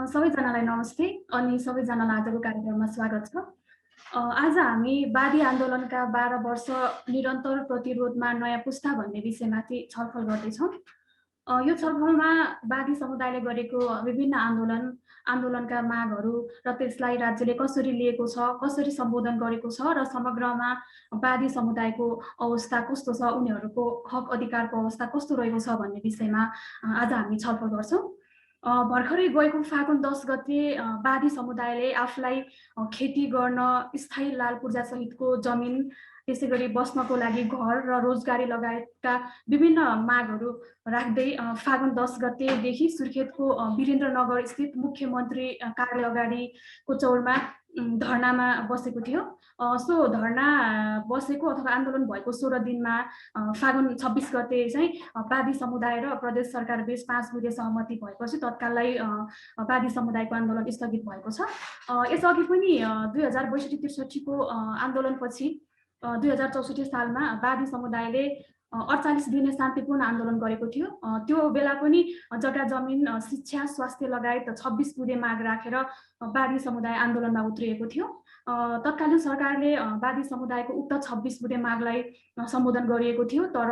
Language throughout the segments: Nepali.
सबैजनालाई नमस्ते अनि सबैजनालाई आजको कार्यक्रममा स्वागत छ। आज हामी वादी आन्दोलनका 12 वर्ष निरन्तर प्रतिरोधमा नयाँ पुस्ता भन्ने विषयमाथि छलफल गर्दैछौँ। यो छलफलमा वादी समुदायले गरेको विभिन्न आन्दोलनका मागहरू र त्यसलाई राज्यले कसरी लिएको छ, कसरी सम्बोधन गरेको छ र समग्रमा वादी समुदायको अवस्था कस्तो छ, उनीहरूको हक अधिकारको अवस्था कस्तो रहेको छ भन्ने विषयमा आज हामी छलफल गर्छौँ। भर्खरै गएको फागुन 10 गते वादी समुदायले आफूलाई खेती गर्न स्थायी लाल पूर्जा सहितको जमिन, त्यसैगरी बस्नको लागि घर र रोजगारी लगायतका विभिन्न मागहरू राख्दै फागुन 10 गतेदेखि सुर्खेतको वीरेन्द्रनगर स्थित मुख्यमन्त्री कार्यालय अगाडिको चौरमा धरनामा बसेको थियो। सो धरना बसेको अथवा आन्दोलन भएको 16 दिनमा फागुन 26 गते चाहिँ वादी समुदाय र प्रदेश सरकार बीच 5 बुँदे सहमति भएपछि तत्कालै वादी समुदायको आन्दोलन स्थगित भएको छ। यसअघि पनि 2062-63 को आन्दोलनपछि 2064 सालमा वादी समुदायले 48 दिने शान्तिपूर्ण आन्दोलन गरेको थियो। त्यो बेला पनि जग्गा जमिन, शिक्षा, स्वास्थ्य लगायत 26 बुँदे माग राखेर वादी समुदाय आन्दोलनमा उत्रिएको थियो। तत्कालीन सरकारले वादी समुदायको उक्त 26 बुँदे मागलाई सम्बोधन गरिएको थियो, तर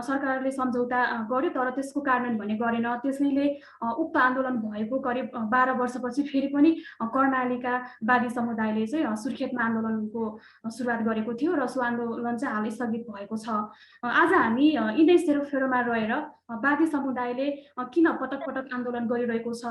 सरकारले सम्झौता गर्यो, तर त्यसको कार्यान्वयन भने गरेन। त्यसैले उक्त आन्दोलन भएको करिब 12 वर्षपछि फेरि पनि कर्णालीका वादी समुदायले चाहिँ सुर्खेतमा आन्दोलनको सुरुवात गरेको थियो र सो आन्दोलन चाहिँ हाल स्थगित भएको छ। आज हामी यिनै सेरोफेरोमा रहेर वादी समुदायले किन पटक पटक आन्दोलन गरिरहेको छ,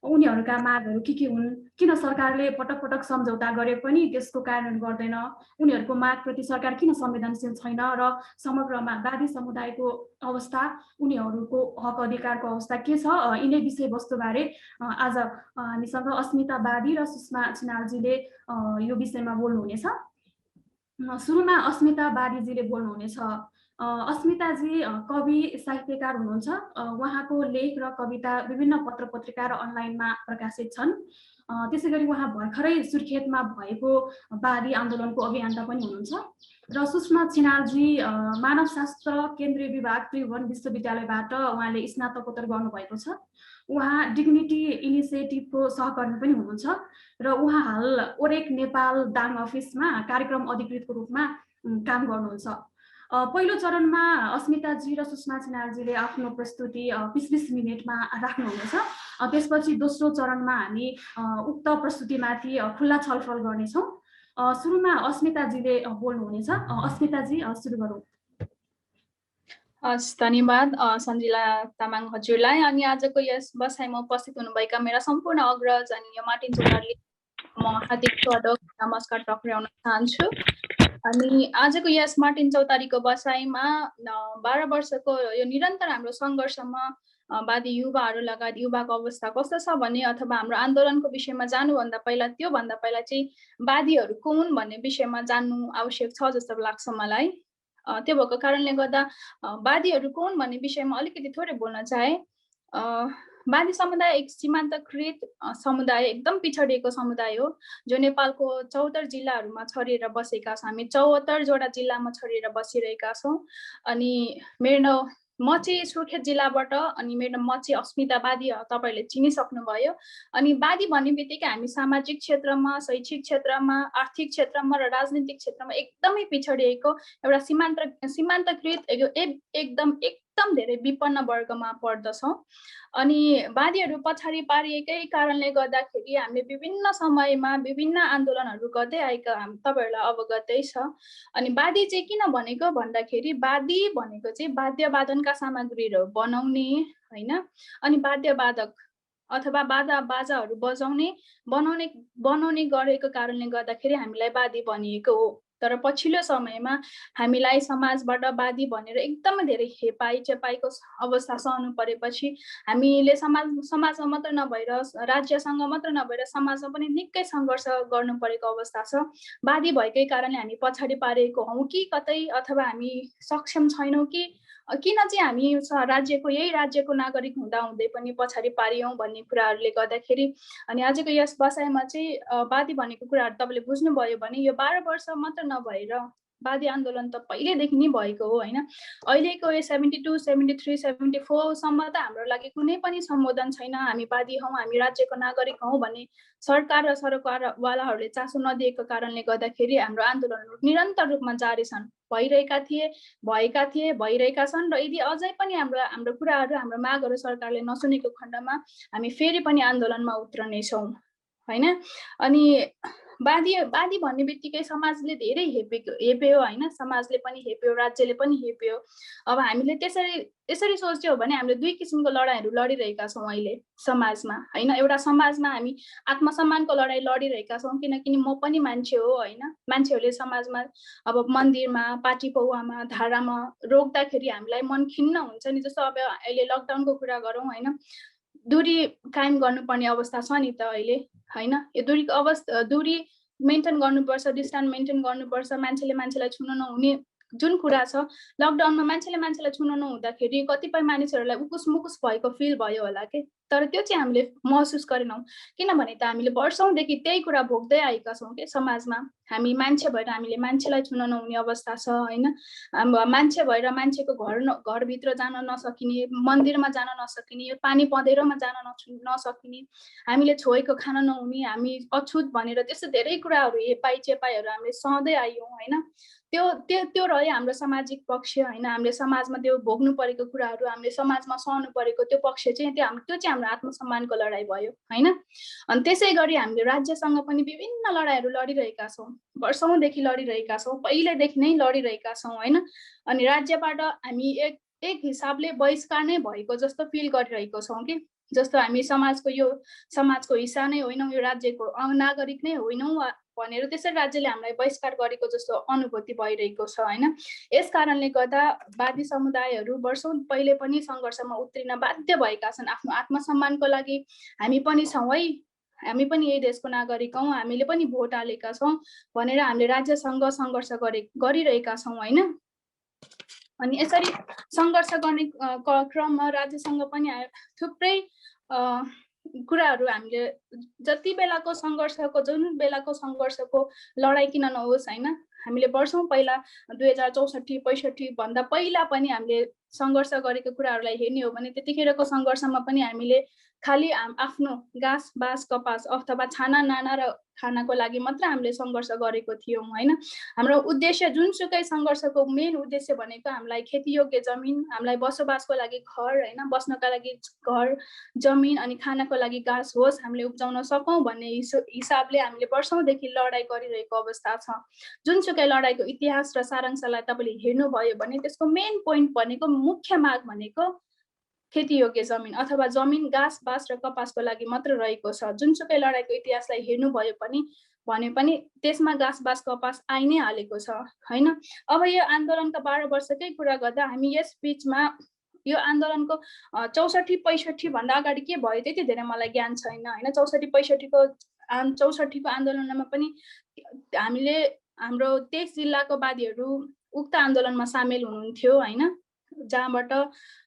उनीहरूका मागहरू के हुन्, किन सरकारले पटक पटक सम्झौता गरे पनि त्यसको कार्यान्वयन गर्दैन, उनीहरूको मागप्रति सरकार किन संवेदनशील छैन र समग्रमा वादी समुदायको अवस्था, उनीहरूको हक अधिकारको अवस्था के छ, यिनै विषयवस्तुबारे आज हामीसँग अस्मिता वादी र सुषमा छिनालजीले यो विषयमा बोल्नुहुनेछ। सुरुमा अस्मिता वादीजीले बोल्नुहुनेछ। अस्मिताजी कवि साहित्यकार हुनुहुन्छ। उहाँको लेख र कविता विभिन्न पत्र पत्रिका र अनलाइनमा प्रकाशित छन्। त्यसैगरी उहाँ भर्खरै सुर्खेतमा भएको वादी आन्दोलनको अभियन्ता पनि हुनुहुन्छ। र सुषमा छिनालजी मानवशास्त्र केन्द्रीय विभाग त्रिभुवन विश्वविद्यालयबाट उहाँले स्नातकोत्तर गर्नुभएको छ। उहाँ डिग्निटी इनिसिएटिभको सहकर्मी पनि हुनुहुन्छ र उहाँ हाल ओरेक नेपाल दाङ अफिसमा कार्यक्रम अधिकृतको रूपमा काम गर्नुहुन्छ। पहिलो चरणमा अस्मिताजी र सुषमा छिनालजीले आफ्नो प्रस्तुति 20-20 मिनेटमा राख्नुहुनेछ। त्यसपछि दोस्रो चरणमा हामी उक्त प्रस्तुतिमाथि खुल्ला छलफल गर्नेछौँ। सुरुमा अस्मिताजीले बोल्नुहुनेछ। अस्मिताजी सुरु गरौँ। धन्यवाद सञ्जिला तामाङ हजुरलाई अनि आजको यस बसाइमा उपस्थित हुनुभएका मेरा सम्पूर्ण अग्रज अनि यो मार्टिन चौतारीले म हार्दिक स्वागत नमस्कार टक्र्याउन चाहन्छु। अनि आजको यस मार्टिन चौतारीको बसाइमा 12 वर्षको यो निरन्तर हाम्रो सङ्घर्षमा वादी युवाहरू लगायत युवाको अवस्था कस्तो छ भन्ने अथवा हाम्रो आन्दोलनको विषयमा जानुभन्दा पहिला त्योभन्दा पहिला चाहिँ वादीहरू को हुन् भन्ने विषयमा जान्नु आवश्यक छ जस्तो लाग्छ मलाई। त्यो भएको कारणले गर्दा वादीहरू को हुन् भन्ने विषयमा अलिकति थोरै बोल्न चाहे। वादी समुदाय एक सीमान्तकृत समुदाय, एकदम पिछडिएको समुदाय हो जो नेपालको 74 जिल्लाहरूमा छरिएर बसेका छौँ। हामी 74 वटा जिल्लामा छरिएर बसिरहेका छौँ। अनि म चाहिँ सुर्खेत जिल्लाबाट अनि म चाहिँ अस्मिता वादी तपाईहरूले चिनिसक्नुभयो। अनि वादी भन्ने बित्तिकै हामी सामाजिक क्षेत्रमा, शैक्षिक क्षेत्रमा, आर्थिक क्षेत्रमा र राजनीतिक क्षेत्रमा एकदमै पिछडिएको एउटा सीमान्तकृत एकदम धेरै विपन्न वर्गमा पर्दछौँ। अनि वादीहरू पछाडि पारिएकै कारणले गर्दाखेरि हामीले विभिन्न समयमा विभिन्न आन्दोलनहरू गर्दै आएका तपाईहरूलाई अवगतै छ। अनि वादी चाहिँ किन भनेको भन्दाखेरि वादी भनेको चाहिँ वाद्यवादनका सामग्रीहरू बनाउने होइन, अनि वाद्यवादक अथवा बाजाहरू बनाउने गरेको कारणले गर्दाखेरि हामीलाई वादी भनिएको हो। तर पछिल्लो समयमा हामीलाई समाजबाट वादी भनेर एकदमै धेरै हेपाइ चेपाइको अवस्था सहनु परेपछि हामीले समाजमा मात्र नभएर राज्यसँग मात्र नभएर समाजमा पनि निकै सङ्घर्ष गर्नु परेको अवस्था छ। वादी भएकै कारणले हामी पछाडि पारेको हौँ कि कतै, अथवा हामी सक्षम छैनौँ कि किन चाहिँ हामी यही राज्यको नागरिक हुँदाहुँदै पनि पछाडि पारियौँ भन्ने कुराहरूले गर्दाखेरि अनि आजको यस बसाइमा चाहिँ वादी भनेको कुराहरू तपाईँले बुझ्नुभयो भने यो 12 वर्ष मात्र नभएर वादी आन्दोलन त पहिलेदेखि नै भएको हो हैन। अहिलेको 72, 73, 74 सम्म त हाम्रो लागि कुनै पनि सम्बोधन छैन, हामी वादी हौं, हामी राज्यको नागरिक हौं भन्ने सरकार र सरकारवालाहरूले चासो नदिएको कारणले गर्दाखेरि हाम्रो आन्दोलनहरू निरन्तर रूपमा जारी छन्, भएका थिए, भइरहेका छन्। र यदि अझै पनि हाम्रो कुराहरू, हाम्रो मागहरू सरकारले नसुनेको खण्डमा हामी फेरि पनि आन्दोलनमा उत्रनेछौँ हैन। अनि वादी भन्ने बित्तिकै समाजले धेरै हेप्यो हैन, समाजले पनि हेप्यो, राज्यले पनि हेप्यो। अब हामीले त्यसरी सोच्यो भने हामीले दुई किसिमको लडाइँहरू लडिरहेका छौँ अहिले समाजमा हैन। एउटा समाजमा हामी आत्मसम्मानको लडाइँ लडिरहेका छौँ, किनकि म पनि मान्छे हो हैन। मान्छेहरूले समाजमा अब मन्दिरमा, पार्टी पौवामा, धारामा रोक्दाखेरि हामीलाई मन खिन्न हुन्छ नि। जस्तो अब अहिले लकडाउनको कुरा गरौँ हैन, दूरी कायम गर्नुपर्ने अवस्था छ नि त अहिले हैन। यो दूरी मेन्टेन गर्नुपर्छ, डिस्टेन्स मेन्टेन गर्नुपर्छ, मान्छेलाई छुन नहुने जुन कुरा छ। लकडाउनमा मान्छेलाई छुन नहुँदाखेरि कतिपय मानिसहरूलाई उकुस मुकुस भएको फिल भयो होला के, तर त्यो चाहिँ हामीले महसुस गरेनौँ, किनभने त हामीले वर्षौंदेखि त्यही कुरा भोग्दै आएका छौँ के समाजमा। हामी मान्छे भएर हामीले मान्छेलाई छुन नहुने अवस्था छ हैन। मान्छे भएर मान्छेको घरभित्र जान नसकिने, मन्दिरमा जान नसकिने, पानी पँधेरोमा जान नसकिने, हामीले छोएको खान नहुने, हामी अछुत भनेर त्यस्तो धेरै कुराहरू हेपाइ-चेपाइहरू हामीले सहँदै आयौँ हैन। त्यो रह्यो हाम्रो सामाजिक पक्ष हैन। हामीले समाजमा त्यो भोग्नु परेको कुराहरू, हामीले समाजमा सहनु परेको त्यो पक्ष चाहिँ त्यो चाहिँ हाम्रो आत्मसम्मानको लडाइँ भयो हैन। अनि त्यसै गरी हामीले राज्यसँग पनि विभिन्न लडाइँहरू लडिरहेका छौँ, वर्षौंदेखि लडिरहेका छौँ, पहिलेदेखि नै लडिरहेका छौँ हैन। अनि राज्यबाट हामी एक हिसाबले बहिष्कार नै भएको जस्तो फिल गरिरहेको छौँ कि, जस्तो हामी समाजको हिस्सा नै होइनौँ, यो राज्यको नागरिक नै होइनौँ भनेर त्यसरी राज्यले हामीलाई बहिष्कार गरेको जस्तो अनुभूति भइरहेको छ हैन। यस कारणले गर्दा वादी समुदायहरू वर्षौं पहिले पनि सङ्घर्षमा उत्रिन बाध्य भएका छन् आफ्नो आत्मसम्मानको लागि। हामी पनि छौँ है, हामी पनि यही देशको नागरिक हौं, हामीले पनि भोट हालेका छौँ भनेर हामीले राज्यसँग सङ्घर्ष गरिरहेका छौँ हैन। अनि यसरी सङ्घर्ष गर्ने क्रममा राज्यसँग पनि थुप्रै कुराहरू हामीले जुन बेलाको सङ्घर्षको लडाइँ किन नहोस् हैन, हामीले वर्षौं पहिला 2064-65 भन्दा पहिला पनि हामीले सङ्घर्ष गरेको कुराहरूलाई हेर्ने हो भने त्यतिखेरको सङ्घर्षमा पनि हामीले खाली आफ्नो घाँस बाँस कपास अथवा छाना नाना र खानाको लागि मात्र हामीले सङ्घर्ष गरेको थियौँ हैन। हाम्रो उद्देश्य जुनसुकै सङ्घर्षको मेन उद्देश्य भनेको हामीलाई खेतीयोग्य जमिन, हामीलाई बसोबासको लागि घर हैन, बस्नका लागि घर जमिन अनि खानाको लागि घाँस होस्, हामीले उब्जाउन सकौँ भन्ने हिसाबले हामीले वर्षौंदेखि लडाइँ गरिरहेको अवस्था छ। जुनसुकै लडाइँको इतिहास र सारांशलाई तपाईँले हेर्नुभयो भने त्यसको मेन पोइन्ट भनेको, मुख्य माग भनेको खेतीयोग्य जमिन अथवा जमिन घाँस बाँस र कपासको लागि मात्र रहेको छ। जुनसुकै लडाइँको इतिहासलाई हेर्नुभयो भने पनि त्यसमा घाँस बाँस कपास आइ नै हालेको छ हैन। अब यो आन्दोलनका 12 वर्षकै कुरा गर्दा हामी यस बीचमा यो आन्दोलनको 64-65 भन्दा अगाडि के भयो त्यति धेरै मलाई ज्ञान छैन हैन। 64-65 को आन्दोलनमा पनि हामीले हाम्रो 23 जिल्लाको वादीहरू उक्त आन्दोलनमा सामेल हुनुहुन्थ्यो हैन, जहाँबाट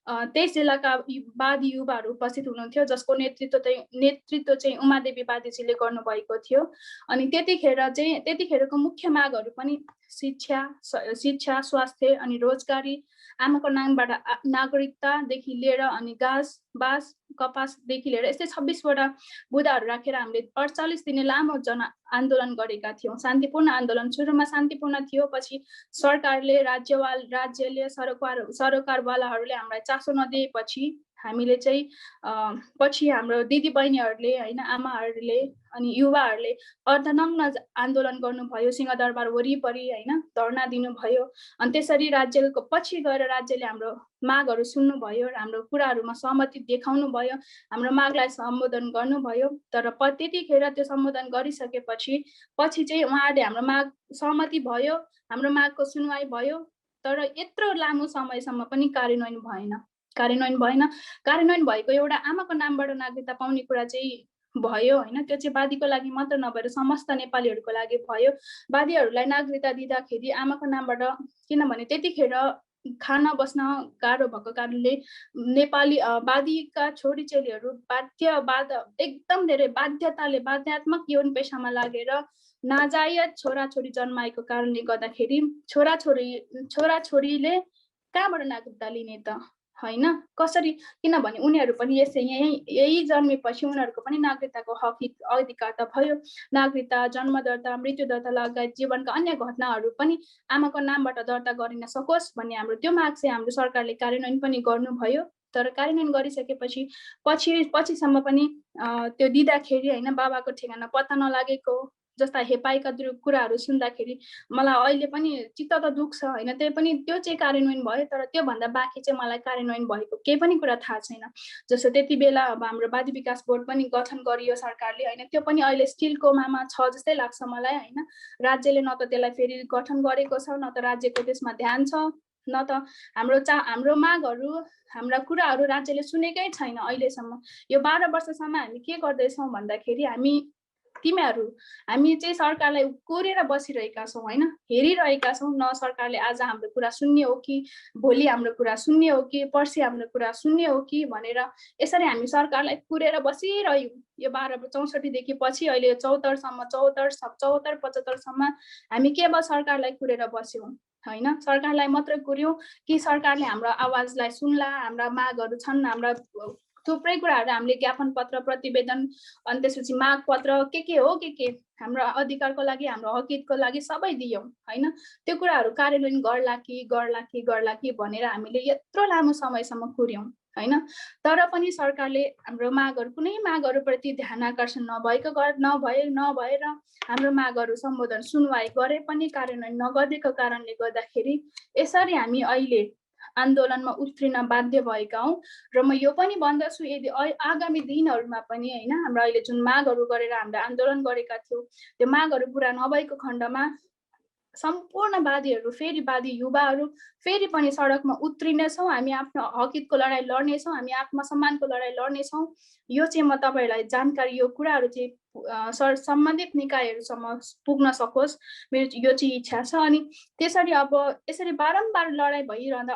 23 जिल्लाका वादी युवाहरू उपस्थित हुनुहुन्थ्यो, जसको नेतृत्व चाहिँ उमादेवी वादीजीले गर्नुभएको थियो। अनि त्यतिखेरको मुख्य मागहरू पनि शिक्षा, स्वास्थ्य अनि रोजगारी, आमाको नामबाट नागरिकतादेखि लिएर अनि घाँस बाँस कपासदेखि लिएर यस्तै 26 वटा बुदाहरू राखेर हामीले 48 दिने लामो आन्दोलन गरेका थियौँ। शान्तिपूर्ण आन्दोलन सुरुमा शान्तिपूर्ण थियो, पछि राज्यले सरकारवालाहरूले हामीलाई चासो नदिएपछि हामीले चाहिँ पछि हाम्रो दिदीबहिनीहरूले हैन, आमाहरूले अनि युवाहरूले अर्धनग्न आन्दोलन गर्नुभयो, सिंहदरबार वरिपरि हैन धरना दिनुभयो। अनि त्यसरी राज्यको पछि गएर राज्यले हाम्रो मागहरू सुन्नुभयो, हाम्रो कुराहरूमा सहमति देखाउनु भयो, हाम्रो मागलाई सम्बोधन गर्नुभयो। तर त्यतिखेर त्यो सम्बोधन गरिसकेपछि चाहिँ उहाँहरूले हाम्रो माग सहमति भयो, हाम्रो मागको सुनवाई भयो, तर यत्रो लामो समयसम्म पनि कार्यान्वयन भएको एउटा आमाको नामबाट नागरिकता पाउने कुरा चाहिँ भयो हैन। त्यो चाहिँ वादीको लागि मात्र नभएर समस्त नेपालीहरूको लागि भयो। वादीहरूलाई नागरिकता दिँदाखेरि आमाको नामबाट, किनभने त्यतिखेर खान बस्न गाह्रो भएको कारणले नेपाली वादीका छोरी चेलीहरू एकदम धेरै बाध्यात्मक यौन पेशामा लागेर नाजायज छोराछोरी जन्माएको कारणले गर्दाखेरि छोराछोरीले कहाँबाट नागरिकता लिने त हैन कसरी किनभने उनीहरू पनि यही जन्मेपछि उनीहरूको पनि नागरिकताको हक अधिकार त भयो नागरिकता जन्म दर्ता मृत्यु दर्ता लगायत जीवनका अन्य घटनाहरू पनि आमाको नामबाट दर्ता गरिन सकोस् भन्ने हाम्रो त्यो माग चाहिँ हाम्रो सरकारले कार्यान्वयन पनि गर्नुभयो तर कार्यान्वयन गरिसकेपछि पछिसम्म पनि त्यो दिँदाखेरि हैन बाबाको ठेगाना पत्ता नलागेको जस्ता हेपाइका कुराहरू सुन्दाखेरि मलाई अहिले पनि चित्त त दुख्छ हैन त्यही पनि त्यो चाहिँ कार्यान्वयन भयो तर त्यो भन्दा बाँकी चाहिँ मलाई कार्यान्वयन भएको केही पनि कुरा थाहा छैन जस्तो त्यति बेला अब हाम्रो वादी विकास बोर्ड पनि गठन गरियो सरकारले हैन त्यो पनि अहिले स्टिल कोमामा छ जस्तै लाग्छ मलाई हैन राज्यले न त त्यसलाई फेरि गठन गरेको छ न त राज्यको त्यसमा ध्यान छ न त हाम्रो मागहरू हाम्रा कुराहरू राज्यले सुनेकै छैन अहिलेसम्म यो 12 वर्षसम्म हामी के गर्दैछौँ भन्दाखेरि हामी चाहिँ सरकारलाई कोरेर बसिरहेका छौँ हैन हेरिरहेका छौँ न सरकारले आज हाम्रो कुरा सुन्ने हो कि भोलि हाम्रो कुरा सुन्ने हो कि पर्सि हाम्रो कुरा सुन्ने हो कि भनेर यसरी हामी सरकारलाई कुरेर बसिरह्यौँ यो 1264 देखि पछि अहिले 74 सम्म 74 75 सम्म हामी केवल सरकारलाई कुरेर बस्यौँ हैन सरकारलाई मात्र कुर्यौँ कि सरकारले हाम्रो आवाजलाई सुन्ला हाम्रा मागहरू छन् हाम्रा थुप्रै कुराहरू हामीले ज्ञापन पत्र प्रतिवेदन अनि त्यसपछि माग पत्र के हो के हाम्रो अधिकारको लागि हाम्रो हकितको लागि सबै दियौँ हैन त्यो कुराहरू कार्यान्वयन गर्ला कि भनेर हामीले यत्रो लामो समयसम्म कुर्यौँ हैन तर पनि सरकारले हाम्रो मागहरू कुनै मागहरूप्रति ध्यान आकर्षण नभएर हाम्रो मागहरू सम्बोधन सुनवाई गरे पनि कार्यान्वयन नगरेको कारणले गर्दाखेरि यसरी हामी अहिले आन्दोलनमा उत्रिन बाध्य भएका हौं र म यो पनि भन्दछु यदि आगामी दिनहरुमा पनि हैन हाम्रो अहिले जुन मागहरू गरेर हामीले आन्दोलन गरेका थियौं त्यो मागहरू पूरा नभएको खण्डमा सम्पूर्ण वादीहरू फेरि वादी युवाहरू फेरि पनि सडकमा उत्रिनेछौं हामी आफ्नो हकितको लडाई लड्नेछौं हामी आत्मसम्मानको लडाई लड्नेछौं यो चाहिँ म तपाईहरुलाई जानकारी यो कुराहरू चाहिँ सम्बन्धित निकायहरुसम्म पुग्न सकोस् मेरो यो चाहिँ इच्छा छ अनि त्यसरी अब यसरी बारम्बार लडाई भइरहँदा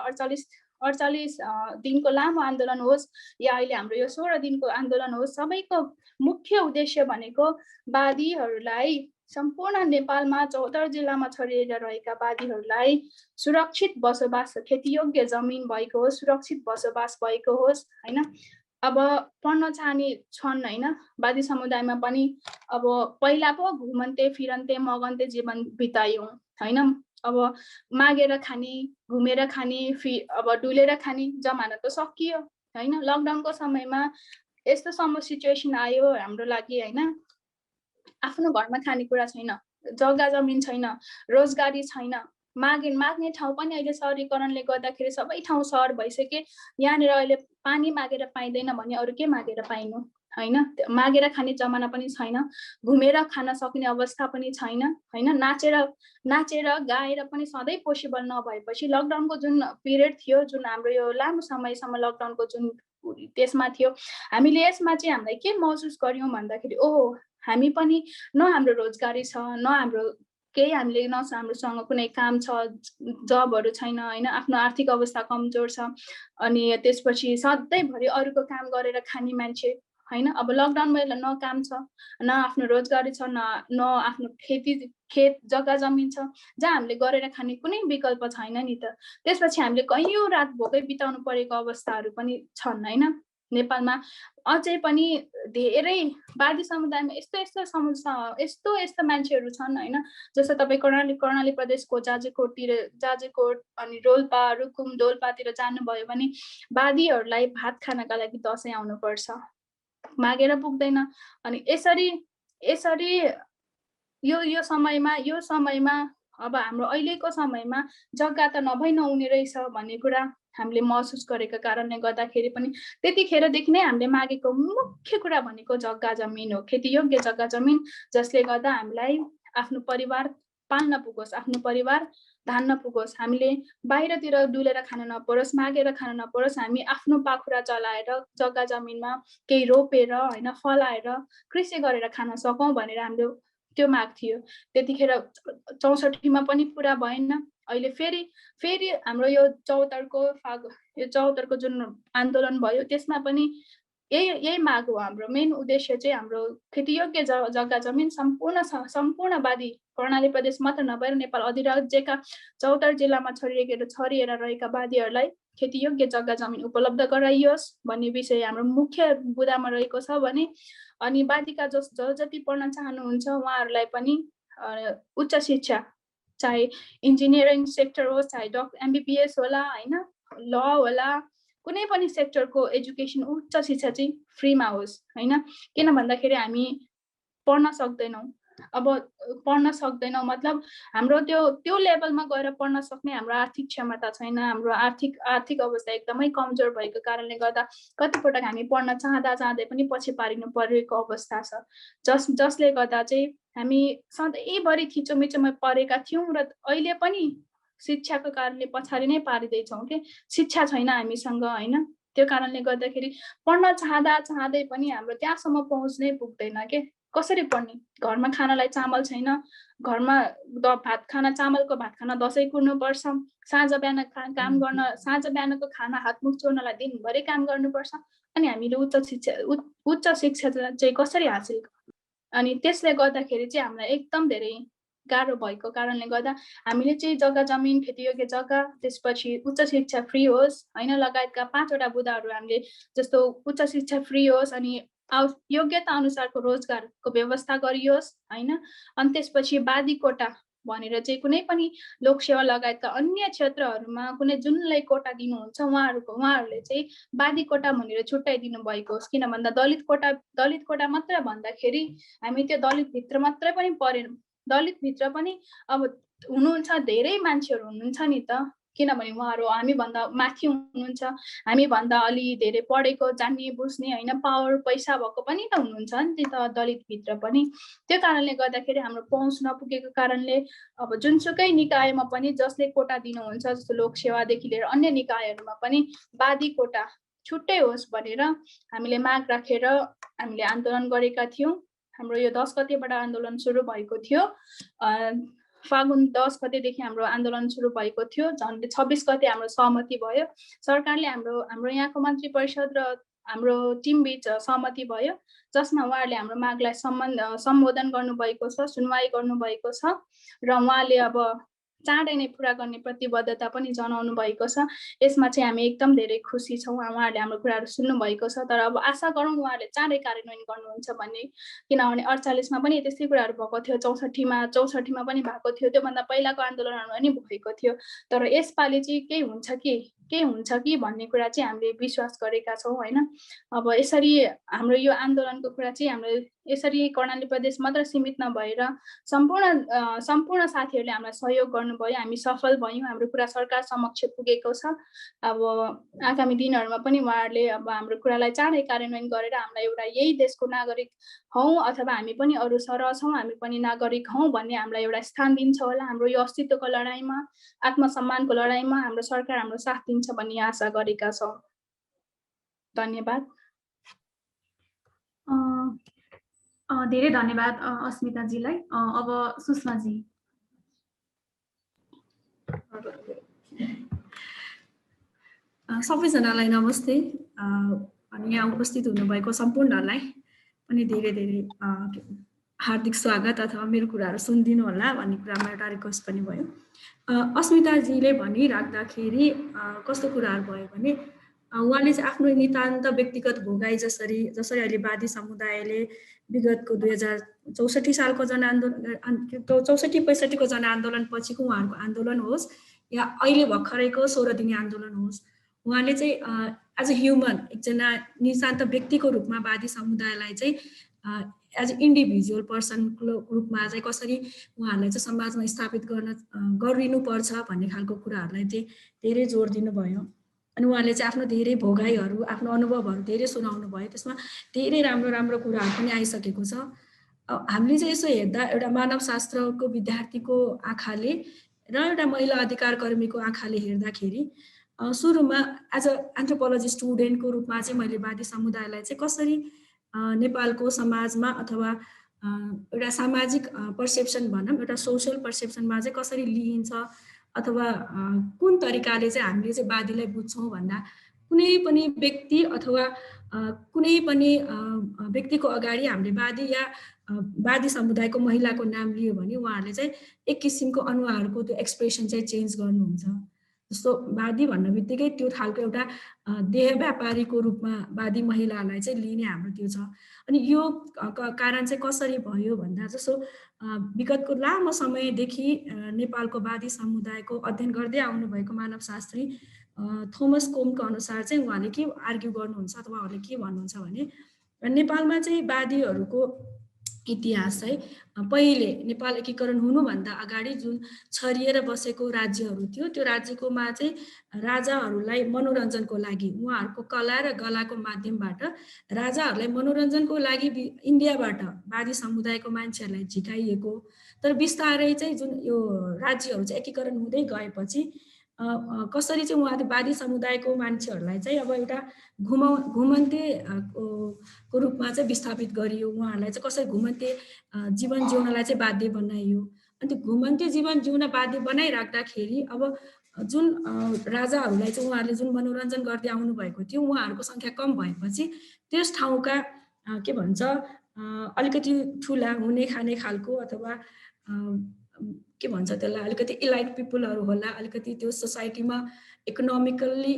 48 दिनको लामो आन्दोलन होस् या अहिले हाम्रो यो 16 दिनको आन्दोलन होस् सबैको मुख्य उद्देश्य भनेको वादीहरूलाई सम्पूर्ण नेपालमा 74 जिल्लामा छरिएर रहेका वादीहरूलाई सुरक्षित बसोबास खेतीयोग्य जमिन भएको होस् सुरक्षित बसोबास भएको होस् हैन अब पढ्न चाहने छन् हैन वादी समुदायमा पनि अब पहिला पो घुमन्ते फिरन्ते मगन्ते जीवन बितायौं हैन अब मागेर खाने घुमेर खाने अब डुलेर खाने जमाना त सकियो हैन लकडाउनको समयमा यस्तो सिचुएसन आयो हाम्रो लागि हैन आफ्नो घरमा खानेकुरा छैन जग्गा जमिन छैन रोजगारी छैन माग्ने ठाउँ पनि अहिले शहरीकरणले गर्दाखेरि सबै ठाउँ शहर भइसके यहाँनिर अहिले पानी मागेर पाइदैन भने अरु के मागेर पाइनु हैन मागेर खाने जमाना पनि छैन घुमेर खान सक्ने अवस्था पनि छैन हैन नाचेर गाएर पनि सधैं पोसिबल नभएपछि लकडाउनको जुन पिरियड थियो जुन हाम्रो यो लामो समयसम्म लकडाउनको जुन त्यसमा थियो हामीले यसमा चाहिँ हामीलाई के महसुस गर्यौं भन्दाखेरि ओहो हामी पनि न हाम्रो रोजगारी छ न हाम्रो केही हामीले न हाम्रोसँग कुनै काम छ जबहरु छैन हैन आफ्नो आर्थिक अवस्था कमजोर छ अनि त्यसपछि सधैँभरि अरूको काम गरेर खाने मान्छे हैन अब लकडाउनमा न काम छ न आफ्नो रोजगारी छ न आफ्नो खेत जग्गा जमिन छ जहाँ हामीले गरेर खाने कुनै विकल्प छैन नि त त्यसपछि हामीले कयौं रात भोकै बिताउनु परेको अवस्थाहरू पनि छन् हैन नेपालमा अझै पनि धेरै वादी समुदायमा यस्तो मान्छेहरू छन् हैन जस्तो तपाई कर्णाली प्रदेशको जाजरकोट अनि रोल्पा रुकुम डोल्पातिर जानुभयो भने वादीहरूलाई भात खानका लागि दशैं आउनु पर्छ मागेर पुग्दैन अनि यसरी यो समयमा अब हाम्रो अहिलेको समयमा जग्गा त नभई नहुने रहेछ भन्ने कुरा हामीले महसुस गरेका कारणले गर्दाखेरि पनि त्यतिखेरदेखि नै हामीले मागेको मुख्य कुरा भनेको जग्गा जमिन हो खेतीयोग्य जग्गा जमिन जसले गर्दा हामीलाई आफ्नो परिवार पाल्न पुगोस् आफ्नो परिवार धान्न पुगोस् हामीले बाहिरतिर डुलेर खान नपरोस् मागेर खान नपरोस् हामी आफ्नो पाखुरा चलाएर जग्गा जमिनमा केही रोपेर हैन फलाएर कृषि गरेर खान सकौं भनेर हामीले त्यो माग थियो। त्यतिखेर 64 मा पनि पुरा भएन। अहिले फेरि हाम्रो यो 74 को जुन आन्दोलन भयो त्यसमा पनि यही माग हो। हाम्रो मेन उद्देश्य चाहिँ हाम्रो खेतीयोग्य जग्गा जमिन सम्पूर्णवादी कर्णाली प्रदेश मात्र नभएर नेपाल अधिराज्यका 74 जिल्लामा छरिएर रहेका वादीहरूलाई खेतीयोग्य जग्गा जमिन उपलब्ध गराइयोस् भन्ने विषय हाम्रो मुख्य बुदामा रहेको छ भने अनि वादीका जति पढ्न चाहनुहुन्छ उहाँहरूलाई पनि उच्च शिक्षा, चाहे इन्जिनियरिङ सेक्टर होस्, चाहे MBBS होला हैन, ल होला, कुनै पनि सेक्टरको एजुकेसन उच्च शिक्षा चाहिँ फ्रीमा होस् हैन। किन भन्दाखेरि हामी पढ्न सक्दैनौँ। अब पढ्न सक्दैनौँ मतलब हाम्रो त्यो लेभलमा गएर पढ्न सक्ने हाम्रो आर्थिक क्षमता छैन। हाम्रो आर्थिक अवस्था एकदमै कमजोर भएको कारणले गर्दा कतिपटक हामी पढ्न चाहँदै पनि पछि पारिनु परेको अवस्था छ। जसले गर्दा चाहिँ हामी सधैँभरि थिचोमिचोमा परेका थियौँ र अहिले पनि शिक्षाको कारणले पछाडि नै पारिँदैछौँ के शिक्षा छैन हामीसँग हैन। त्यो कारणले गर्दाखेरि पढ्न चाहँदै पनि हाम्रो त्यहाँसम्म पहुँच नै पुग्दैन के। कसरी पढ्ने? घरमा खानालाई चामल छैन, घरमा चामलको भात खाना दसैँ कुर्नुपर्छ, साँझ बिहानको खाना हातमुख चोर्नलाई दिनभरि काम गर्नुपर्छ। अनि हामीले उच्च शिक्षा चाहिँ कसरी हासिल? अनि त्यसले गर्दाखेरि चाहिँ हामीलाई एकदम धेरै गाह्रो भएको कारणले गर्दा हामीले चाहिँ जग्गा जमिन, खेतीयोग्य जग्गा, त्यसपछि उच्च शिक्षा फ्री होस् हैन लगायतका 5 वटा बुदाहरू हामीले जस्तो उच्च शिक्षा फ्री होस् अनि योग्यता अनुसारको रोजगारको व्यवस्था गरियोस् हैन। अनि त्यसपछि वादी कोटा भनेर चाहिँ कुनै पनि लोकसेवा लगायतका अन्य क्षेत्रहरूमा कुनै जुनलाई कोटा दिनुहुन्छ उहाँहरूले चाहिँ वादी कोटा भनेर छुट्याइदिनु भएको होस्। किन भन्दा दलित कोटा मात्र भन्दाखेरि हामी त्यो दलित भित्र मात्रै पनि परेन। दलित भित्र पनि अब हुनुहुन्छ धेरै मान्छेहरू हुनुहुन्छ नि त, किनभने उहाँहरू हामीभन्दा माथि हुनुहुन्छ, हामीभन्दा अलि धेरै पढेको, जान्ने बुझ्ने हैन, पावर पैसा भएको पनि त हुनुहुन्छ नि त दलित भित्र पनि। त्यो कारणले गर्दाखेरि हाम्रो पहुँच नपुगेको कारणले अब जुनसुकै निकायमा पनि जसले कोटा दिनुहुन्छ, जस्तो लोकसेवादेखि लिएर अन्य निकायहरूमा पनि वादी कोटा छुट्टै होस् भनेर हामीले माग राखेर हामीले आन्दोलन गरेका थियौँ। हाम्रो यो 10 गतेबाट आन्दोलन सुरु भएको थियो। फागुन 10 गतेदेखि हाम्रो आन्दोलन सुरु भएको थियो। झन्डै 26 गते हाम्रो सहमति भयो। सरकारले हाम्रो यहाँको मन्त्री परिषद र हाम्रो टिम बीच सहमति भयो, जसमा उहाँहरूले हाम्रो मागलाई सम्बोधन गर्नुभएको छ, सुनवाई गर्नुभएको छ र उहाँले अब चाँडै नै पुरा गर्ने प्रतिबद्धता पनि जनाउनु भएको छ। यसमा चाहिँ हामी एकदम धेरै खुसी छौँ। उहाँहरूले हाम्रो कुराहरू सुन्नु भएको छ। तर अब आशा गरौँ उहाँहरूले चाँडै कार्यान्वयन गर्नुहुन्छ भन्ने, किनभने 48 मा पनि त्यस्तै कुराहरू भएको थियो, 64 मा पनि भएको थियो, त्योभन्दा पहिलाको आन्दोलनहरूमा पनि भएको थियो। तर यसपालि चाहिँ केही हुन्छ कि भन्ने कुरा चाहिँ हामीले विश्वास गरेका छौँ हैन। अब यसरी हाम्रो यो आन्दोलनको कुरा चाहिँ हाम्रो यसरी कर्णाली प्रदेश मात्र सीमित नभएर सम्पूर्ण साथीहरूले हामीलाई सहयोग गर्नुभयो। हामी सफल भयौँ, हाम्रो कुरा सरकार समक्ष पुगेको छ। अब आगामी दिनहरूमा पनि उहाँहरूले अब हाम्रो कुरालाई चाँडै कार्यान्वयन गरेर हामीलाई एउटा यही देशको नागरिक हौँ अथवा हामी पनि अरू सरह छौँ, हामी पनि नागरिक हौँ भन्ने हामीलाई एउटा स्थान दिन्छ होला। हाम्रो यो अस्तित्वको लडाइँमा, आत्मसम्मानको लडाइँमा हाम्रो सरकार हाम्रो साथ दिन्छ भन्ने आशा गरेका छौँ। धन्यवाद। धेरै धन्यवाद अस्मिताजीलाई। अब सुषमाजी। सबैजनालाई नमस्ते। अनि यहाँ उपस्थित हुनुभएको सम्पूर्णलाई पनि धेरै धेरै हार्दिक स्वागत अथवा मेरो कुराहरू सुनिदिनु होला भन्ने कुरामा एउटा रिक्वेस्ट पनि भयो। अस्मिताजीले भनिराख्दाखेरि कस्तो कुराहरू भयो भने उहाँले चाहिँ आफ्नो नितान्त व्यक्तिगत भोगाई जसरी अहिले वादी समुदायले विगतको 2064 सालको जनआन्दोलन 64-65 को जनआन्दोलन पछिको उहाँहरूको आन्दोलन होस् या अहिले भर्खरैको 16 दिने आन्दोलन होस्, उहाँले चाहिँ एज अ ह्युमन एकजना नितान्त व्यक्तिको रूपमा वादी समुदायलाई चाहिँ एज अ इन्डिभिजुअल पर्सनको रूपमा चाहिँ कसरी उहाँहरूलाई चाहिँ समाजमा स्थापित गरिनुपर्छ भन्ने खालको कुराहरूलाई चाहिँ धेरै जोड दिनुभयो। अनि उहाँले चाहिँ आफ्नो धेरै भोगाईहरू, आफ्नो अनुभवहरू धेरै सुनाउनु भयो। त्यसमा धेरै राम्रो कुराहरू पनि आइसकेको छ। हामीले चाहिँ यसो हेर्दा एउटा मानवशास्त्रको विद्यार्थीको आँखाले र एउटा महिला अधिकार कर्मीको आँखाले हेर्दाखेरि सुरुमा एज अ एन्थ्रोपोलोजी स्टुडेन्टको रूपमा चाहिँ मैले वादी समुदायलाई चाहिँ कसरी नेपालको समाजमा अथवा एउटा सामाजिक पर्सेप्सन भनौँ, एउटा सोसल पर्सेप्सनमा चाहिँ कसरी लिइन्छ अथवा कुन तरिकाले चाहिँ हामीले चाहिँ वादीलाई बुझ्छौँ भन्दा कुनै पनि व्यक्ति अथवा कुनै पनि व्यक्तिको अगाडि हामीले वादी या वादी समुदायको महिलाको नाम लियो भने उहाँहरूले चाहिँ एक किसिमको अनुहारको त्यो एक्सप्रेसन चाहिँ चेन्ज गर्नुहुन्छ। जस्तो वादी भन्ने बित्तिकै त्यो खालको एउटा देह व्यापारीको रूपमा वादी महिलालाई चाहिँ लिने हाम्रो त्यो छ। अनि यो कारण चाहिँ कसरी भयो भन्दा जस्तो विगतको लामो समयदेखि नेपालको वादी समुदायको अध्ययन गर्दै आउनुभएको मानवशास्त्री थोमस कोमको अनुसार चाहिँ उहाँले के आर्ग्यु गर्नुहुन्छ अथवा उहाँले के भन्नुहुन्छ भने नेपालमा चाहिँ वादीहरूको इतिहास चाहिँ पहिले नेपाल एकीकरण हुनुभन्दा अगाडि जुन छरिएर बसेको राज्यहरू थियो त्यो राज्यकोमा चाहिँ राजाहरूलाई मनोरञ्जनको लागि उहाँहरूको कला र गलाको माध्यमबाट राजाहरूलाई मनोरञ्जनको लागि इन्डियाबाट वादी समुदायको मान्छेहरूलाई झिकाइएको। तर बिस्तारै चाहिँ जुन यो राज्यहरू चाहिँ एकीकरण हुँदै गएपछि कसरी चाहिँ उहाँले वादी समुदायको मान्छेहरूलाई चाहिँ अब एउटा घुमन्ते को रूपमा चाहिँ विस्थापित गरियो। उहाँहरूलाई चाहिँ कसरी घुमन्ते जीवन जिउनलाई चाहिँ बाध्य बनाइयो। अनि त्यो घुमन्ते जीवन जिउन बाध्य बनाइराख्दाखेरि अब जुन राजाहरूलाई चाहिँ उहाँहरूले जुन मनोरञ्जन गर्दै आउनु भएको थियो उहाँहरूको सङ्ख्या कम भएपछि त्यस ठाउँका के भन्छ अलिकति ठुला हुने खाने खालको अथवा के भन्छ त्यसलाई अलिकति इलाइट पिपुलहरू होला, अलिकति त्यो सोसाइटीमा इकोनोमिकल्ली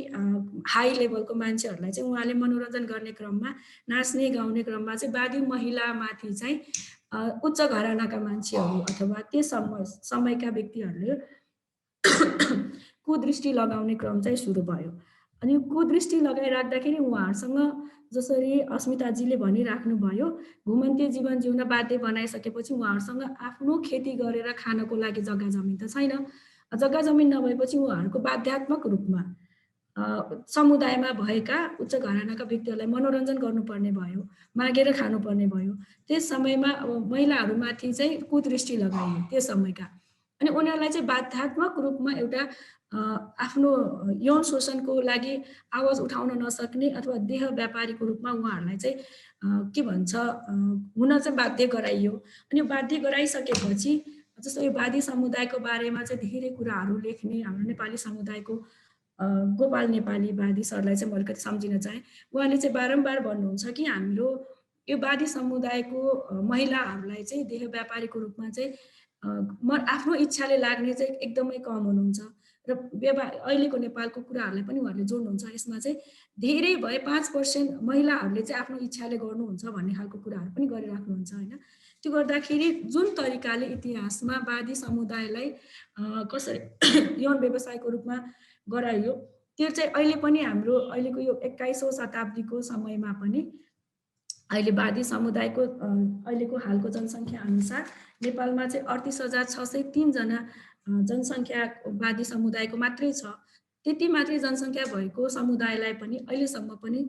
हाई लेभलको मान्छेहरूलाई चाहिँ उहाँले मनोरञ्जन गर्ने क्रममा नाच्ने गाउने क्रममा चाहिँ वादी महिलामाथि चाहिँ उच्च घरानाका मान्छेहरू अथवा त्यस समयका व्यक्तिहरूले कुदृष्टि लगाउने क्रम चाहिँ सुरु भयो। अनि कुदृष्टि लगाइराख्दाखेरि उहाँहरूसँग जसरी अस्मिताजीले भनिराख्नुभयो घुमन्ते जीवन जिउन बाध्य बनाइसकेपछि उहाँहरूसँग आफ्नो खेती गरेर खानको लागि जग्गा जमिन त छैन। जग्गा जमिन नभएपछि उहाँहरूको बाध्यात्मक रूपमा समुदायमा भएका उच्च घरानाका व्यक्तिहरूलाई मनोरञ्जन गर्नुपर्ने भयो, मागेर खानुपर्ने भयो। त्यस समयमा अब महिलाहरूमाथि चाहिँ कुदृष्टि लगाइयो त्यस समयका। अनि उनीहरूलाई चाहिँ बाध्यात्मक रूपमा एउटा आफ्नो यौन शोषणको लागि आवाज उठाउन नसक्ने अथवा देह व्यापारीको रूपमा उहाँहरूलाई चाहिँ के भन्छ हुन चाहिँ बाध्य गराइयो। अनि यो बाध्य गराइसकेपछि जस्तो यो वादी समुदायको बारेमा चाहिँ धेरै कुराहरू लेख्ने हाम्रो नेपाली समुदायको गोपाल नेपाली वादी सरलाई चाहिँ म अलिकति सम्झिन चाहे। उहाँले चाहिँ बारम्बार भन्नुहुन्छ कि हाम्रो यो वादी समुदायको महिलाहरूलाई चाहिँ देह व्यापारीको रूपमा चाहिँ आफ्नो इच्छाले लाग्ने चाहिँ एकदमै कम हुनुहुन्छ र अहिलेको नेपालको कुराहरूलाई पनि उहाँहरूले जोड्नुहुन्छ। यसमा चाहिँ धेरै भए 5% महिलाहरूले चाहिँ आफ्नो इच्छाले गर्नुहुन्छ भन्ने खालको कुराहरू पनि गरिराख्नुहुन्छ होइन। त्यो गर्दाखेरि जुन तरिकाले इतिहासमा वादी समुदायलाई कसरी यौन व्यवसायको रूपमा गराइयो त्यो चाहिँ अहिले पनि हाम्रो अहिलेको यो 21औं शताब्दीको समयमा पनि अहिले वादी समुदायको अहिलेको हालको जनसङ्ख्या अनुसार नेपालमा चाहिँ 38,603 जना जनसङ्ख्या वादी समुदायको मात्रै छ। त्यति मात्रै जनसङ्ख्या भएको समुदायलाई पनि अहिलेसम्म पनि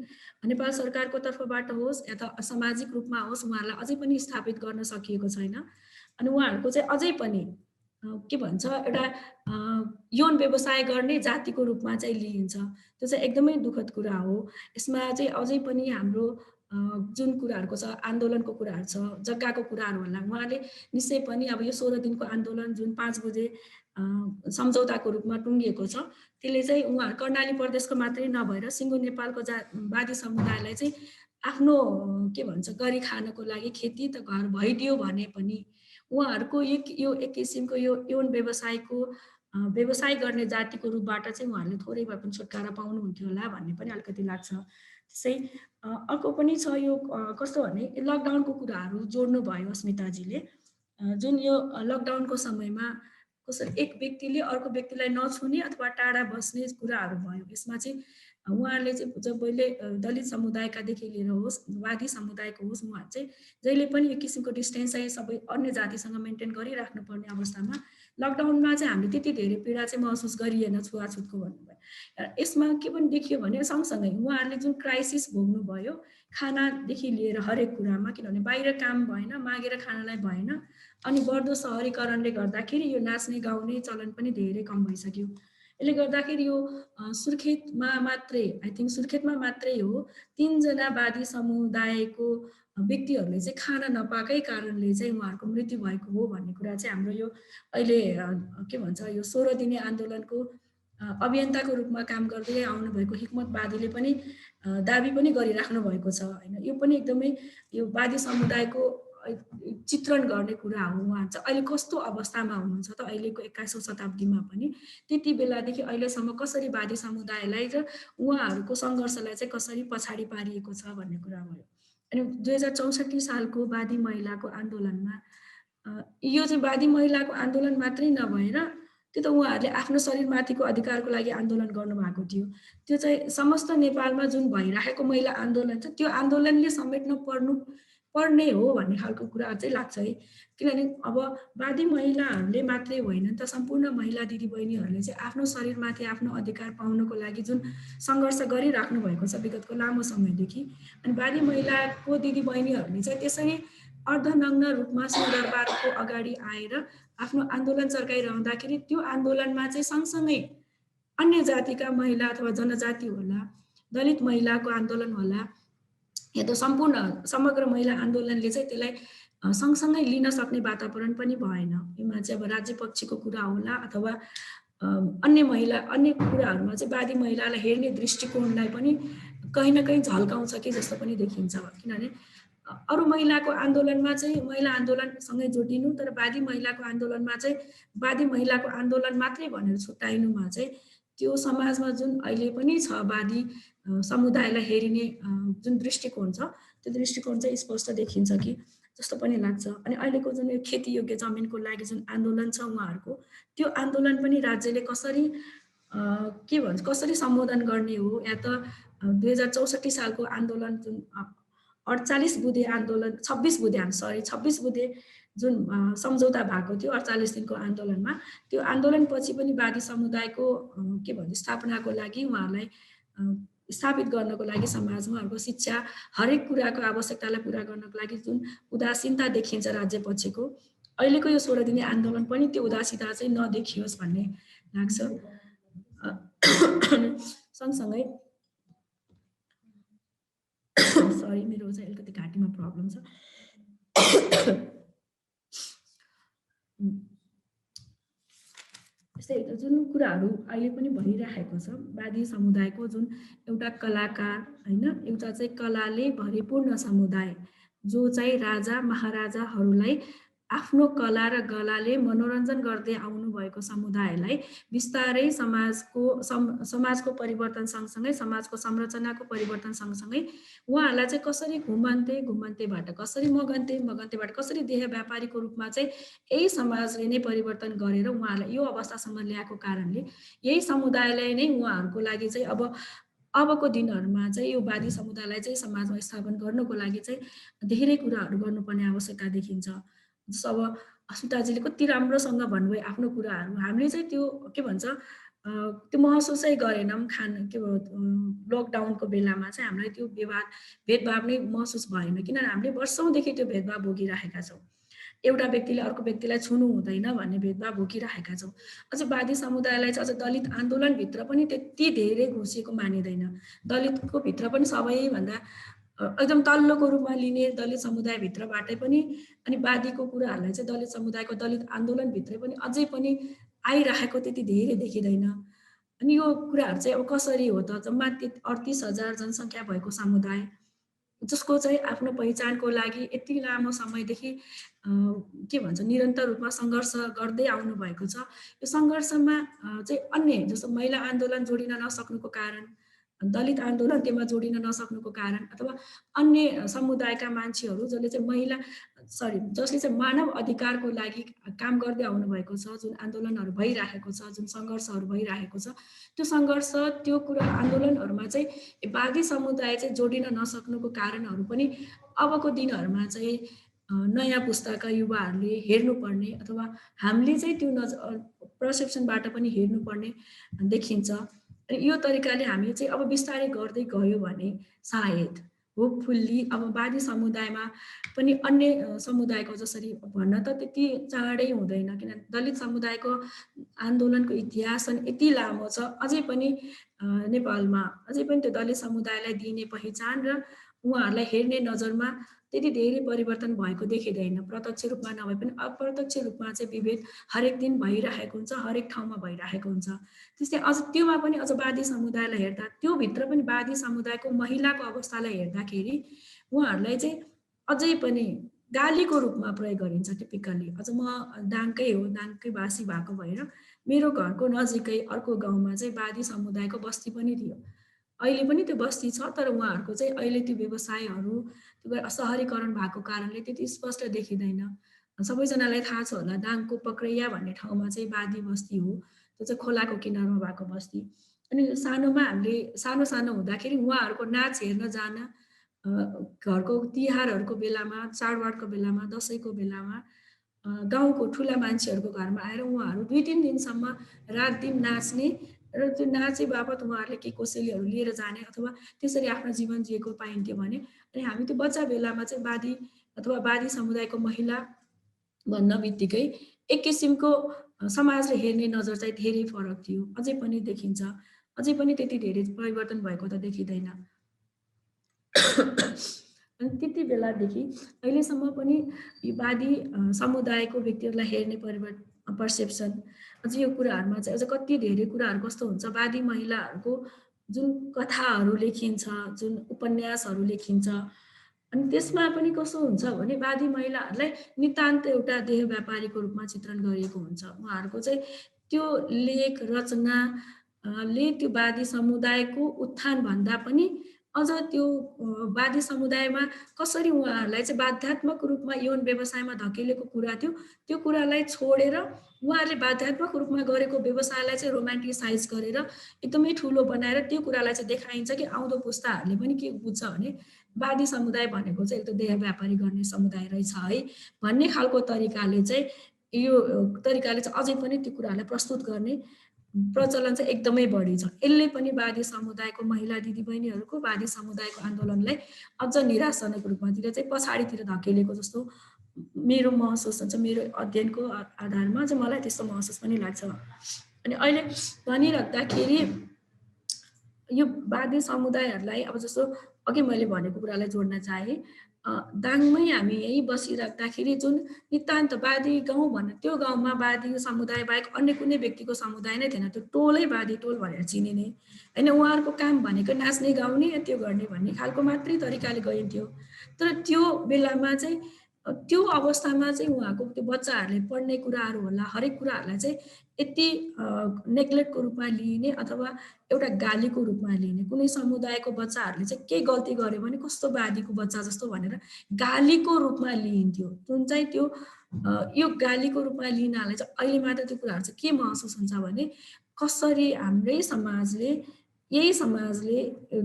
नेपाल सरकारको तर्फबाट होस् या त सामाजिक रूपमा होस् उहाँहरूलाई अझै पनि स्थापित गर्न सकिएको छैन। अनि उहाँहरूको चाहिँ अझै पनि के भन्छ एउटा यौन व्यवसाय गर्ने जातिको रूपमा चाहिँ लिइन्छ। त्यो चाहिँ एकदमै दुःखद कुरा हो। यसमा चाहिँ अझै पनि हाम्रो जुन कुराहरूको छ आन्दोलनको कुराहरू छ, जग्गाको कुराहरू होला, उहाँले निश्चय पनि अब यो 16 दिनको आन्दोलन जुन 5 बजे सम्झौताको रूपमा टुङ्गिएको छ त्यसले चाहिँ उहाँहरू कर्णाली प्रदेशको मात्रै नभएर सिङ्गो नेपालको वादी समुदायलाई चाहिँ आफ्नो के भन्छ गरी खानको लागि खेती त घर भइदियो भने पनि उहाँहरूको यो एक किसिमको यो यौन व्यवसाय गर्ने जातिको रूपबाट चाहिँ उहाँहरूले थोरै भए पनि छुटकारा पाउनुहुन्थ्यो होला भन्ने पनि अलिकति लाग्छ। त्यसै अर्को पनि छ यो कस्तो भने लकडाउनको कुराहरू जोड्नु भयो अस्मिताजीले। जुन यो लकडाउनको समयमा कसरी एक व्यक्तिले अर्को व्यक्तिलाई नछुने अथवा टाढा बस्ने कुराहरू भयो। यसमा चाहिँ उहाँहरूले चाहिँ जबले दलित समुदायकादेखि लिएर होस् वादी समुदायको होस् उहाँहरू चाहिँ जहिले पनि एक किसिमको डिस्टेन्स चाहिँ सबै अन्य जातिसँग मेन्टेन गरिराख्नुपर्ने अवस्थामा लकडाउनमा चाहिँ हामीले त्यति धेरै पीडा चाहिँ महसुस गरिएन छुवाछुतको भन्नुभयो। यसमा के पनि देखियो भने सँगसँगै उहाँहरूले जुन क्राइसिस भोग्नुभयो खानादेखि लिएर हरेक कुरामा, किनभने बाहिर काम भएन, मागेर खानलाई भएन। अनि बढ्दो सहरीकरणले गर्दाखेरि यो नाच्ने गाउने चलन पनि धेरै कम भइसक्यो। यसले गर्दाखेरि यो सुर्खेतमा मात्रै सुर्खेतमा मात्रै हो 3 जना वादी समुदायको व्यक्तिहरूले चाहिँ खान नपाएकै कारणले चाहिँ उहाँहरूको मृत्यु भएको हो भन्ने कुरा चाहिँ हाम्रो यो अहिले के भन्छ यो 16 दिने आन्दोलनको अभियन्ताको रूपमा काम गर्दै आउनुभएको हिक्मत बादीले पनि दाबी पनि गरिराख्नु भएको छ होइन। यो पनि एकदमै यो वादी समुदायको चित्रण गर्ने कुरा हो। उहाँ चाहिँ अहिले कस्तो अवस्थामा हुनुहुन्छ त अहिलेको 21औं शताब्दीमा पनि त्यति बेलादेखि अहिलेसम्म कसरी वादी समुदायलाई र उहाँहरूको सङ्घर्षलाई चाहिँ कसरी पछाडि पारिएको छ भन्ने कुरा भयो। अनि 2064 सालको वादी महिलाको आन्दोलनमा यो चाहिँ वादी महिलाको आन्दोलन मात्रै नभएर त्यो त उहाँहरूले आफ्नो शरीरमाथिको अधिकारको लागि आन्दोलन गर्नुभएको थियो। त्यो चाहिँ समस्त नेपालमा जुन भइरहेको महिला आन्दोलन छ त्यो आन्दोलनले समेट्न पर्ने हो भन्ने खालको कुरा चाहिँ लाग्छ है। किनभने अब वादी महिलाहरूले मात्रै होइन नि त सम्पूर्ण महिला दिदीबहिनीहरूले चाहिँ आफ्नो शरीरमाथि आफ्नो अधिकार पाउनको लागि जुन सङ्घर्ष गरिराख्नु भएको छ विगतको लामो समयदेखि। अनि वादी महिलाको दिदीबहिनीहरूले चाहिँ त्यसरी अर्धनग्न रूपमा सिंहदरबारको अगाडि आएर आफ्नो आन्दोलन चर्काइरहँदाखेरि त्यो आन्दोलनमा चाहिँ सँगसँगै अन्य जातिका महिला अथवा जनजाति होला, दलित महिलाको आन्दोलन होला, या त सम्पूर्ण समग्र महिला आन्दोलनले चाहिँ त्यसलाई सँगसँगै लिन सक्ने वातावरण पनि भएन। यसमा चाहिँ अब राज्य पक्षको कुरा होला अथवा अन्य कुराहरूमा चाहिँ वादी महिलालाई हेर्ने दृष्टिकोणलाई पनि कहीँ न कहीँ झल्काउँछ कि जस्तो पनि देखिन्छ। किनभने अरू महिलाको आन्दोलनमा चाहिँ महिला आन्दोलनसँगै जोडिनु, तर वादी महिलाको आन्दोलनमा चाहिँ वादी महिलाको आन्दोलन मात्रै भनेर छुट्याइनुमा चाहिँ त्यो समाजमा जुन अहिले पनि छ वादी समुदायलाई हेरिने जुन दृष्टिकोण छ त्यो दृष्टिकोण चाहिँ स्पष्ट देखिन्छ कि जस्तो पनि लाग्छ। अनि अहिलेको जुन यो खेतीयोग्य जमिनको लागि जुन आन्दोलन छ उहाँहरूको त्यो आन्दोलन पनि राज्यले कसरी सम्बोधन गर्ने हो, या त 2064 सालको आन्दोलन जुन 26 बुधे जुन सम्झौता भएको थियो 48 दिनको आन्दोलनमा, त्यो आन्दोलनपछि पनि वादी समुदायको स्थापनाको लागि उहाँहरूलाई स्थापित गर्नको लागि समाजमा उहाँहरूको शिक्षा हरेक कुराको आवश्यकतालाई पुरा गर्नको लागि जुन उदासीनता देखिन्छ राज्य पक्षको, अहिलेको यो 16 दिने आन्दोलन पनि त्यो उदासीनता चाहिँ नदेखियोस् भन्ने लाग्छ। सँगसँगै सरी मेरो चाहिँ अलिकति घाँटीमा प्रब्लम छ। यस्तै जुन कुराहरू अहिले पनि भइरहेको छ वादी समुदायको जुन एउटा कलाकार होइन, एउटा चाहिँ कलाले भरिपूर्ण समुदाय जो चाहिँ राजा महाराजाहरूलाई आफ्नो कला र गलाले मनोरञ्जन गर्दै आउनु भएको समुदायलाई बिस्तारै समाजको परिवर्तन सँगसँगै समाजको संरचनाको परिवर्तन सँगसँगै उहाँहरूलाई चाहिँ कसरी घुमन्तेबाट कसरी मगन्तेबाट कसरी देह व्यापारीको रूपमा चाहिँ यही समाजले नै परिवर्तन गरेर उहाँहरूलाई यो अवस्थासम्म ल्याएको कारणले यही समुदायलाई नै उहाँहरूको लागि चाहिँ अबको दिनहरूमा चाहिँ यो वादी समुदायलाई चाहिँ समाजमा स्थापना गर्नको लागि चाहिँ धेरै कुराहरू गर्नुपर्ने आवश्यकता देखिन्छ। जस्तो अब अस्मिताजीले कति राम्रोसँग भन्नुभयो आफ्नो कुराहरू, हामीले चाहिँ त्यो त्यो महसुसै गरेनौँ। लकडाउनको बेलामा चाहिँ हामीलाई त्यो भेदभाव नै महसुस भएन, किनभने हामीले वर्षौँदेखि त्यो भेदभाव भोगिरहेका छौँ। एउटा व्यक्तिले अर्को व्यक्तिलाई छुनु हुँदैन भन्ने भेदभाव भोगिरहेका छौँ। अझ वादी समुदायलाई चाहिँ अझ दलित आन्दोलनभित्र पनि त्यति धेरै घुसिएको मानिँदैन। दलितको भित्र पनि सबैभन्दा एकदम तल्लोको रूपमा लिने दलित समुदायभित्रबाटै पनि, अनि वादीको कुराहरूलाई चाहिँ दलित समुदायको दलित आन्दोलनभित्रै पनि अझै पनि आइरहेको त्यति धेरै देखिँदैन। अनि यो कुराहरू चाहिँ अब कसरी हो त, जम्मा 38,000 जनसङ्ख्या भएको समुदाय जसको चाहिँ आफ्नो पहिचानको लागि यति लामो समयदेखि निरन्तर रूपमा सङ्घर्ष गर्दै आउनु भएको छ। यो सङ्घर्षमा चाहिँ अन्य जस्तो महिला आन्दोलन जोडिन नसक्नुको कारण, दलित आन्दोलन त्यसमा जोडिन नसक्नुको कारण, अथवा अन्य समुदायका मान्छेहरू जसले चाहिँ मानव अधिकारको लागि काम गर्दै आउनु भएको छ, जुन आन्दोलनहरू भइरहेको छ, जुन सङ्घर्षहरू भइरहेको छ, त्यो सङ्घर्ष त्यो कुरा आन्दोलनहरूमा चाहिँ वादी समुदाय चाहिँ जोडिन नसक्नुको कारणहरू पनि अबको दिनहरूमा चाहिँ नयाँ पुस्ताका युवाहरूले हेर्नुपर्ने अथवा हामीले चाहिँ त्यो पर्सेप्सनबाट पनि हेर्नुपर्ने देखिन्छ। यो तरिकाले हामी चाहिँ अब बिस्तारै गर्दै गयो भने सायद होपफुल्ली अब वादी समुदायमा पनि अन्य समुदायको जसरी भन्न त त्यति चाँडै हुँदैन, किनभने दलित समुदायको आन्दोलनको इतिहास यति लामो छ। अझै पनि नेपालमा अझै पनि त्यो दलित समुदायलाई दिने पहिचान र उहाँहरूलाई हेर्ने नजरमा त्यति धेरै परिवर्तन भएको देखिँदैन। प्रत्यक्ष रूपमा नभए पनि अप्रत्यक्ष रूपमा चाहिँ विभेद हरेक दिन भइरहेको हुन्छ, हरेक ठाउँमा भइरहेको हुन्छ। त्यस्तै अझ त्योमा पनि अझ वादी समुदायलाई हेर्दा त्योभित्र पनि वादी समुदायको महिलाको अवस्थालाई हेर्दाखेरि उहाँहरूलाई चाहिँ अझै पनि गालीको रूपमा प्रयोग गरिन्छ टिपिकल्ली। अझ म दाङकै हो, दाङकै वासी भएको भएर मेरो घरको नजिकै अर्को गाउँमा चाहिँ वादी समुदायको बस्ती पनि थियो। अहिले पनि त्यो बस्ती छ, तर उहाँहरूको चाहिँ अहिले त्यो व्यवसायहरू त्यो सहरीकरण भएको कारणले त्यति स्पष्ट देखिँदैन। सबैजनालाई थाहा छ होला, दाङको पक्रैया भन्ने ठाउँमा चाहिँ वादी बस्ती हो, त्यो चाहिँ खोलाको किनारमा भएको बस्ती। अनि सानोमा हामीले सानो सानो हुँदाखेरि उहाँहरूको नाच हेर्न जान घरको तिहारहरूको बेलामा, चाडबाडको बेलामा, दसैँको बेलामा गाउँको ठुला मान्छेहरूको घरमा आएर उहाँहरू 2-3 दिनसम्म रात दिन नाच्ने र त्यो नाचे बापत उहाँहरूले के कोसेलीहरू लिएर जाने अथवा त्यसरी आफ्नो जीवन जिएको पाइन्थ्यो भने। अनि हामी त्यो बच्चा बेलामा चाहिँ वादी अथवा वादी समुदायको महिला भन्न बित्तिकै एक किसिमको समाजले हेर्ने नजर चाहिँ धेरै फरक थियो। अझै पनि देखिन्छ, अझै पनि त्यति धेरै परिवर्तन भएको त देखिँदैन। अनि त्यति बेलादेखि अहिलेसम्म पनि यो वादी समुदायको व्यक्तिहरूलाई हेर्ने पर्सेप्सन अझ यो कुराहरूमा चाहिँ अझ कति धेरै कुराहरू कस्तो हुन्छ, वादी महिलाहरूको जुन कथाहरू लेखिन्छ, जुन उपन्यासहरू लेखिन्छ, अनि त्यसमा पनि कस्तो हुन्छ भने वादी महिलाहरूलाई नितान्त एउटा देह व्यापारीको रूपमा चित्रण गरिएको हुन्छ। उहाँहरूको चाहिँ त्यो लेख रचनाले त्यो वादी समुदायको उत्थान भन्दा पनि अझ त्यो वादी समुदायमा कसरी उहाँहरूलाई चाहिँ बाध्यात्मक रूपमा यौन व्यवसायमा धकेलेको कुरा थियो, त्यो कुरालाई छोडेर उहाँहरूले बाध्यात्मक रूपमा गरेको व्यवसायलाई चाहिँ रोमान्टिसाइज गरेर एकदमै ठुलो बनाएर त्यो कुरालाई चाहिँ देखाइन्छ कि आउँदो पुस्ताहरूले पनि के बुझ्छ भने वादी समुदाय भनेको चाहिँ एकदम देह व्यापारी गर्ने समुदाय रहेछ है भन्ने खालको तरिकाले चाहिँ यो तरिकाले चाहिँ अझै पनि त्यो कुराहरूलाई प्रस्तुत गर्ने प्रचलन चाहिँ एकदमै बढी छ। यसले पनि वादी समुदायको महिला दिदीबहिनीहरूको वादी समुदायको आन्दोलनलाई अझ निराशाजनक रूपमातिर चाहिँ पछाडितिर धकेलेको जस्तो मेरो महसुस हुन्छ। मेरो अध्ययनको आधारमा चाहिँ मलाई त्यस्तो महसुस पनि लाग्छ। अनि अहिले भनिराख्दाखेरि यो वादी समुदायहरूलाई अब जस्तो अघि मैले भनेको कुरालाई जोड्न चाहे, दाङमै हामी यही बसिराख्दाखेरि जुन नितान्त वादी गाउँ भन्ने त्यो गाउँमा वादी समुदाय बाहेक अन्य कुनै व्यक्तिको समुदाय नै थिएन, त्यो टोलै वादी टोल भनेर चिनिने होइन। उहाँहरूको काम भनेको नाच्ने गाउने त्यो गर्ने भन्ने खालको मात्रै तरिकाले गरिन्थ्यो। तर त्यो बेलामा चाहिँ त्यो अवस्थामा चाहिँ उहाँको त्यो बच्चाहरूले पढ्ने कुराहरू होला, हरेक कुराहरूलाई चाहिँ यति नेग्लेक्टको रूपमा लिइने अथवा एउटा गालीको रूपमा लिने। कुनै समुदायको बच्चाहरूले चाहिँ केही गल्ती गर्यो भने कस्तो वादीको बच्चा जस्तो भनेर गालीको रूपमा लिइन्थ्यो। जुन चाहिँ त्यो यो गालीको रूपमा लिनाले चाहिँ अहिले मात्र त्यो कुराहरू चाहिँ के महसुस हुन्छ भने कसरी हाम्रै समाजले यही समाजले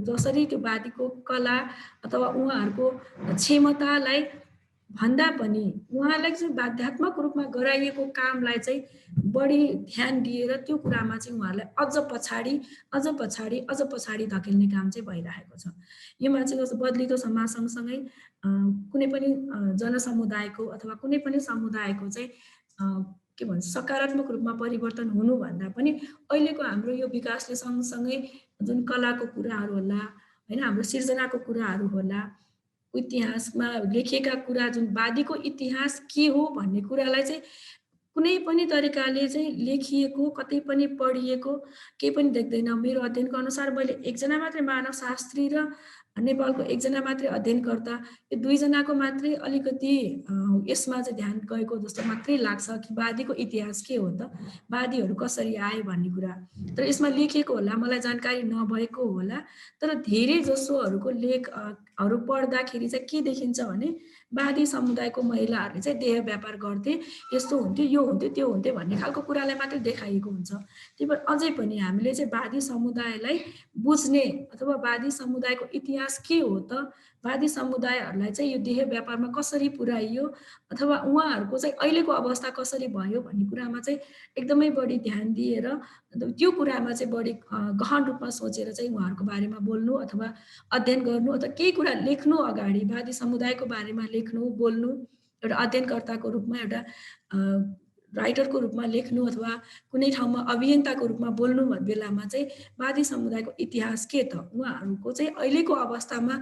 जसरी त्यो वादीको कला अथवा उहाँहरूको क्षमतालाई भन्दा पनि उहाँलाई चाहिँ बाध्यात्मक रूपमा गराइएको कामलाई चाहिँ बढी ध्यान दिएर त्यो कुरामा चाहिँ उहाँहरूलाई अझ पछाडि धकेल्ने काम चाहिँ भइरहेको छ। योमा चाहिँ जस्तो बदलिदो समाज सँगसँगै कुनै पनि जनसमुदायको अथवा कुनै पनि समुदायको चाहिँ के भन्छ सकारात्मक रूपमा परिवर्तन हुनुभन्दा पनि अहिलेको हाम्रो यो विकासले सँगसँगै जुन कलाको कुराहरू होला होइन, हाम्रो सिर्जनाको कुराहरू होला, इतिहासमा लेखिएका कुरा जुन वादीको इतिहास के हो भन्ने कुरालाई चाहिँ कुनै पनि तरिकाले चाहिँ लेखिएको कतै पनि पढिएको केही पनि देख्दैन। मेरो अध्ययनको अनुसार मैले एकजना मात्रै मानवशास्त्री र नेपालको एकजना मात्रै अध्ययनकर्ता, यो दुईजनाको मात्रै अलिकति यसमा चाहिँ ध्यान गएको जस्तो मात्रै लाग्छ कि वादीको इतिहास के हो त, वादीहरू कसरी आए भन्ने कुरा। तर यसमा लेखिएको होला, मलाई जानकारी नभएको होला, तर धेरै जसोहरूको लेखहरू पढ्दाखेरि चाहिँ के देखिन्छ भने वादी समुदायको महिलाहरूले चाहिँ देह व्यापार गर्थे, यस्तो हुन्थ्यो, यो हुन्थ्यो, त्यो हुन्थ्यो भन्ने खालको कुरालाई मात्रै देखाइएको हुन्छ। त्यही भएर अझै पनि हामीले चाहिँ वादी समुदायलाई बुझ्ने अथवा वादी समुदायको इतिहास के हो त, वादी समुदायहरूलाई चाहिँ यो देह व्यापारमा कसरी पुर्याइयो अथवा उहाँहरूको चाहिँ अहिलेको अवस्था कसरी भयो भन्ने कुरामा चाहिँ एकदमै बढी ध्यान दिएर त्यो कुरामा चाहिँ बढी गहन रूपमा सोचेर चाहिँ उहाँहरूको बारेमा बोल्नु अथवा अध्ययन गर्नु अथवा केही कुरा लेख्नु अगाडि वादी समुदायको बारेमा लेख्नु बोल्नु, एउटा अध्ययनकर्ताको रूपमा एउटा राइटरको रूपमा लेख्नु अथवा कुनै ठाउँमा अभियन्ताको रूपमा बोल्नु बेलामा चाहिँ वादी समुदायको इतिहास के त, उहाँहरूको चाहिँ अहिलेको अवस्थामा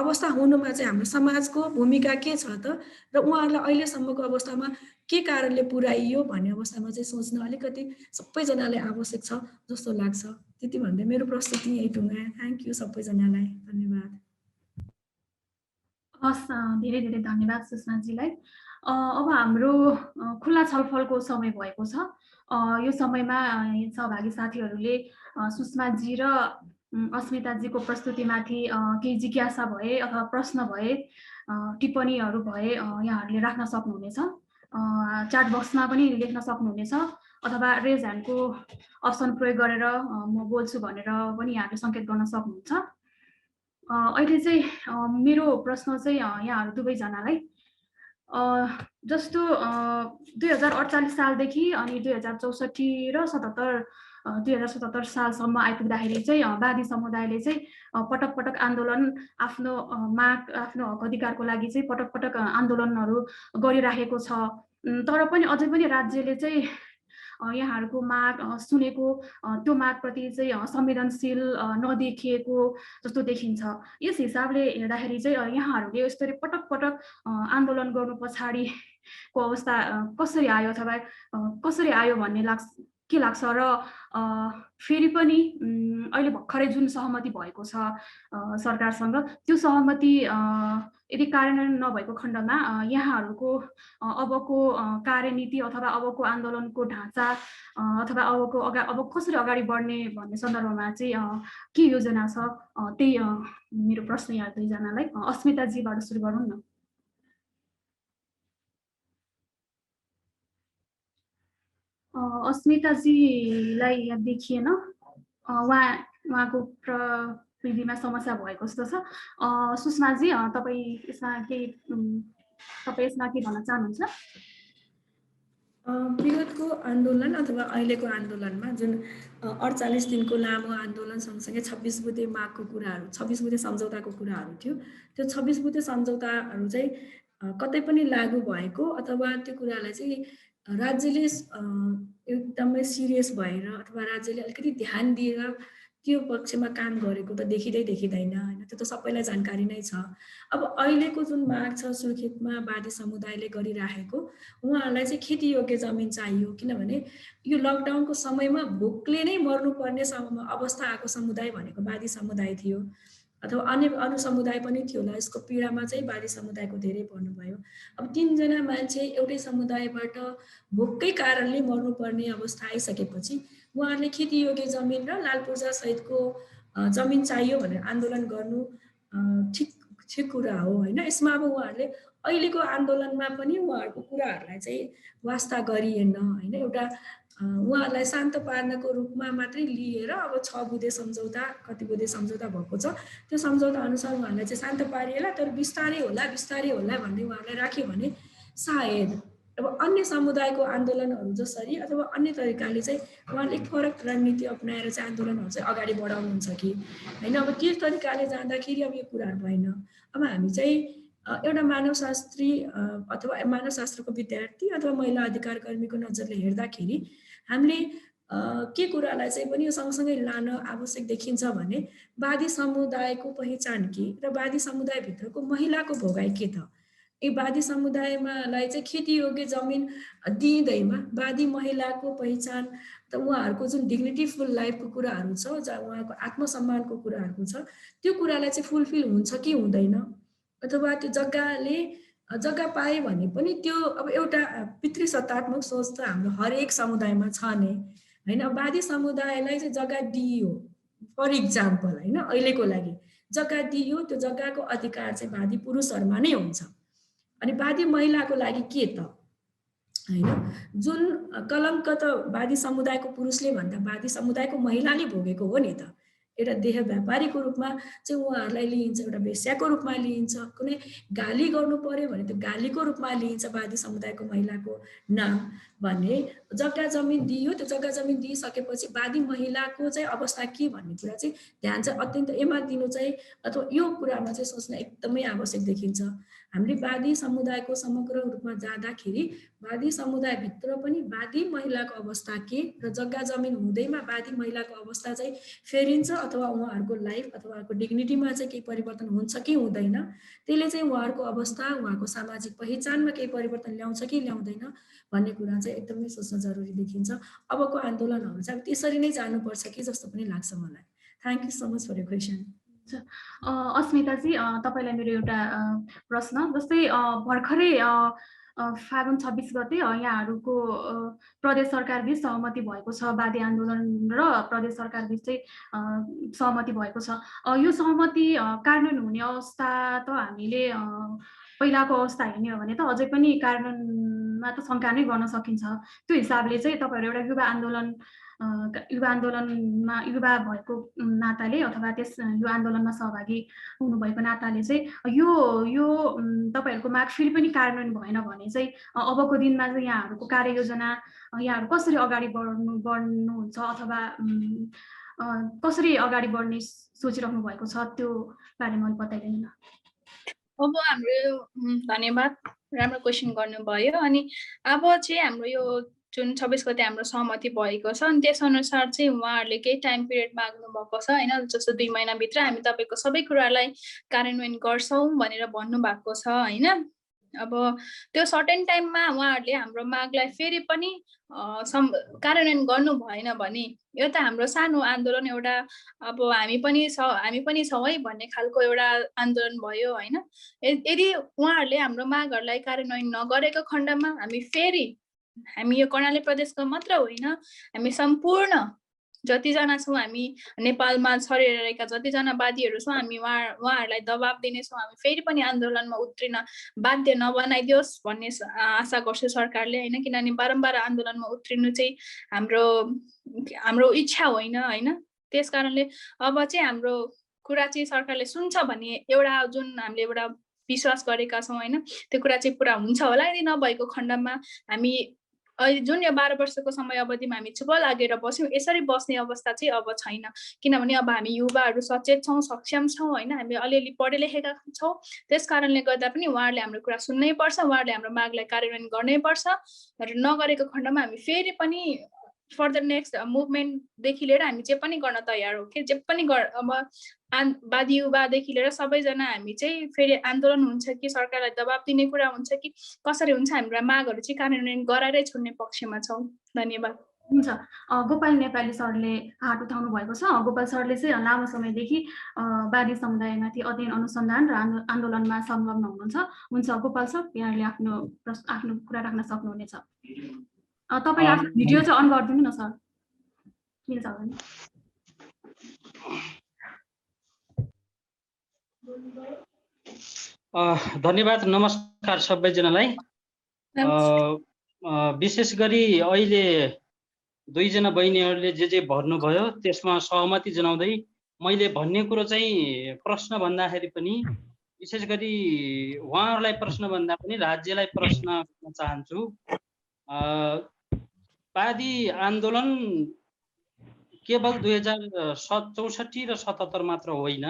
अवस्था हुनुमा चाहिँ हाम्रो समाजको भूमिका के छ त र उहाँहरूलाई अहिलेसम्मको अवस्थामा के कारणले पुर्याइयो भन्ने अवस्थामा चाहिँ सोच्न अलिकति सबैजनाले आवश्यक छ जस्तो लाग्छ। त्यति भन्दै मेरो प्रस्तुति यही टुङ्गाएँ। थ्याङ्क यू सबैजनालाई, धन्यवाद। हस्, धेरै धेरै धन्यवाद सुषमाजीलाई। अब हाम्रो खुला छलफलको समय भएको छ। यो समयमा सहभागी साथीहरूले सुषमाजी र अस्मिताजीको प्रस्तुतिमाथि केही जिज्ञासा भए अथवा प्रश्न भए, टिप्पणीहरू भए यहाँहरूले राख्न सक्नुहुनेछ। च्याट बक्समा पनि लेख्न सक्नुहुनेछ अथवा रेज ह्यान्डको अप्सन प्रयोग गरेर म बोल्छु भनेर पनि यहाँहरूले सङ्केत गर्न सक्नुहुन्छ। अहिले चाहिँ मेरो प्रश्न चाहिँ यहाँहरू दुवैजनालाई, जस्तो 2048 सालदेखि अनि 2064 र 2077 सालसम्म आइपुग्दाखेरि चाहिँ वादी समुदायले चाहिँ पटक पटक आन्दोलन, आफ्नो माग, आफ्नो हक अधिकारको लागि चाहिँ पटक पटक आन्दोलनहरू गरिराखेको छ। तर पनि अझै पनि राज्यले चाहिँ यहाँहरूको माग सुनेको, त्यो मागप्रति चाहिँ संवेदनशील नदेखिएको जस्तो देखिन्छ। यस हिसाबले हेर्दाखेरि चाहिँ यहाँहरूले यस्तरी पटक पटक आन्दोलन गर्नु पछाडिको अवस्था कसरी आयो अथवा कसरी आयो भन्ने के लाग्छ र फेरि पनि अहिले भर्खरै जुन सहमति भएको छ सरकारसँग, त्यो सहमति यदि कार्यान्वयन नभएको खण्डमा यहाँहरूको अबको कार्यनीति अथवा अबको आन्दोलनको ढाँचा अथवा अब कसरी अगाडि बढ्ने भन्ने सन्दर्भमा चाहिँ के योजना छ, त्यही मेरो प्रश्न यहाँ दुईजनालाई। अस्मिताजीबाट सुरु गरौँ न। अस्मिताजीलाई यहाँ देखिएन, उहाँको प्रविधिमा समस्या भएको जस्तो छ। सुषमाजी, तपाईँ यसमा के भन्न चाहनुहुन्छ? विगतको आन्दोलन अथवा अहिलेको आन्दोलनमा जुन 48 दिनको लामो आन्दोलन सँगसँगै 26 बुँदे मागको कुराहरू, 26 बुँदे सम्झौताको कुराहरू थियो। त्यो 26 बुँदे सम्झौताहरू चाहिँ कतै पनि लागू भएको अथवा त्यो कुरालाई चाहिँ राज्यले एकदमै सिरियस भएर अथवा राज्यले अलिकति ध्यान दिएर त्यो पक्षमा काम गरेको त देखिँदैन हैन। त्यो त सबैलाई जानकारी नै छ। अब अहिलेको जुन माग छ सुर्खेतमा वादी समुदायले गरिराखेको, उहाँहरूलाई चाहिँ खेतीयोग्य जमिन चाहियो। किनभने यो लकडाउनको समयमा भोकले नै मर्नुपर्ने अवस्था आएको समुदाय भनेको वादी समुदाय थियो अथवा अन्य अरू समुदाय पनि थियो होला। यसको पीडामा चाहिँ वादी समुदायको धेरै पर्नुभयो। अब 3 जना मान्छे एउटै समुदायबाट भोककै कारणले मर्नुपर्ने अवस्था आइसकेपछि उहाँहरूले खेतीयोग्य जमिन र लाल पूर्जा सहितको जमिन चाहियो भनेर आन्दोलन गर्नु ठिक कुरा हो हैन। यसमा अब उहाँहरूले अहिलेको आन्दोलनमा पनि उहाँहरूको कुराहरूलाई चाहिँ वास्ता गरिएन हैन। एउटा उहाँहरूलाई शान्त पार्नको रूपमा मात्रै लिएर अब 6 बुँदे सम्झौता, कति बुँदे सम्झौता भएको छ, त्यो सम्झौता अनुसार उहाँहरूलाई चाहिँ शान्त पारिएला। तर बिस्तारै होला भन्दै उहाँहरूलाई राख्यो भने सायद अब अन्य समुदायको आन्दोलनहरू जसरी अथवा अन्य तरिकाले चाहिँ उहाँले एक फरक रणनीति अपनाएर चाहिँ आन्दोलनहरू चाहिँ अगाडि बढाउनुहुन्छ कि हैन। अब त्यो तरिकाले जाँदाखेरि अब यो कुराहरू भएन। अब हामी चाहिँ एउटा मानवशास्त्री अथवा मानवशास्त्रको विद्यार्थी अथवा महिला अधिकार कर्मीको नजरले हेर्दाखेरि हामीले के कुरालाई चाहिँ पनि यो सँगसँगै लान आवश्यक देखिन्छ भने वादी समुदायको पहिचान के र वादी समुदायभित्रको महिलाको भोगाइ के त। वादी समुदायमालाई चाहिँ खेतीयोग्य जमिन दिँदैमा वादी महिलाको पहिचान त उहाँहरूको जुन डिग्निटीफुल लाइफको कुराहरू छ, जहाँ उहाँको आत्मसम्मानको कुराहरू छ, त्यो कुरालाई चाहिँ फुलफिल हुन्छ कि हुँदैन, अथवा त्यो जग्गा पाए भने पनि त्यो अब एउटा पितृसत्तात्मक सोच त हाम्रो हरेक समुदायमा छ नै हैन। वादी समुदायलाई चाहिँ जग्गा दिइयो, फर इक्जाम्पल हैन, अहिलेको लागि जग्गा दिइयो, त्यो जग्गाको अधिकार चाहिँ वादी पुरुषहरूमा नै हुन्छ। अनि वादी महिलाको लागि के त हैन। जुन कलङ्क त वादी समुदायको पुरुषले भन्दा वादी समुदायको महिलाले भोगेको हो नि त। एउटा देह व्यापारीको रूपमा चाहिँ उहाँहरूलाई लिइन्छ, एउटा वेश्याको रूपमा लिइन्छ। कुनै गाली गर्नु पर्यो भने त्यो गालीको रूपमा लिइन्छ वादी समुदायको महिलाको नाम भन्ने। जग्गा जमिन दियो, त्यो जग्गा जमिन दिइसकेपछि वादी महिलाको चाहिँ अवस्था के भन्ने कुरा चाहिँ ध्यान चाहिँ अत्यन्त यसमा दिनु चाहिँ अथवा यो कुरामा चाहिँ सोच्न एकदमै आवश्यक देखिन्छ। हामीले वादी समुदायको समग्र रूपमा जाँदाखेरि वादी समुदायभित्र पनि वादी महिलाको अवस्था के र जग्गा जमिन हुँदैमा वादी महिलाको अवस्था चाहिँ फेरिन्छ अथवा उहाँहरूको लाइफ अथवा उहाँहरूको डिग्निटीमा चाहिँ केही परिवर्तन हुन्छ कि हुँदैन, त्यसले चाहिँ उहाँहरूको अवस्था उहाँको सामाजिक पहिचानमा केही परिवर्तन ल्याउँछ कि ल्याउँदैन भन्ने कुरा चाहिँ एकदमै सोच्न जरुरी देखिन्छ। अबको आन्दोलनहरू चाहिँ त्यसरी नै जानुपर्छ कि जस्तो पनि लाग्छ मलाई। Thank you so much for your question. अस्मिताजी, तपाईँलाई मेरो एउटा प्रश्न, जस्तै भर्खरै फागुन 26 गते यहाँहरूको प्रदेश सरकार बीच सहमति भएको छ, वादी आन्दोलन र प्रदेश सरकार बीच चाहिँ सहमति भएको छ। यो सहमति कार्यान्वयन हुने अवस्था त हामीले पहिलाको अवस्था हेर्ने हो भने त अझै पनि कार्यान्वयनमा त शङ्का नै गर्न सकिन्छ। त्यो हिसाबले चाहिँ तपाईँहरू एउटा युवा आन्दोलनमा युवा भएको नाताले अथवा त्यस युवा आन्दोलनमा सहभागी हुनुभएको नाताले चाहिँ यो तपाईँहरूको माग फेरि पनि कार्यान्वयन भएन भने चाहिँ अबको दिनमा चाहिँ यहाँहरूको कार्ययोजना यहाँहरू कसरी अगाडि बढ्नुहुन्छ अथवा कसरी अगाडि बढ्ने सोचिराख्नु भएको छ, त्यो बारेमा अलिक बताइदिनु न। अब हाम्रो धन्यवाद, राम्रो क्वेसन गर्नुभयो। अनि अब चाहिँ हाम्रो यो जुन 26 गते हाम्रो सहमति भएको छ अनि त्यसअनुसार चाहिँ उहाँहरूले केही टाइम पिरियड माग्नु भएको छ होइन, जस्तो 2 महिनाभित्र हामी तपाईँको सबै कुरालाई कार्यान्वयन गर्छौँ भनेर भन्नुभएको छ होइन। अब त्यो सर्टेन टाइममा उहाँहरूले हाम्रो मागलाई फेरि पनि कार्यान्वयन गर्नु भएन भने यो त हाम्रो सानो आन्दोलन एउटा, अब हामी पनि छौँ है भन्ने खालको एउटा आन्दोलन भयो होइन। यदि उहाँहरूले हाम्रो मागहरूलाई कार्यान्वयन नगरेको खण्डमा हामी यो कर्णाली प्रदेशको मात्र होइन, हामी सम्पूर्ण जतिजना छौँ, हामी नेपालमा छरिरहेका जतिजना वादीहरू छौँ, हामी उहाँहरूलाई दबाब दिनेछौँ। हामी फेरि पनि आन्दोलनमा उत्रिन बाध्य नबनाइदियोस् भन्ने आशा गर्छु सरकारले होइन, किनभने बारम्बार आन्दोलनमा उत्रिनु चाहिँ हाम्रो इच्छा होइन। त्यस कारणले अब चाहिँ हाम्रो कुरा चाहिँ सरकारले सुन्छ भन्ने एउटा जुन हामीले एउटा विश्वास गरेका छौँ होइन, त्यो कुरा चाहिँ पुरा हुन्छ होला। यदि नभएको खण्डमा हामी जुन यो 12 वर्षको समय अवधिमा हामी चुप लागेर बस्यौँ, यसरी बस्ने अवस्था चाहिँ अब छैन। किनभने अब हामी युवाहरू सचेत छौँ, सक्षम छौँ होइन, हामी अलिअलि पढे लेखेका छौँ। त्यस कारणले गर्दा पनि उहाँहरूले हाम्रो कुरा सुन्नै पर्छ, उहाँहरूले हाम्रो मागलाई कार्यान्वयन गर्नै पर्छ र नगरेको खण्डमा हामी फेरि पनि फर्दर नेक्स्ट मुभमेन्टदेखि लिएर हामी जे पनि गर्न तयार हो कि जे पनि अब वादी युवादेखि लिएर सबैजना हामी चाहिँ फेरि आन्दोलन हुन्छ कि सरकारलाई दबाब दिने कुरा हुन्छ कि कसरी हुन्छ, हाम्रा मागहरू चाहिँ कार्यान्वयन गराएरै छोड्ने पक्षमा छौँ। धन्यवाद। हुन्छ। गोपाल नेपाली सरले हात उठाउनु भएको छ। गोपाल सरले चाहिँ लामो समयदेखि वादी समुदायमाथि अध्ययन अनुसन्धान र आन्दोलनमा संलग्न हुन्छ। गोपाल सर, यहाँले आफ्नो कुरा राख्न सक्नुहुनेछ। तपाईँ आफ्नो भिडियो चाहिँ अन गरिदिनु न सर, मिल्छ भने। धन्यवाद। नमस्कार सबैजनालाई। विशेष गरी अहिले 2 जना बहिनीहरूले जे भन्नुभयो त्यसमा सहमति जनाउँदै मैले भन्ने कुरो चाहिँ प्रश्न भन्दाखेरि पनि विशेष गरी उहाँहरूलाई प्रश्न भन्दा पनि राज्यलाई प्रश्न गर्न चाहन्छु। वादी आन्दोलन केवल 2064 र 77 मात्र होइन,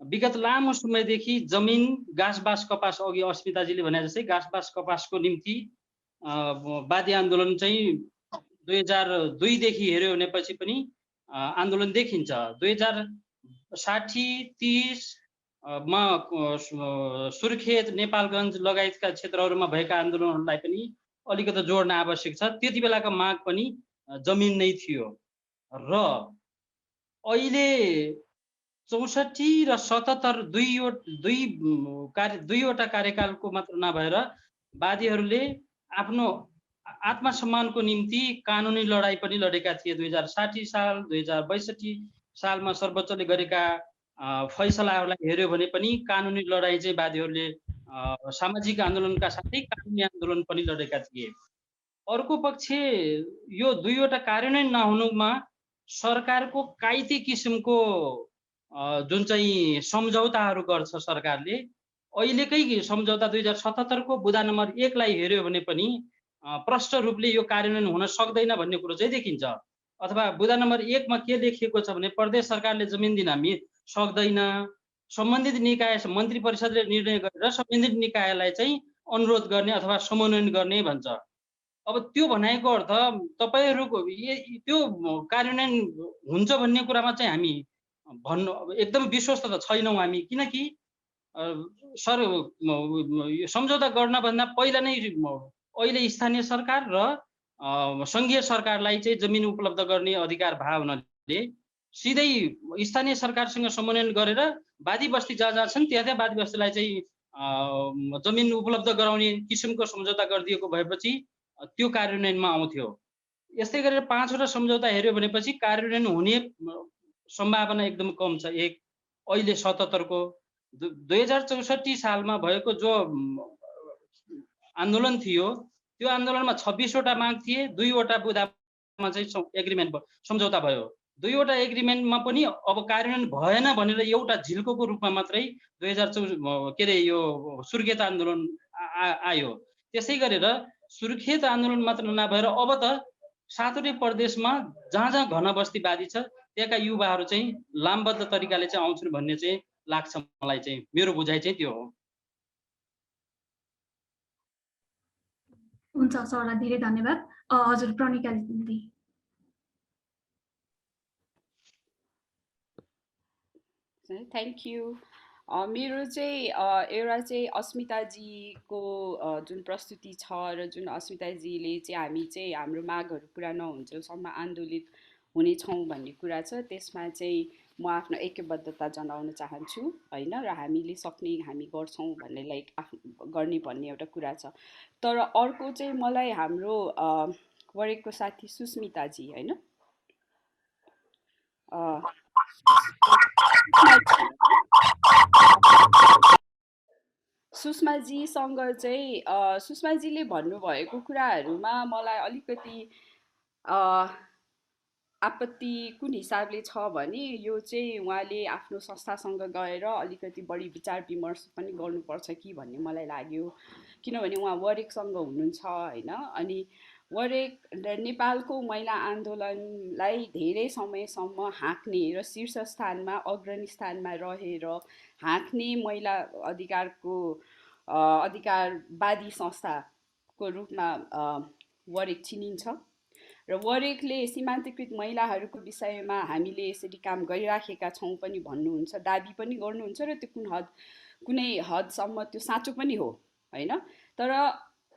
विगत लामो समयदेखि जमिन घाँस कपास, अघि अस्मिताजीले भने जस्तै घाँस कपासको निम्ति वादी आन्दोलन चाहिँ 2002 देखि हेऱ्यो भनेपछि पनि आन्दोलन देखिन्छ। 2060-30 मा सुर्खेत, नेपालगञ्ज लगायतका क्षेत्रहरूमा भएका आन्दोलनहरूलाई पनि अलिकति जोड्न आवश्यक छ। त्यति बेलाको माग पनि जमिन नै थियो र अहिले 64 र 77 दुईवटा कार्यकालको मात्र नभएर वादीहरूले आफ्नो आत्मसम्मानको निम्ति कानुनी लडाई पनि लडेका थिए। 2060 साल 2062 सालमा सर्वोच्चले गरेका फैसलाहरूलाई हेऱ्यो भने पनि कानुनी लडाई चाहिँ वादीहरूले सामाजिक आन्दोलनका साथै कानुनी आन्दोलन पनि लडेका थिए। अर्को पक्ष यो दुईवटा कार्यान्वयन नहुनुमा सरकारको काइती किसिमको जुन चाहिँ सम्झौताहरू गर्छ सरकारले, अहिलेकै सम्झौता 2077 को बुँदा नम्बर 1 लाई हेऱ्यो भने पनि प्रष्ट रूपले यो कार्यान्वयन हुन सक्दैन भन्ने कुरो चाहिँ देखिन्छ। अथवा बुँदा नम्बर 1 मा के लेखिएको छ भने प्रदेश सरकारले जमिन दिन हामी सक्दैन, सम्बन्धित निकाय मन्त्री परिषदले निर्णय गरेर सम्बन्धित निकायलाई चाहिँ अनुरोध गर्ने अथवा समन्वयन गर्ने भन्छ। अब त्यो भनाइको अर्थ तपाईँहरूको त्यो कार्यान्वयन हुन्छ भन्ने कुरामा चाहिँ हामी भन्नु एकदम विश्वस्त त छैनौँ हामी, किनकि सर सम्झौता गर्नभन्दा पहिला नै अहिले स्थानीय सरकार र सङ्घीय सरकारलाई चाहिँ जमिन उपलब्ध गर्ने अधिकार भए हुनाले सिधै स्थानीय सरकारसँग समन्वयन गरेर बादी बस्ती जहाँ जहाँ छन् त्यहाँ बादी बस्तीलाई चाहिँ जमिन उपलब्ध गराउने किसिमको सम्झौता गरिदिएको भएपछि त्यो कार्यान्वयनमा आउँथ्यो। यस्तै गरेर 5वटा सम्झौता हेऱ्यो भनेपछि कार्यान्वयन हुने सम्भावना एकदम कम छ। एक अहिले 77 को 2064 सालमा भएको जो आन्दोलन थियो त्यो आन्दोलनमा 26वटा माग थिए, 2वटा बुदामा चाहिँ एग्रिमेन्ट सम्झौता भयो। 2वटा एग्रिमेन्टमा पनि अब कार्यान्वयन भएन भनेर एउटा झिल्कोको रूपमा मात्रै 2014 के अरे यो सुर्खेत आन्दोलन आयो। त्यसै गरेर सुर्खेत आन्दोलन मात्र नभएर अब त 7वटै प्रदेशमा जहाँ जहाँ घन बस्तीवादी छ त्यहाँका युवाहरू चाहिँ लामबद्ध तरिकाले चाहिँ आउँछन् भन्ने चाहिँ लाग्छ मलाई चाहिँ, मेरो बुझाइ चाहिँ त्यो हो। हुन्छ सरलाई धेरै धन्यवाद। हजुर प्रणिका दिदी। Thank you. मेरो चाहिँ एउटा चाहिँ अस्मिताजीको जुन प्रस्तुति छ र जुन अस्मिताजीले चाहिँ हामी चाहिँ हाम्रो मागहरू पुरा नहुन्जेलसम्म आन्दोलित हुनेछौँ भन्ने कुरा छ, त्यसमा चाहिँ म आफ्नो ऐक्यबद्धता जनाउन चाहन्छु होइन, र हामीले सक्ने हामी गर्छौँ भन्ने गर्ने भन्ने एउटा कुरा छ। तर अर्को चाहिँ मलाई हाम्रो वरेकको साथी सुस्मिताजी होइन सुषमाजीसँग चाहिँ सुषमाजीले भन्नुभएको कुराहरूमा मलाई अलिकति आपत्ति कुन हिसाबले छ भने यो चाहिँ उहाँले आफ्नो संस्थासँग गएर अलिकति बढी विचार विमर्श पनि गर्नुपर्छ कि भन्ने मलाई लाग्यो, किनभने उहाँ वरेकसँग हुनुहुन्छ होइन। अनि वरेक नेपालको महिला आन्दोलनलाई धेरै समयसम्म हाँक्ने र शीर्ष स्थानमा अग्रणी स्थानमा रहेर हाँक्ने महिला अधिकारवादी संस्थाको रूपमा वरेक चिनिन्छ र वरेकले सीमान्तकृत महिलाहरूको विषयमा हामीले यसरी काम गरिराखेका छौँ पनि भन्नुहुन्छ, दाबी पनि गर्नुहुन्छ र त्यो कुनै हदसम्म त्यो साँचो पनि हो होइन। तर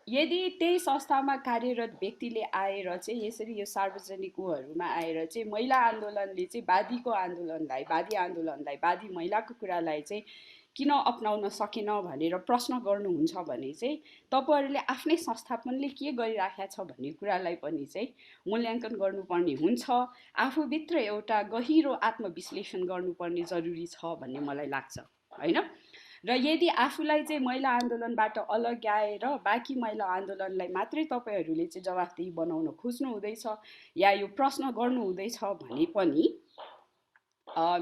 यदि त्यही संस्थामा कार्यरत व्यक्तिले आएर चाहिँ यसरी यो सार्वजनिक उहरूमा आएर चाहिँ महिला आन्दोलनले चाहिँ वादी महिलाको कुरालाई चाहिँ किन अपनाउन सकेन भनेर प्रश्न गर्नुहुन्छ भने चाहिँ तपाईहरूले आफ्नै संस्थापनले के गरिराखेका छ भन्ने कुरालाई पनि चाहिँ मूल्याङ्कन गर्नुपर्ने हुन्छ, आफूभित्र एउटा गहिरो आत्मविश्लेषण गर्नुपर्ने जरुरी छ भन्ने मलाई लाग्छ होइन। र यदि आफूलाई चाहिँ महिला आन्दोलनबाट अलग्याएर बाँकी महिला आन्दोलनलाई मात्रै तपाईहरूले चाहिँ जवाफदेही बनाउन खोज्नु हुँदैछ या यो प्रश्न गर्नु हुँदैछ भने पनि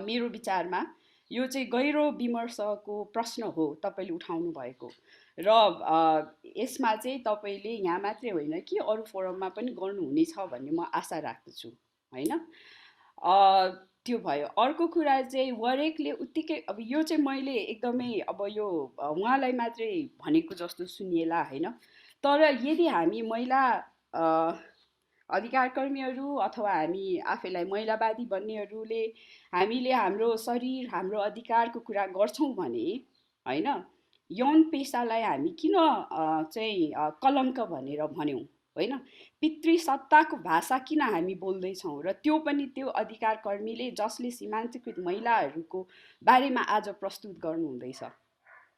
मेरो विचारमा यो चाहिँ गहिरो विमर्शको प्रश्न हो तपाईँले उठाउनु भएको, र यसमा चाहिँ तपाईँले यहाँ मात्रै होइन कि अरू फोरममा पनि गर्नुहुनेछ भन्ने म आशा राख्दछु होइन। त्यो भयो। अर्को कुरा चाहिँ वरेकले उत्तिकै अब यो चाहिँ मैले एकदमै अब यो उहाँलाई मात्रै भनेको जस्तो सुनिएला होइन, तर यदि हामी महिला अधिकारकर्मीहरू अथवा हामी आफैलाई महिलावादी भन्नेहरूले हामीले हाम्रो शरीर हाम्रो अधिकारको कुरा गर्छौँ भने होइन, यौन पेसालाई हामी किन चाहिँ कलङ्क भनेर भन्यौँ होइन, पितृसत्ताको भाषा किन हामी बोल्दैछौँ र त्यो पनि त्यो अधिकारकर्मीले जसले सीमान्तकृत महिलाहरूको बारेमा आज प्रस्तुत गर्नुहुँदैछ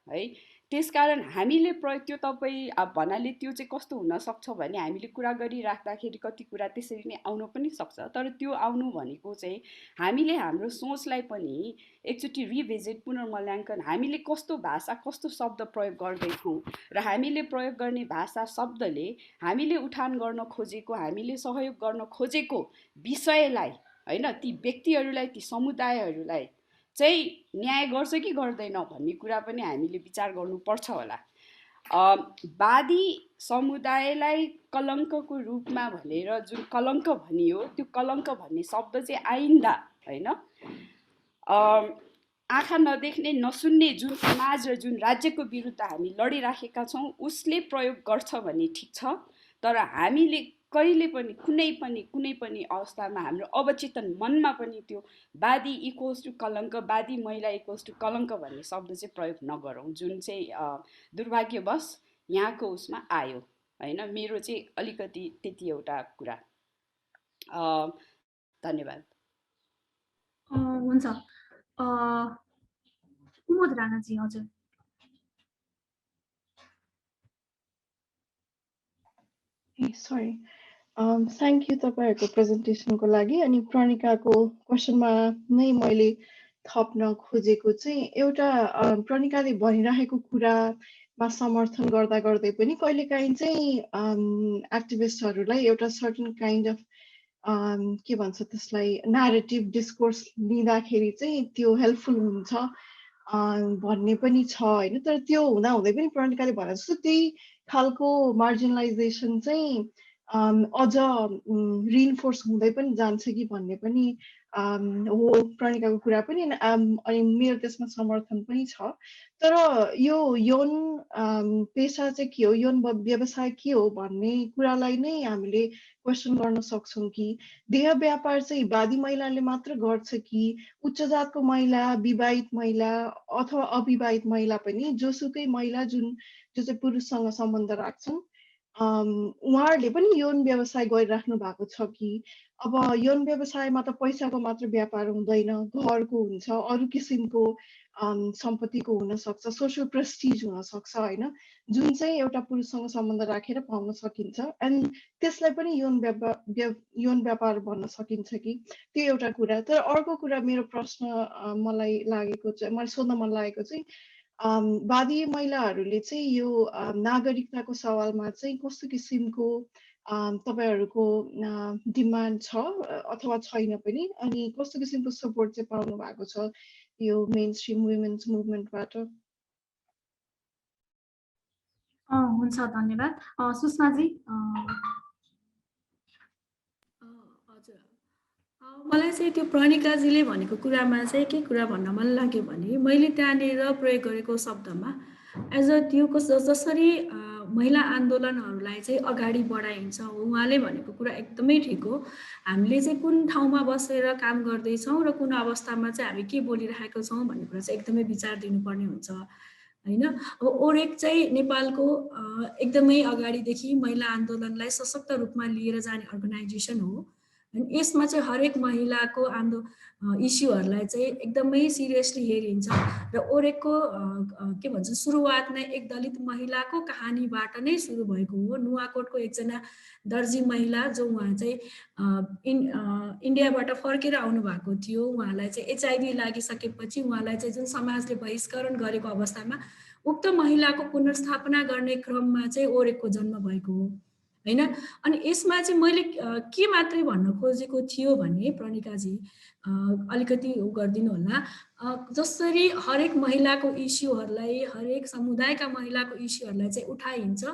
है। त्यसकारण हामीले त्यो तपाईँ भन्नाले त्यो चाहिँ कस्तो हुनसक्छ भने हामीले कुरा गरिराख्दाखेरि कति कुरा त्यसरी नै आउनु पनि सक्छ, तर त्यो आउनु भनेको चाहिँ हामीले हाम्रो सोचलाई पनि एकचोटि रिभिजिट पुनर्मूल्याङ्कन हामीले कस्तो भाषा कस्तो शब्द प्रयोग गर्दैछौँ र हामीले प्रयोग गर्ने भाषा शब्दले हामीले उठान गर्न खोजेको हामीले सहयोग गर्न खोजेको विषयलाई होइन ती व्यक्तिहरूलाई ती समुदायहरूलाई चाहिँ न्याय गर्छ कि गर्दैन भन्ने कुरा पनि हामीले विचार गर्नुपर्छ होला। वादी समुदायलाई कलङ्कको रूपमा भनेर जुन कलङ्क भनियो त्यो कलङ्क भन्ने शब्द चाहिँ आइन्दा होइन आँखा नदेख्ने नसुन्ने जुन समाज र जुन राज्यको विरुद्ध हामी लडिराखेका छौँ उसले प्रयोग गर्छ भने ठिक छ, तर हामीले कहिले पनि कुनै पनि अवस्थामा हाम्रो अवचेतन मनमा पनि त्यो वादी इक्वल्स टु कलङ्क, वादी महिला इक्वल्स टु कलङ्क भन्ने शब्द चाहिँ प्रयोग नगरौँ, जुन चाहिँ दुर्भाग्यवश यहाँको उसमा आयो होइन। मेरो चाहिँ अलिकति त्यति एउटा कुरा। धन्यवाद। हुन्छ। कुमुद राणाजी, हजुर। सरी, थ्याङ्क यू तपाईँहरूको प्रेजेन्टेसनको लागि। अनि प्रणिकाको क्वेसनमा नै मैले थप्न खोजेको चाहिँ एउटा प्रणिकाले भनिरहेको कुरामा समर्थन गर्दा गर्दै पनि कहिलेकाहीँ चाहिँ एक्टिभिस्टहरूलाई एउटा सर्टन काइन्ड अफ के भन्छ त्यसलाई न्यारेटिभ डिस्कोर्स लिँदाखेरि चाहिँ त्यो हेल्पफुल हुन्छ भन्ने पनि छ होइन। तर त्यो हुँदाहुँदै पनि प्रणिकाले भने जस्तो त्यही खालको मार्जिनलाइजेसन चाहिँ अझ रिइन्फोर्स हुँदै पनि जान्छ कि भन्ने पनि हो प्रणिकाको कुरा पनि। अनि मेरो त्यसमा समर्थन पनि छ। तर यो यौन पेसा चाहिँ के हो, यौन व्यवसाय के हो भन्ने कुरालाई नै हामीले क्वेसन गर्न सक्छौँ कि देह व्यापार चाहिँ वादी महिलाले मात्र गर्छ कि उच्च जातको महिला, विवाहित महिला अथवा अविवाहित महिला पनि, जोसुकै महिला जो चाहिँ पुरुषसँग सम्बन्ध राख्छन् उहाँहरूले पनि यौन व्यवसाय गरिराख्नु भएको छ कि। अब यौन व्यवसायमा त पैसाको मात्र व्यापार हुँदैन, घरको हुन्छ, अरू किसिमको सम्पत्तिको हुनसक्छ, सोसियल प्रेस्टिज हुनसक्छ होइन, जुन चाहिँ एउटा पुरुषसँग सम्बन्ध राखेर पाउन सकिन्छ। एन्ड त्यसलाई पनि यौन व्यापार भन्न सकिन्छ कि, त्यो एउटा कुरा। तर अर्को कुरा मेरो प्रश्न मलाई लागेको चाहिँ, मलाई सोध्न मन लागेको चाहिँ वादी महिलाहरूले चाहिँ यो नागरिकताको सवालमा चाहिँ कस्तो किसिमको तपाईँहरूको डिमान्ड छ अथवा छैन पनि, अनि कस्तो किसिमको सपोर्ट चाहिँ पाउनु भएको छ यो मेन स्ट्रिम वुमेन्स मुभमेन्टबाट? हुन्छ, धन्यवाद। सुषमाजी। हजुर, मलाई चाहिँ त्यो प्रणिकाजीले भनेको कुरामा चाहिँ के कुरा भन्न मन लाग्यो भने, मैले त्यहाँनिर प्रयोग गरेको शब्दमा एज अ त्यो जसरी महिला आन्दोलनहरूलाई चाहिँ अगाडि बढाइन्छ, उहाँले भनेको कुरा एकदमै ठिक हो। हामीले चाहिँ कुन ठाउँमा बसेर काम गर्दैछौँ र कुन अवस्थामा चाहिँ हामी के बोलिरहेको छौँ भन्ने कुरा चाहिँ एकदमै विचार दिनुपर्ने हुन्छ होइन। अब ओरेक चाहिँ नेपालको एकदमै अगाडिदेखि महिला आन्दोलनलाई सशक्त रूपमा लिएर जाने अर्गनाइजेसन हो। अनि यसमा चाहिँ हरेक महिलाको इस्युहरूलाई चाहिँ एकदमै सिरियसली हेरिन्छ र ओरेकको के भन्छ सुरुवात नै एक दलित महिलाको कहानीबाट नै सुरु भएको हो। नुवाकोटको एकजना दर्जी महिला जो उहाँ चाहिँ इन्डियाबाट फर्केर आउनु भएको थियो, उहाँलाई चाहिँ HIV लागिसकेपछि उहाँलाई चाहिँ जुन समाजले बहिष्करण गरेको अवस्थामा उक्त महिलाको पुनर्स्थापना गर्ने क्रममा चाहिँ ओरेकको जन्म भएको हो होइन। अनि यसमा चाहिँ मैले के मात्रै भन्न खोजेको थियो भने प्रणिकाजी अलिकति गरिदिनु होला, जसरी हरेक महिलाको इस्युहरूलाई, हरेक समुदायका महिलाको इस्युहरूलाई चाहिँ उठाइन्छ,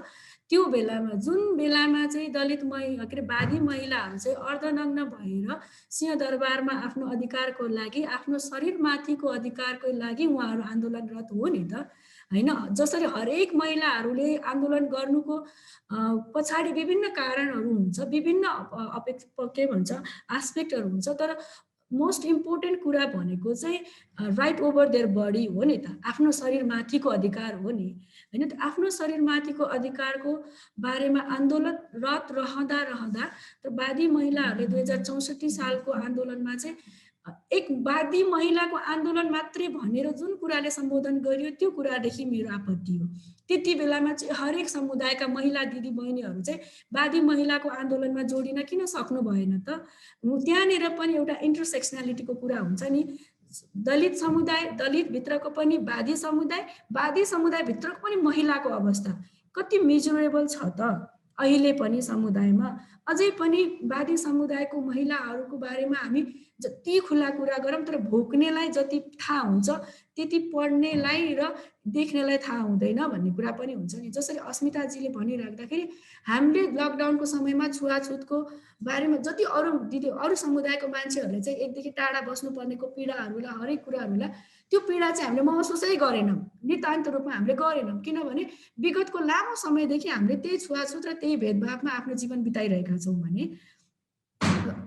त्यो बेलामा जुन बेलामा चाहिँ दलित के अरे वादी महिलाहरू चाहिँ अर्धनग्न भएर सिंहदरबारमा आफ्नो अधिकारको लागि, आफ्नो शरीरमाथिको अधिकारको लागि उहाँहरू आन्दोलनरत हो नि त होइन। जसरी हरेक महिलाहरूले आन्दोलन गर्नुको पछाडि विभिन्न कारणहरू हुन्छ, विभिन्न के भन्छ एस्पेक्टहरू हुन्छ, तर मोस्ट इम्पोर्टेन्ट कुरा भनेको चाहिँ राइट ओभर देयर बडी हो नि त, आफ्नो शरीरमाथिको अधिकार हो नि होइन। आफ्नो शरीरमाथिको अधिकारको बारेमा आन्दोलनरत रहँदा वादी महिलाहरूले 2064 सालको आन्दोलनमा चाहिँ एक वादी महिलाको आन्दोलन मात्रै भनेर जुन कुराले सम्बोधन गरियो त्यो कुरादेखि मेरो आपत्ति हो। त्यति बेलामा चाहिँ हरेक समुदायका महिला दिदी बहिनीहरू चाहिँ वादी महिलाको आन्दोलनमा जोडिन किन सक्नु भएन त? त्यहाँनिर पनि एउटा इन्टरसेक्सनालिटीको कुरा हुन्छ नि। दलित समुदाय, दलितभित्रको पनि वादी समुदायभित्रको पनि महिलाको अवस्था कति मिजरेबल छ त अहिले पनि समुदायमा। अझै पनि वादी समुदायको महिलाहरूको बारेमा हामी जति खुला कुरा गरौँ तर भोग्नेलाई जति थाहा हुन्छ त्यति पढ्नेलाई र देख्नेलाई थाहा हुँदैन भन्ने कुरा पनि हुन्छ नि। जसरी अस्मिताजीले भनिराख्दाखेरि हामीले लकडाउनको समयमा छुवाछुतको बारेमा जति अरू समुदायको मान्छेहरूले चाहिँ एकदेखि टाढा बस्नुपर्नेको पीडाहरूलाई, हरेक कुराहरूलाई त्यो पीडा चाहिँ हामीले महसुसै गरेनौँ, नितान्त रूपमा हामीले गरेनौँ, किनभने विगतको लामो समयदेखि हामीले त्यही छुवाछुत र त्यही भेदभावमा आफ्नो जीवन बिताइरहेका छौँ भने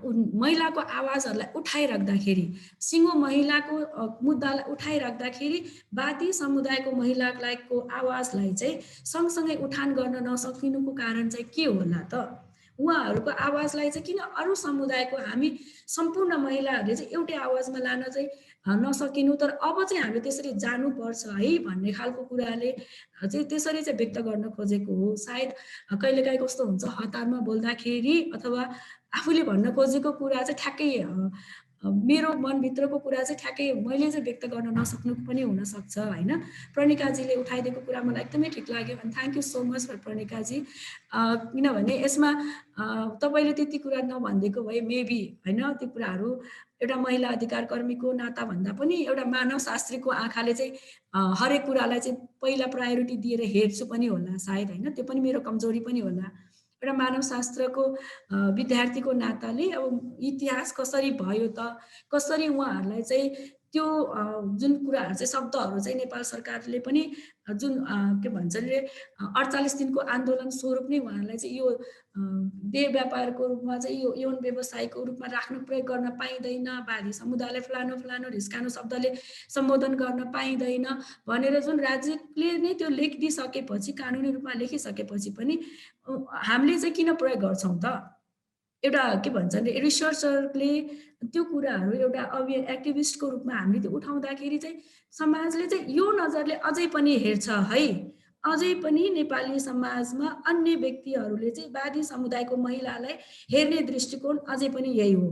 महिलाको आवाजहरूलाई उठाइराख्दाखेरि, सिङ्गो महिलाको मुद्दालाई उठाइराख्दाखेरि वादी समुदायको महिलाको आवाजलाई चाहिँ सँगसँगै उठान गर्न नसकिनुको कारण चाहिँ के होला त? उहाँहरूको आवाजलाई चाहिँ किन अरू समुदायको हामी सम्पूर्ण महिलाहरूले चाहिँ एउटै आवाजमा लान चाहिँ नसकिनु, तर अब चाहिँ हामीले त्यसरी जानुपर्छ है भन्ने खालको कुराले चाहिँ त्यसरी चाहिँ व्यक्त गर्न खोजेको हो। सायद कहिलेकाहीँ कस्तो हुन्छ, हतारमा बोल्दाखेरि अथवा आफूले भन्न खोजेको कुरा चाहिँ ठ्याक्कै मेरो मनभित्रको कुरा चाहिँ ठ्याक्कै मैले चाहिँ व्यक्त गर्न नसक्नु पनि हुनसक्छ होइन। प्रणिकाजीले उठाइदिएको कुरा मलाई एकदमै ठिक लाग्यो अनि thank you so much for प्रणिकाजी। किनभने यसमा तपाईँले त्यति कुरा नभनिदिएको भए मेबी होइन त्यो कुराहरू एउटा महिला अधिकार कर्मीको नाता भन्दा पनि एउटा मानव शास्त्रीको आँखाले चाहिँ हरेक कुरालाई चाहिँ पहिला प्रायोरिटी दिएर हेर्छु पनि होला सायद होइन, त्यो पनि मेरो कमजोरी पनि होला। एउटा मानव शास्त्रको विद्यार्थीको नाताले अब इतिहास कसरी भयो त, कसरी उहाँहरूलाई चाहिँ त्यो जुन कुराहरू चाहिँ शब्दहरू चाहिँ नेपाल सरकारले पनि जुन के भन्छ अरे 48 दिनको आन्दोलन स्वरूप नै उहाँहरूलाई चाहिँ यो देह व्यापारको रूपमा चाहिँ यो यौन व्यवसायको रूपमा राख्न प्रयोग गर्न पाइँदैन, वादी समुदायलाई फलानो फलानो रिस्कानो शब्दले सम्बोधन गर्न पाइँदैन भनेर जुन राज्यले नै त्यो लेखिदिइसकेपछि, कानुनी रूपमा लेखिसकेपछि पनि हामीले चाहिँ किन प्रयोग गर्छौँ त? एउटा के भन्छ भने रिसर्चरले त्यो कुराहरू एउटा एक्टिभिस्टको रूपमा हामीले त्यो उठाउँदाखेरि चाहिँ समाजले चाहिँ यो नजरले अझै पनि हेर्छ है। अझै पनि नेपाली समाजमा अन्य व्यक्तिहरूले चाहिँ वादी समुदायको महिलालाई हेर्ने दृष्टिकोण अझै पनि यही हो।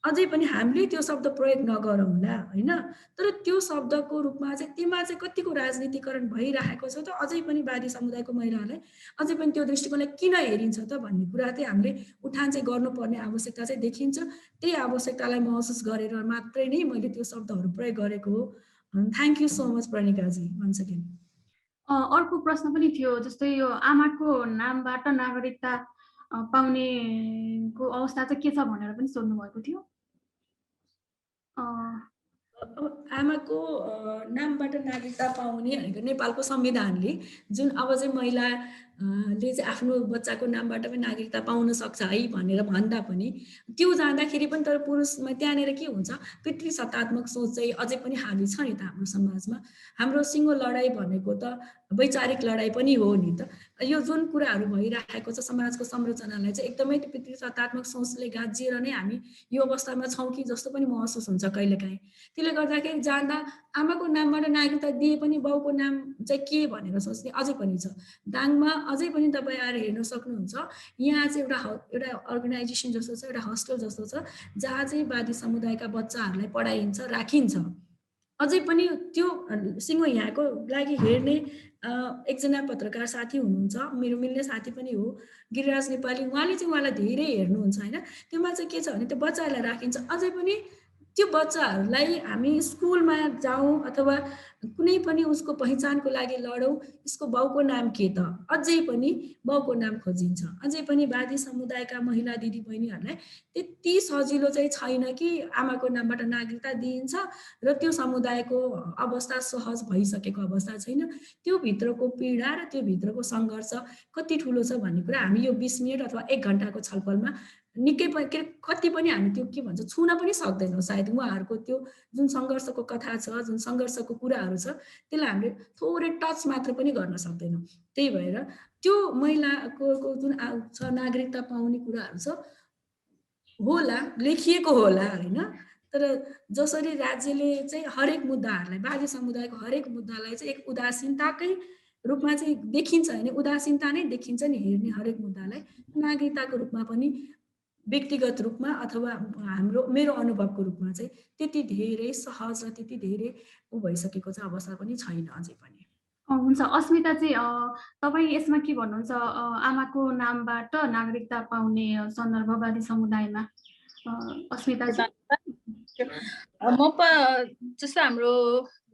अझै पनि हामीले त्यो शब्द प्रयोग नगरौँला होइन, तर त्यो शब्दको रूपमा चाहिँ त्यसमा चाहिँ कतिको राजनीतिकरण भइरहेको छ त अझै पनि वादी समुदायको महिलाहरूलाई अझै पनि त्यो दृष्टिकोणले किन हेरिन्छ त भन्ने कुरा चाहिँ हामीले उठान चाहिँ गर्नुपर्ने आवश्यकता चाहिँ देखिन्छ। त्यही आवश्यकतालाई महसुस गरेर मात्रै नै मैले त्यो शब्दहरू प्रयोग गरेको हो। थ्याङ्क यू सो मच प्रणिकाजी वन्स अगेन। अर्को प्रश्न पनि थियो, जस्तै यो आमाको नामबाट नागरिकता पाउनेको अवस्था चाहिँ के छ भनेर पनि सोध्नु भएको थियो। आमाको नामबाट नागरिकता पाउने भनेको नेपालको संविधानले जुन अब चाहिँ महिलाले चाहिँ आफ्नो बच्चाको नामबाट पनि नागरिकता पाउन सक्छ है भनेर भन्दा पनि त्यो जाँदाखेरि पनि तर पुरुषमा त्यहाँनिर के हुन्छ, पितृसत्तात्मक सोच चाहिँ अझै पनि हावी छ नि त हाम्रो समाजमा। हाम्रो सिङ्गो लडाइँ भनेको त वैचारिक लडाइँ पनि हो नि त। यो जुन कुराहरू भइरहेको छ समाजको संरचनालाई चाहिँ एकदमै पितृसत्तात्मक सोचले गाँजिएर नै हामी यो अवस्थामा छौँ कि जस्तो पनि महसुस हुन्छ कहिलेकाहीँ। त्यसले गर्दाखेरि जाँदा आमाको नामबाट नागरिकता दिए पनि बाउको नाम चाहिँ के भनेर सोच्ने अझै पनि छ। दाङमा अझै पनि तपाईँ आएर हेर्न सक्नुहुन्छ, यहाँ चाहिँ एउटा अर्गनाइजेसन जस्तो छ, एउटा होस्टेल जस्तो छ जहाँ चाहिँ वादी समुदायका बच्चाहरूलाई पढाइन्छ, राखिन्छ। अझै पनि त्यो सिङ्गो यहाँको लागि हेर्ने एकजना पत्रकार साथी हुनुहुन्छ, मेरो मिल्ने साथी पनि हो, गिरिराज नेपाली, उहाँले चाहिँ उहाँलाई धेरै हेर्नुहुन्छ होइन। त्योमा चाहिँ के छ भने त्यो बच्चाहरूलाई राखिन्छ। अझै पनि त्यो बच्चाहरूलाई हामी स्कुलमा जाउँ अथवा कुनै पनि उसको पहिचानको लागि लडौँ, यसको बाउको नाम के त, अझै पनि बाउको नाम खोजिन्छ। अझै पनि वादी समुदायका महिला दिदीबहिनीहरूलाई त्यति सजिलो चाहिँ छैन कि आमाको नामबाट नागरिकता दिइन्छ र त्यो समुदायको अवस्था सहज भइसकेको अवस्था छैन। त्यो भित्रको पीडा र त्यो भित्रको सङ्घर्ष कति ठुलो छ भन्ने कुरा हामी यो 20 मिनट अथवा 1 घन्टाको छलफलमा निकै कति पनि हामी त्यो के भन्छ छुन पनि सक्दैनौँ। सायद उहाँहरूको त्यो जुन सङ्घर्षको कथा छ, जुन सङ्घर्षको कुराहरू छ, त्यसलाई हामीले थोरै टच मात्र पनि गर्न सक्दैनौँ। त्यही भएर त्यो महिलाको जुन छ नागरिकता पाउने कुराहरू छ होला, लेखिएको होला होइन, तर जसरी राज्यले चाहिँ हरेक मुद्दाहरूलाई, वादी समुदायको हरेक मुद्दालाई चाहिँ एक उदासीनताकै रूपमा चाहिँ देखिन्छ भने, उदासीनता नै देखिन्छ नि हेर्ने हरेक मुद्दालाई, नागरिकताको रूपमा पनि व्यक्तिगत रूपमा अथवा मेरो अनुभवको रूपमा चाहिँ त्यति धेरै सहज र त्यति धेरै भइसकेको चाहिँ अवस्था पनि छैन अझै पनि। हुन्छ, अस्मिता चाहिँ तपाईँ यसमा के भन्नुहुन्छ? आमाको नामबाट नागरिकता पाउने सन्दर्भवादी समुदायमा अस्मिता म जस्तो हाम्रो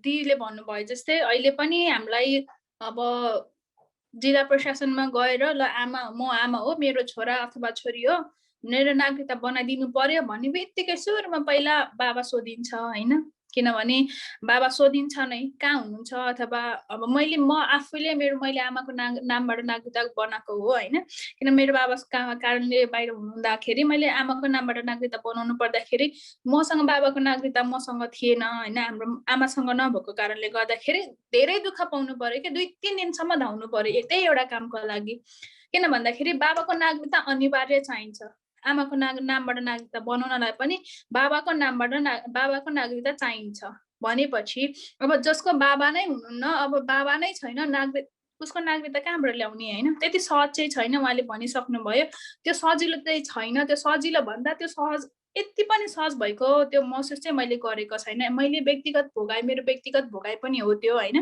दिदीले भन्नुभयो जस्तै अहिले पनि हामीलाई अब जिल्ला प्रशासनमा गएर ल म आमा हो, मेरो छोरा अथवा छोरी हो भनेर नागरिकता बनाइदिनु पर्यो भन्ने बित्तिकै सुरुमा पहिला बाबा सोधिन्छ होइन। किनभने बाबा सोधिन्छ नै कहाँ हुनुहुन्छ, अथवा अब म आफैले मैले आमाको नामबाट नागरिकता बनाएको हो होइन। किन मेरो बाबा कारणले बाहिर हुनुहुँदाखेरि मैले आमाको नामबाट नागरिकता बनाउनु पर्दाखेरि मसँग बाबाको नागरिकता मसँग थिएन होइन। हाम्रो आमासँग नभएको कारणले गर्दाखेरि धेरै दुःख पाउनु पर्यो कि 2-3 दिनसम्म धाउनु पर्यो त्यही एउटा कामको लागि। किन भन्दाखेरि बाबाको नागरिकता अनिवार्य चाहिन्छ। आमाको नामबाट नागरिकता बनाउनलाई पनि बाबाको नागरिकता चाहिन्छ भनेपछि अब जसको बाबा नै हुनुहुन्न, अब बाबा नै छैन, उसको नागरिकता कहाँबाट ल्याउने होइन। त्यति सहज चाहिँ छैन, उहाँले भनिसक्नुभयो। त्यो सजिलो चाहिँ छैन। त्यो सजिलो भन्दा त्यो सहज यति पनि सहज भएको त्यो महसुस चाहिँ मैले गरेको छैन। मेरो व्यक्तिगत भोगाइ पनि हो त्यो होइन।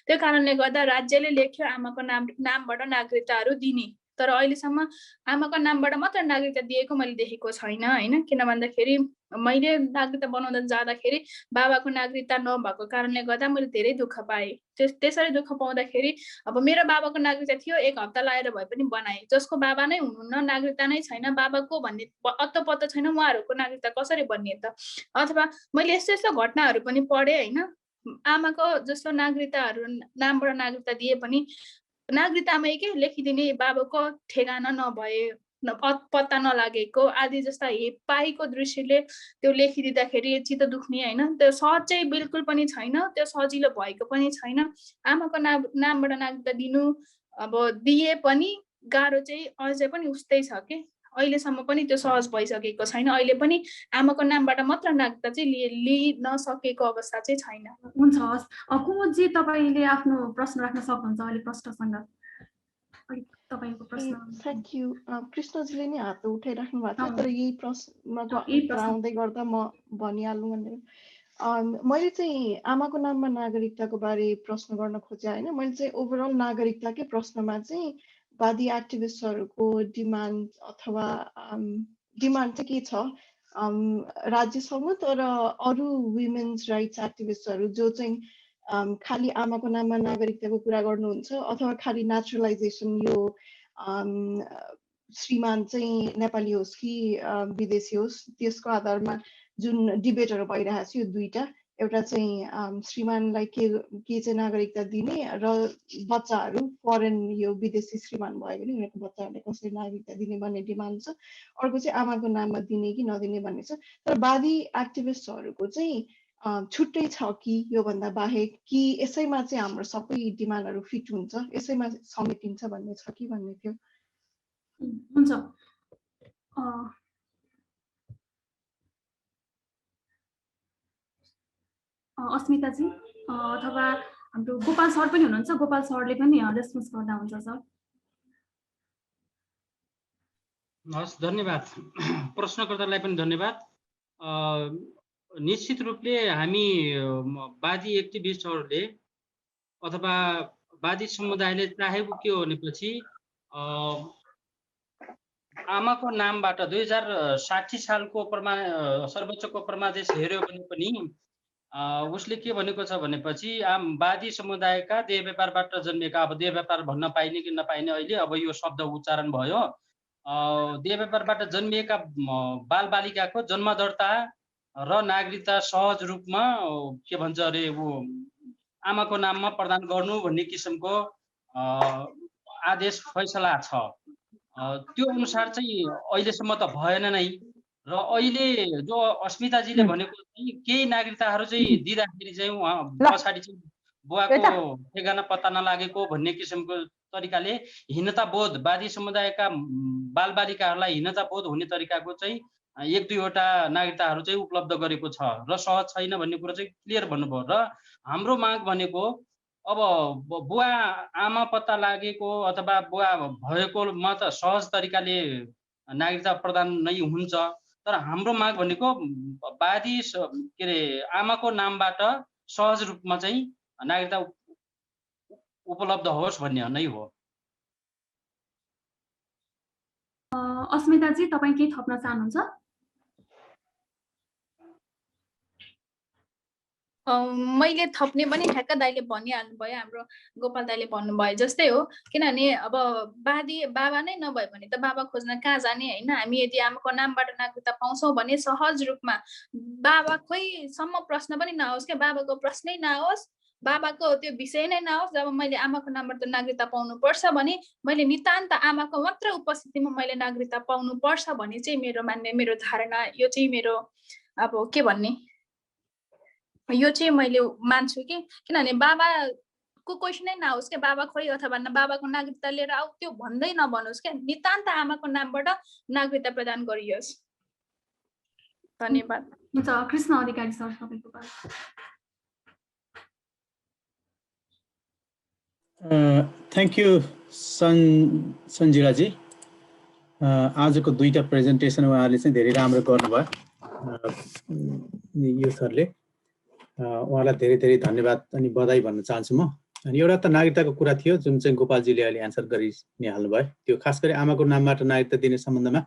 त्यो कारणले गर्दा राज्यले लेख्यो आमाको नामबाट नागरिकताहरू दिने, तर अहिलेसम्म आमाको नामबाट मात्र नागरिकता दिएको मैले देखेको छैन होइन। किन भन्दाखेरि मैले नागरिकता बनाउँदा जाँदाखेरि बाबाको नागरिकता नभएको कारणले गर्दा मैले धेरै दुःख पाएँ। त्यसरी दुःख पाउँदाखेरि अब मेरो बाबाको नागरिकता थियो, 1 हप्ता लागेर भए पनि बनाएँ। जसको बाबा नै हुनुहुन्न, नागरिकता नै छैन, बाबाको भन्ने अत्तो पत्तो छैन, उहाँहरूको नागरिकता कसरी बन्ने त। अथवा मैले यस्तो घटनाहरू पनि पढेँ होइन। आमाको जस्तो नागरिकताहरू नामबाट नागरिकता दिए पनि नागरिकतामै के लेखिदिने बाबाको ठेगाना नभए, पत्ता नलागेको आदि जस्ता हेपाईको दृश्यले त्यो लेखिदिँदाखेरि चित्त दुख्ने होइन। त्यो सहज चाहिँ बिल्कुल पनि छैन, त्यो सजिलो भएको पनि छैन। आमाको नामबाट नागरिकता दिनु अब दिए पनि गाह्रो चाहिँ अझै पनि उस्तै छ कि अहिलेसम्म पनि त्यो सहज भइसकेको छैन। अहिले पनि आमाको नामबाट मात्र नागरिकता चाहिँ लिन सकेको अवस्था चाहिँ छैन। हुन्छ, हस्। कुमुदजी तपाईँले आफ्नो प्रश्न राख्न सक्नुहुन्छ अहिले प्रश्नसँग। तपाईँको प्रश्न। Thank you. कृष्णजीले नै हात उठाइराख्नु भएको थियो, तर यही प्रश्नमा आउँदै गर्दा म भनिहाल्नु भनेर मैले चाहिँ आमाको नाममा नागरिकताको बारे प्रश्न गर्न खोजेँ होइन। मैले चाहिँ ओभरअल नागरिकताकै प्रश्नमा चाहिँ वादी एक्टिभिस्टहरूको डिमान्ड अथवा डिमान्ड चाहिँ के छ राज्यसँग, तर अरू वुमेन्स राइट्स एक्टिभिस्टहरू जो चाहिँ खालि आमाको नाममा नागरिकताको कुरा गर्नुहुन्छ अथवा खालि नेचुरलाइजेसन यो श्रीमान चाहिँ नेपाली होस् कि विदेशी होस् त्यसको आधारमा जुन डिबेटहरू भइरहेको छ, यो दुईटा, एउटा चाहिँ श्रीमानलाई के चाहिँ नागरिकता दिने र बच्चाहरू फरेन यो विदेशी श्रीमान भयो भने उनीहरूको बच्चाहरूलाई कसरी नागरिकता दिने भन्ने डिमान्ड छ। अर्को चाहिँ आमाको नाममा दिने कि नदिने भन्ने छ। तर वादी एक्टिभिस्टहरूको चाहिँ छुट्टै छ कि योभन्दा बाहेक कि यसैमा चाहिँ हाम्रो सबै डिमान्डहरू फिट हुन्छ, यसैमा समेटिन्छ भन्ने छ कि भन्ने थियो। हुन्छ। अस्मिताजी अथवा हाम्रो गोपाल सर पनि हुनुहुन्छ, गोपाल सरले पनि रेस्पोन्स गर्दा हुन्छ सर। हस्, धन्यवाद। प्रश्नकर्तालाई पनि धन्यवाद। निश्चित रूपले हामी वादी एक्टिभिस्टहरूले अथवा वादी समुदायले चाहेको के हो भनेपछि आमाको नामबाट 2060 सालको सर्वोच्चको परमादेश हेऱ्यो भने पनि उसले के भनेको छ भनेपछि वादी समुदायका देह व्यापारबाट जन्मेका, अब देह व्यापार भन्न पाइने कि नपाइने अहिले अब यो शब्द उच्चारण भयो, देह व्यापारबाट जन्मिएका बालबालिकाको जन्म दर्ता र नागरिकता सहज रूपमा के भन्छ अरे ऊ आमाको नाममा प्रदान गर्नु भन्ने किसिमको आदेश फैसला छ। त्यो अनुसार चाहिँ अहिलेसम्म त भएन नै। र अहिले जो अस्मिताजीले भनेको चाहिँ केही नागरिकताहरू चाहिँ दिँदाखेरि चाहिँ उहाँ पछाडि चाहिँ बुवाको ठेगाना पत्ता नलागेको भन्ने किसिमको तरिकाले हीनता बोध, वादी समुदायका बालबालिकाहरूलाई हीनता बोध हुने तरिकाको चाहिँ 1-2वटा नागरिकताहरू चाहिँ उपलब्ध गरेको छ र सहज छैन भन्ने कुरो चाहिँ क्लियर भन्नुभयो। र हाम्रो माग भनेको अब बुवा आमा पत्ता लागेको अथवा बुवा भएकोमा त सहज तरिकाले नागरिकता प्रदान नै हुन्छ, तर हाम्रो माग भनेको वादी के अरे आमाको नामबाट सहज रूपमा चाहिँ नागरिकता उपलब्ध होस् भन्ने नै हो। अस्मिताजी तपाईँ के थप्न चाहनुहुन्छ? मैले थप्ने पनि ठ्याक्क दाइले भनिहाल्नु भयो, हाम्रो गोपाल दाइले भन्नुभयो जस्तै हो। किनभने अब बाबा नै नभए भने त बाबा खोज्न कहाँ जाने होइन। हामी यदि आमाको नामबाट नागरिकता पाउँछौँ भने सहज रूपमा बाबाकैसम्म प्रश्न पनि नआओस् क्या, बाबाको प्रश्नै नआओस्, बाबाको त्यो विषय नै नआओस्। जब मैले आमाको नामबाट नागरिकता पाउनुपर्छ भने मैले नितान्त आमाको मात्र उपस्थितिमा मैले नागरिकता पाउनुपर्छ भन्ने चाहिँ मेरो मान्ने, मेरो धारणा, यो चाहिँ मेरो अब के भन्ने, यो चाहिँ मैले मान्छु कि। किनभने बाबाको क्वेसनै नआओस् क्या, बाबा खोइ अथवा बाबाको नागरिकता लिएर आऊ त्यो भन्दै नभनोस् क्या, नितान्त आमाको नामबाट नागरिकता प्रदान गरियोस्। धन्यवाद। हुन्छ, कृष्ण अधिकारी सर तपाईको कुरा। थ्याङ्क यू सञ्जिलाजी। आजको दुईटा प्रेजेन्टेसन उहाँहरूले चाहिँ धेरै राम्रो गर्नुभयो यो सरले। उहाँलाई धेरै धेरै धन्यवाद अनि बधाई भन्न चाहन्छु म। अनि एउटा त नागरिकताको कुरा थियो जुन चाहिँ गोपालजीले अहिले एन्सर गरि नै हाल्नुभयो। त्यो खास गरी आमाको नामबाट नागरिकता दिने सम्बन्धमा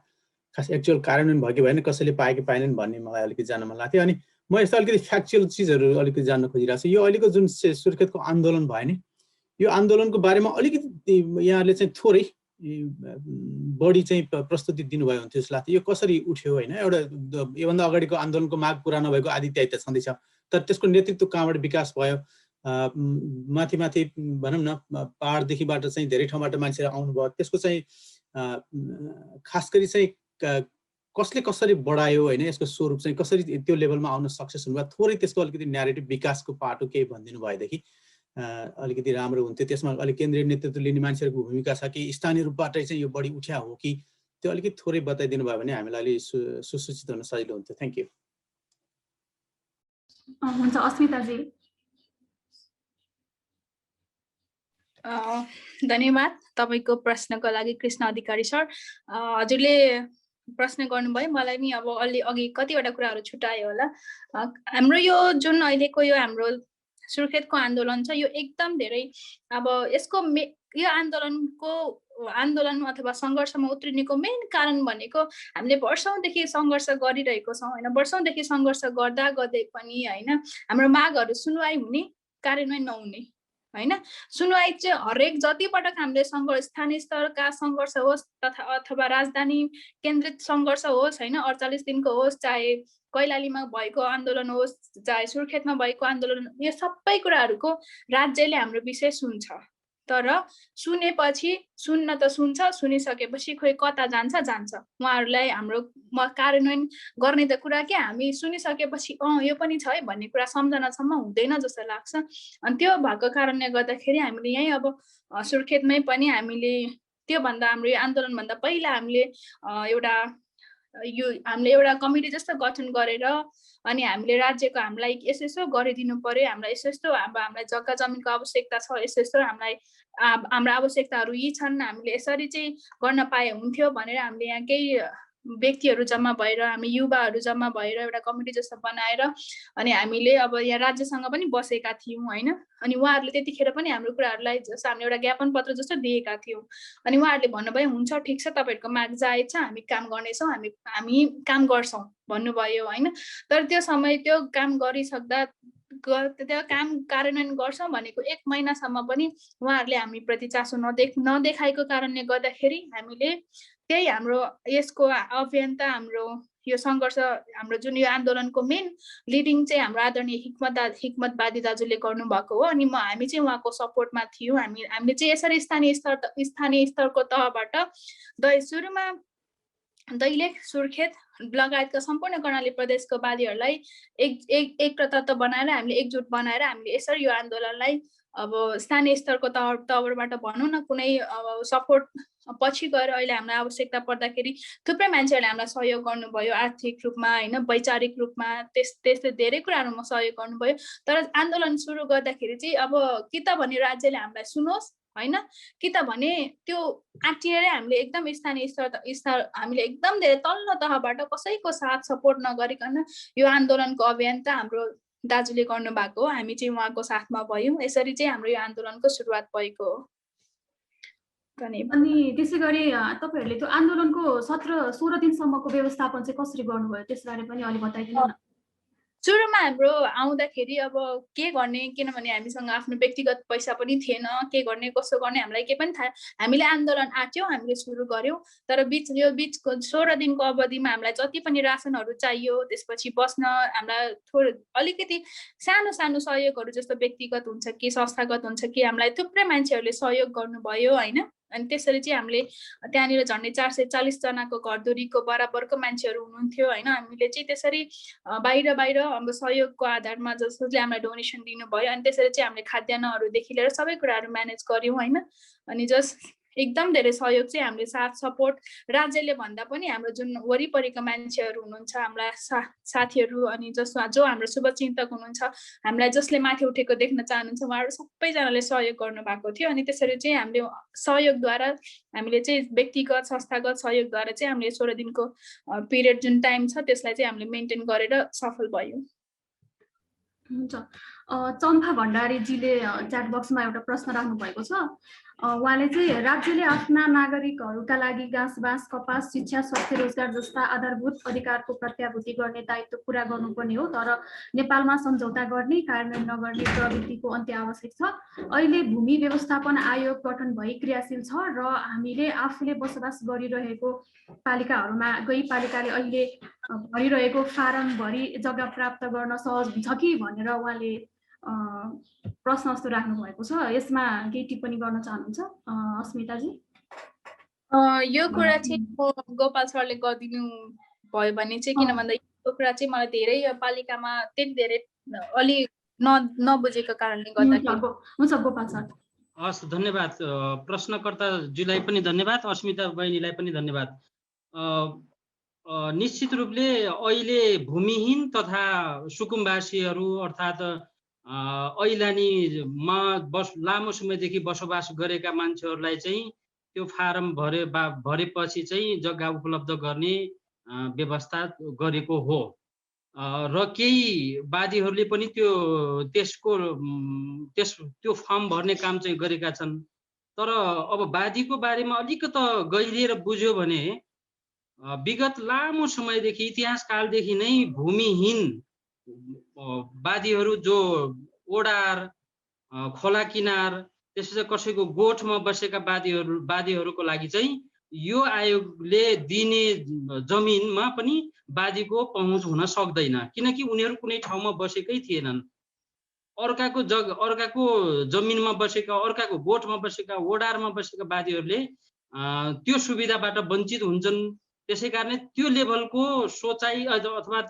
खास एक्चुअल कार्यान्वयन भयो कि भएन, कसैले पाए कि पाएनन् भन्ने मलाई अलिकति जान्न मन लाग्थ्यो। अनि म यस्तो अलिकति फ्याक्चुअल चिजहरू अलिकति जान्न खोजिरहेको छु। यो अहिलेको जुन सुर्खेतको आन्दोलन भयो नि, यो आन्दोलनको बारेमा अलिकति यहाँहरूले चाहिँ थोरै बढी चाहिँ प्रस्तुति दिनुभयो हुन्थ्यो जस्तो लाग्थ्यो। यो कसरी उठ्यो होइन, एउटा योभन्दा अगाडिको आन्दोलनको माग पुरा नभएको आदि इत्यादि त छँदैछ, तर त्यसको नेतृत्व कहाँबाट विकास भयो, माथि माथि भनौँ न पहाडदेखिबाट चाहिँ धेरै ठाउँबाट मान्छेहरू आउनुभयो, त्यसको चाहिँ खास गरी चाहिँ कसले कसरी बढायो होइन, यसको स्वरूप चाहिँ कसरी त्यो लेभलमा आउन सक्सेस हुनुभयो, थोरै त्यसको अलिकति न्यारेटिभ विकासको पाटो केही भनिदिनु भएदेखि अलिकति राम्रो हुन्थ्यो। त्यसमा अलिक केन्द्रीय नेतृत्व लिने मान्छेहरूको भूमिका छ कि स्थानीय रूपबाटै चाहिँ यो बढी उठ्या हो कि, त्यो अलिकति थोरै बताइदिनु भयो भने हामीलाई अलि सुसूचित हुन सजिलो हुन्थ्यो। Thank you. हुन्छ, अस्मिताजी। धन्यवाद तपाईँको प्रश्नको लागि कृष्ण अधिकारी सर। हजुरले प्रश्न गर्नुभयो, मलाई नि अब अलि अघि कतिवटा कुराहरू छुट्यायो होला। हाम्रो यो जुन अहिलेको यो हाम्रो सुर्खेतको आन्दोलन छ, यो एकदम धेरै अब यसको यो आन्दोलन अथवा सङ्घर्षमा उत्रिनेको मेन कारण भनेको हामीले वर्षौँदेखि सङ्घर्ष गरिरहेको छौँ होइन। वर्षौँदेखि सङ्घर्ष गर्दा गर्दै पनि होइन हाम्रो मागहरू सुनवाई हुने, कार्यान्वयन नहुने होइन। सुनवाई चाहिँ हरेक जतिपटक हामीले स्थानीय स्तरका सङ्घर्ष होस् अथवा राजधानी केन्द्रित सङ्घर्ष होस् होइन, 48 दिनको होस्, चाहे कैलालीमा भएको आन्दोलन होस्, चाहे सुर्खेतमा भएको आन्दोलन, यो सबै कुराहरूको राज्यले हाम्रो विषय सुन्छ। तर सुनेपछि सुन्न त सुन्छ, सुनिसकेपछि खोइ कता जान्छ। उहाँहरूलाई हाम्रो कार्यान्वयन गर्ने त कुरा के, हामी सुनिसकेपछि यो पनि छ है भन्ने कुरा सम्झनासम्म हुँदैन जस्तो लाग्छ। अनि त्यो भएको कारणले गर्दाखेरि हामीले यहीँ अब सुर्खेतमै पनि हामीले त्योभन्दा हाम्रो यो आन्दोलनभन्दा पहिला हामीले हामीले एउटा कमिटी जस्तो गठन गरेर अनि हामीले राज्यको हामीलाई यसो गरिदिनु पर्यो, हामीलाई यस्तो अब हामीलाई जग्गा जमिनको आवश्यकता छ, यस्तो हामीलाई हाम्रो आवश्यकताहरू यी छन्, हामीले यसरी चाहिँ गर्न पाए हुन्थ्यो भनेर हामीले यहाँ केही व्यक्तिहरू जम्मा भएर, हामी युवाहरू जम्मा भएर एउटा कमिटी जस्तो बनाएर अनि हामीले अब यहाँ राज्यसँग पनि बसेका थियौँ होइन। अनि उहाँहरूले त्यतिखेर पनि हाम्रो कुराहरूलाई जस्तो हामीले एउटा ज्ञापन पत्र जस्तो दिएका थियौँ। अनि उहाँहरूले भन्नुभयो हुन्छ ठिक छ, तपाईँहरूको माग जायज छ, हामी काम गर्नेछौँ, हामी काम गर्छौँ भन्नुभयो होइन। तर त्यो समय त्यो काम गरिसक्दा त्यो काम कार्यान्वयन गर्छौँ भनेको 1 महिनासम्म पनि उहाँहरूले हामीप्रति चासो नदेखाएको कारणले गर्दाखेरि हामीले त्यही हाम्रो यसको अभियन्ता, हाम्रो यो सङ्घर्ष, हाम्रो जुन यो आन्दोलनको मेन लिडिङ चाहिँ हाम्रो आदरणीय हिक्मत बादी दाजुले गर्नुभएको हो। अनि हामी चाहिँ उहाँको सपोर्टमा थियौँ। हामीले चाहिँ यसरी स्थानीय स्तरको तहबाट सुरुमा दैलेख, सुर्खेत लगायतका सम्पूर्ण कर्णाली प्रदेशको वादीहरूलाई एकता बनाएर हामीले एकजुट बनाएर हामीले यसरी यो आन्दोलनलाई अब स्थानीय स्तरको तहबाट भनौँ न कुनै सपोर्ट पछि गएर अहिले हामीलाई आवश्यकता पर्दाखेरि थुप्रै मान्छेहरूले हामीलाई सहयोग गर्नुभयो, आर्थिक रूपमा होइन, वैचारिक रूपमा, त्यस्तै धेरै कुराहरूमा सहयोग गर्नुभयो। तर आन्दोलन सुरु गर्दाखेरि चाहिँ अब कि त भने राज्यले हामीलाई सुनोस् होइन, कि त भने त्यो आँटिएरै हामीले एकदम स्थानीय स्तर हामीले एकदम धेरै तल्लो तहबाट कसैको साथ सपोर्ट नगरिकन यो आन्दोलनको अभियन्ता हाम्रो दाजुले गर्नुभएको हो। हामी चाहिँ उहाँको साथमा भयौँ। यसरी चाहिँ हाम्रो यो आन्दोलनको सुरुवात भएको हो। अनि त्यसै गरी तपाईँहरूले त्यो आन्दोलनको 17-16 दिनसम्मको व्यवस्थापन चाहिँ कसरी गर्नुभयो त्यसबारे पनि अलि बताइदिनु न। सुरुमा हाम्रो आउँदाखेरि अब के गर्ने, किनभने हामीसँग आफ्नो व्यक्तिगत पैसा पनि थिएन, के गर्ने कसो गर्ने हामीलाई केही पनि थाहा। हामीले आन्दोलन आँट्यौँ, हामीले सुरु गर्यौँ, तर यो बिचको 16 दिनको अवधिमा हामीलाई जति पनि रासनहरू चाहियो, त्यसपछि बस्न हामीलाई अलिकति सानो सानो सहयोगहरू जस्तो व्यक्तिगत हुन्छ कि संस्थागत हुन्छ कि हामीलाई थुप्रै मान्छेहरूले सहयोग गर्नुभयो होइन। अनि त्यसरी चाहिँ हामीले त्यहाँनिर झन्डै 440 जनाको घरधुरीको बराबरको मान्छेहरू हुनुहुन्थ्यो होइन। हामीले चाहिँ त्यसरी बाहिर अब सहयोगको आधारमा जसले हामीलाई डोनेसन दिनुभयो, अनि त्यसरी चाहिँ हामीले खाद्यान्नहरूदेखि लिएर सबै कुराहरू म्यानेज गर्यौँ होइन। अनि एकदम धेरै सहयोग चाहिँ हामीले साथ सपोर्ट राज्यले भन्दा पनि हाम्रो जुन वरिपरिका मान्छेहरू हुनुहुन्छ, हाम्रा साथीहरू, अनि जो हाम्रो शुभचिन्तक हुनुहुन्छ, हामीलाई जसले माथि उठेको देख्न चाहनुहुन्छ, उहाँहरू सबैजनाले सहयोग गर्नुभएको थियो। अनि त्यसरी चाहिँ हामीले सहयोगद्वारा हामीले चाहिँ व्यक्तिगत संस्थागत सहयोगद्वारा चाहिँ हामीले 16 दिनको पिरियड जुन टाइम छ त्यसलाई चाहिँ हामीले मेन्टेन गरेर सफल भयौँ। हुन्छ। चम्पा भण्डारीजीले च्याट बक्समा एउटा प्रश्न राख्नु भएको छ। उहाँले चाहिँ राज्यले आफ्ना नागरिकहरूका लागि घाँस बाँस कपास शिक्षा स्वास्थ्य रोजगार जस्ता आधारभूत अधिकारको प्रत्याभूति गर्ने दायित्व पुरा गर्नुपर्ने हो, तर नेपालमा सम्झौता गर्ने कार्यान्वयन नगर्ने प्रवृत्तिको अन्त्य आवश्यक छ। अहिले भूमि व्यवस्थापन आयोग गठन भई क्रियाशील छ र हामीले आफूले बसोबास गरिरहेको पालिकाहरूमा गई पालिकाले अहिले भरिरहेको फारमभरि जग्गा प्राप्त गर्न सहज हुन्छ कि भनेर उहाँले प्रश्न जस्तो राख्नु भएको छ। यसमा केही टिप्पणी गर्न चाहनुहुन्छ अस्मिताजी? यो कुरा चाहिँ गोपाल सरले गरिदिनु भयो भने चाहिँ, किन भन्दा यो कुरा चाहिँ मलाई धेरै पालिकामा त्यति धेरै अलि नबुझेको कारणले गर्दाखेरि। हुन्छ गोपाल सर। हस्, धन्यवाद। प्रश्नकर्ताजीलाई पनि धन्यवाद, अस्मिता बहिनीलाई पनि धन्यवाद। निश्चित रूपले अहिले भूमिहीन तथा सुकुम्बासीहरू अर्थात् ऐलानीमा लामो समयदेखि बसोबास गरेका मान्छेहरूलाई चाहिँ त्यो फारम भरेपछि चाहिँ जग्गा उपलब्ध गर्ने व्यवस्था गरेको हो र केही वादीहरूले पनि त्यो फर्म भर्ने काम चाहिँ गरेका छन्। तर अब वादीको बारेमा अलिकति गहिरिएर बुझ्यो भने विगत लामो समयदेखि इतिहास कालदेखि नै भूमिहीन वादीहरू जो ओडार खोला किनार त्यसपछि कसैको गोठमा बसेका वादीहरूको लागि चाहिँ यो आयोगले दिने जमिनमा पनि वादीको पहुँच हुन सक्दैन, किनकि उनीहरू कुनै ठाउँमा बसेकै थिएनन्। अर्काको जमिनमा बसेका, अर्काको गोठमा बसेका, ओडारमा बसेका वादीहरूले त्यो सुविधाबाट वञ्चित हुन्छन्। त्यसै कारणले त्यो लेभलको सोचाइ अथवा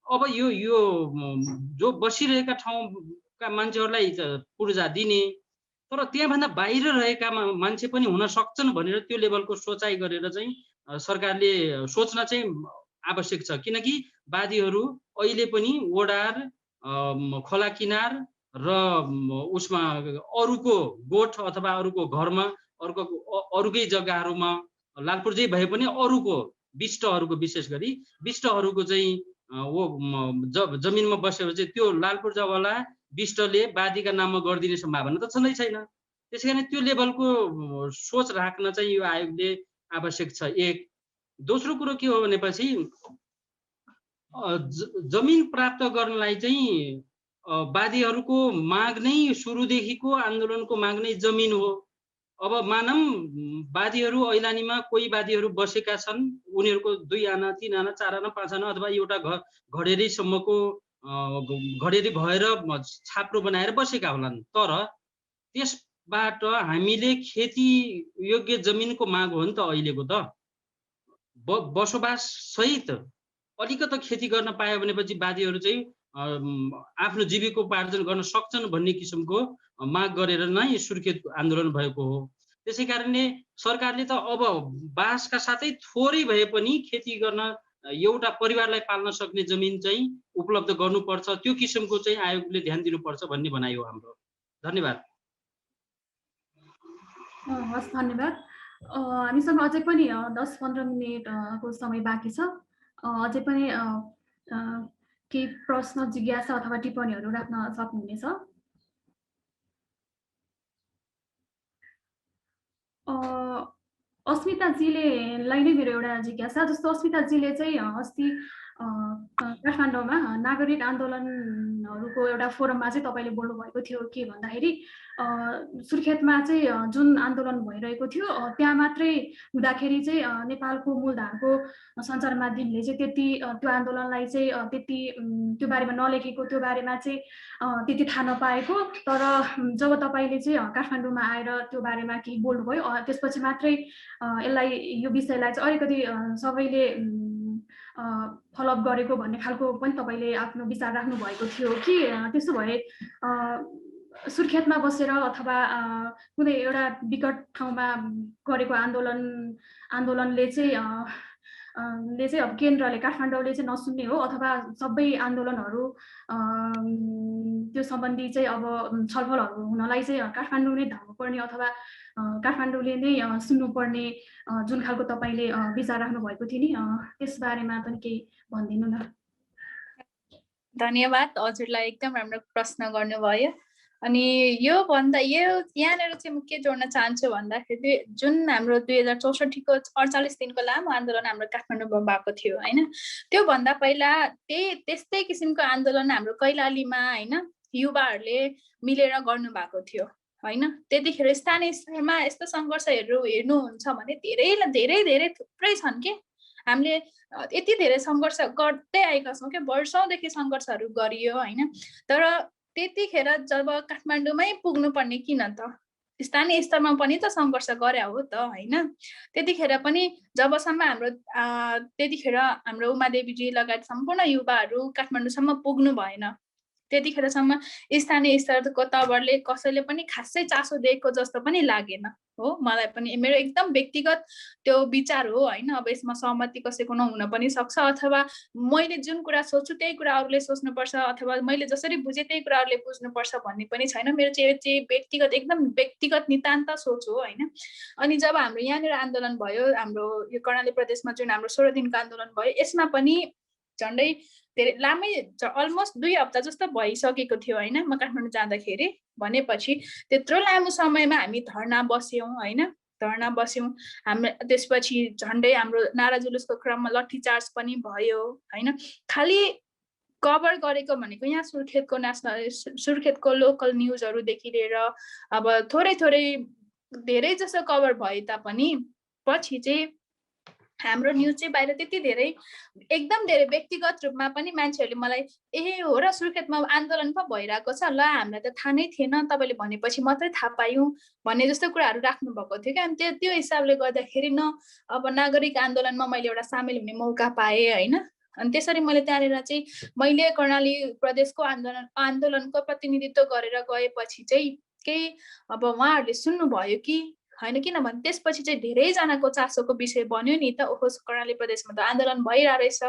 अब यो जो बसिरहेका ठाउँका मान्छेहरूलाई पूर्जा दिने, तर त्यहाँभन्दा बाहिर रहेका मान्छे पनि हुन सक्छन् भनेर त्यो लेभलको सोचाइ गरेर चाहिँ सरकारले सोच्न चाहिँ आवश्यक छ। किनकि वादीहरू अहिले पनि ओडार खोला किनार र उसमा अरूको गोठ अथवा अरूको घरमा अरूकै जग्गाहरूमा लालपुर्जै भए पनि अरूको विष्टहरूको, विशेष गरी विष्टहरूको चाहिँ जमिनमा बसेपछि त्यो लालपुर्जावाला विष्टले वादीका नाममा गरिदिने सम्भावना त छँदै छैन। त्यसै कारण त्यो लेभलको सोच राख्न चाहिँ यो आयोगले आवश्यक छ। एक। दोस्रो कुरो के हो भनेपछि जमिन प्राप्त गर्नलाई चाहिँ वादीहरूको माग नै सुरुदेखिको आन्दोलनको माग नै जमिन हो। अब मानौँ वादीहरू ऐलानीमा कोही वादीहरू बसेका छन्, उनीहरूको 2 आना 3 आना 4 आना 5 आना अथवा एउटा घडेरीसम्मको घडेरी भएर छाप्रो बनाएर बसेका होलान्, तर त्यसबाट हामीले खेती योग्य जमिनको माग हो नि त अहिलेको त। बसोबास सहित अलिकति खेती गर्न पायो भनेपछि वादीहरू चाहिँ आफ्नो जीविकोपार्जन गर्न सक्छन् भन्ने किसिमको माग गरेर नै सुर्खेत आन्दोलन भएको हो। त्यसै कारणले सरकारले त अब बाँसका साथै थोरै भए पनि खेती गर्न एउटा परिवारलाई पाल्न सक्ने जमिन चाहिँ उपलब्ध गर्नुपर्छ, त्यो किसिमको चाहिँ आयोगले ध्यान दिनुपर्छ भन्ने भनाइ हो हाम्रो। धन्यवाद। हस्, धन्यवाद। हामीसँग अझै पनि 10-15 मिनटको समय बाँकी छ। अझै पनि केही प्रश्न जिज्ञासा अथवा टिप्पणीहरू राख्न सक्नुहुनेछ। अस्मिताजीलाई नै मेरो एउटा जिज्ञासा, जस्तो अस्मिताजीले चाहिँ अस्ति काठमाडौँमा नागरिक आन्दोलनहरूको एउटा फोरममा चाहिँ तपाईँले बोल्नुभएको थियो के भन्दाखेरि सुर्खेतमा चाहिँ जुन आन्दोलन भइरहेको थियो त्यहाँ मात्रै हुँदाखेरि चाहिँ नेपालको मूलधारको सञ्चार माध्यमले चाहिँ त्यति त्यो आन्दोलनलाई चाहिँ त्यति त्यो बारेमा नलेखेको, त्यो बारेमा चाहिँ त्यति थाहा नपाएको। तर जब तपाईँले चाहिँ काठमाडौँमा आएर त्यो बारेमा केही बोल्नुभयो त्यसपछि मात्रै यसलाई यो विषयलाई चाहिँ अलिकति सबैले फलोअप गरेको भन्ने खालको पनि तपाईँले आफ्नो विचार राख्नु भएको थियो कि त्यसो भए सुर्खेतमा बसेर अथवा कुनै एउटा विकट ठाउँमा गरेको आन्दोलनले चाहिँ अब केन्द्रले काठमाडौँले चाहिँ नसुन्ने हो अथवा सबै आन्दोलनहरू त्यो सम्बन्धी चाहिँ अब छलफलहरू हुनलाई चाहिँ काठमाडौँ नै धाउनुपर्ने अथवा काठमाडौँले नै सुन्नुपर्ने जुन खालको तपाईँले विचार राख्नु भएको थियो नि त्यस बारेमा पनि केही भनिदिनु न। धन्यवाद, हजुरलाई एकदम राम्रो प्रश्न गर्नुभयो। अनि यहाँनिर चाहिँ म के जोड्न चाहन्छु भन्दाखेरि जुन हाम्रो 2064को 48 दिनको लामो आन्दोलन हाम्रो काठमाडौँमा भएको थियो होइन, त्यो भन्दा पहिला त्यस्तै किसिमको आन्दोलन हाम्रो कैलालीमा होइन युवाहरूले मिलेर गर्नु भएको थियो होइन। त्यतिखेर स्थानीय स्तरमा यस्तो सङ्घर्षहरू हेर्नुहुन्छ भने धेरै धेरै धेरै थुप्रै छन् कि हामीले यति धेरै सङ्घर्ष गर्दै आएका छौँ कि वर्षौँदेखि सङ्घर्षहरू गरियो होइन। तर त्यतिखेर जब काठमाडौँमै पुग्नुपर्ने किन त, स्थानीय स्तरमा पनि त सङ्घर्ष गरे हो त होइन। त्यतिखेर पनि जबसम्म त्यतिखेर हाम्रो उमादेवीजी लगायत सम्पूर्ण युवाहरू काठमाडौँसम्म पुग्नु भएन त्यतिखेरसम्म स्थानीय स्तरको तवरले कसैले पनि खासै चासो दिएको जस्तो पनि लागेन हो। मलाई पनि मेरो एकदम व्यक्तिगत त्यो विचार हो होइन। अब यसमा सहमति कसैको नहुन पनि सक्छ अथवा मैले जुन कुरा सोच्छु त्यही कुरा अरूले सोच्नुपर्छ अथवा मैले जसरी बुझेँ त्यही कुरा अरूले बुझ्नुपर्छ भन्ने पनि छैन। मेरो चाहिँ व्यक्तिगत एकदम व्यक्तिगत नितान्त सोच हो होइन। अनि जब हाम्रो यहाँनिर आन्दोलन भयो, हाम्रो यो कर्णाली प्रदेशमा जुन हाम्रो 16 दिनको आन्दोलन भयो, यसमा पनि झन्डै धेरै लामै अलमोस्ट 2 हप्ता जस्तो भइसकेको थियो होइन म काठमाडौँ जाँदाखेरि। भनेपछि त्यत्रो लामो समयमा हामी धरना बस्यौँ होइन, धरना बस्यौँ। त्यसपछि झन्डै हाम्रो नारा जुलुसको क्रममा लाठीचार्ज पनि भयो होइन। खालि कभर गरेको भनेको यहाँ सुर्खेतको लोकल न्युजहरूदेखि लिएर अब थोरै धेरै जसो कभर भए तापनि पछि चाहिँ हाम्रो न्युज चाहिँ बाहिर त्यति धेरै एकदम धेरै व्यक्तिगत रूपमा पनि मान्छेहरूले मलाई हो र सुर्खेतमा आन्दोलन पो भइरहेको छ ल, हामीलाई त थाहा नै थिएन, तपाईँले भनेपछि मात्रै थाहा पायौँ भन्ने जस्तो कुराहरू राख्नु भएको थियो क्या। अनि त्यो हिसाबले गर्दाखेरि अब नागरिक आन्दोलनमा मैले एउटा सामेल हुने मौका पाएँ होइन। अनि त्यसरी मैले त्यहाँनिर चाहिँ मैले कर्णाली प्रदेशको आन्दोलनको प्रतिनिधित्व गरेर गएपछि चाहिँ केही अब उहाँहरूले सुन्नुभयो कि होइन, किनभने त्यसपछि चाहिँ धेरैजनाको चासोको विषय बन्यो नि त, ओहो कर्णाली प्रदेशमा त आन्दोलन भइरहेको रहेछ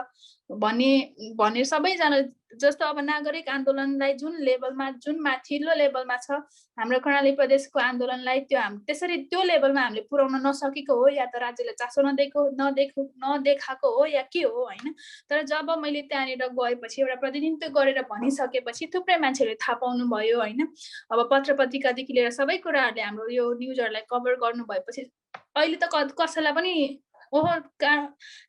भन्ने सबैजना जस्तो अब नागरिक आन्दोलनलाई जुन लेभलमा जुन माथिल्लो लेभलमा छ हाम्रो कर्णाली प्रदेशको आन्दोलनलाई त्यसरी त्यो लेभलमा हामीले पुर्याउन नसकेको हो या त राज्यले चासो नदेखाएको हो या के हो होइन। तर जब मैले त्यहाँनिर गएपछि एउटा प्रतिनिधित्व गरेर भनिसकेपछि थुप्रै मान्छेहरूले थाहा पाउनु भयो होइन। अब पत्र पत्रिकादेखि लिएर सबै कुराहरूले हाम्रो यो न्युजहरूलाई कभर गर्नु भएपछि अहिले त कसैलाई पनि ओहो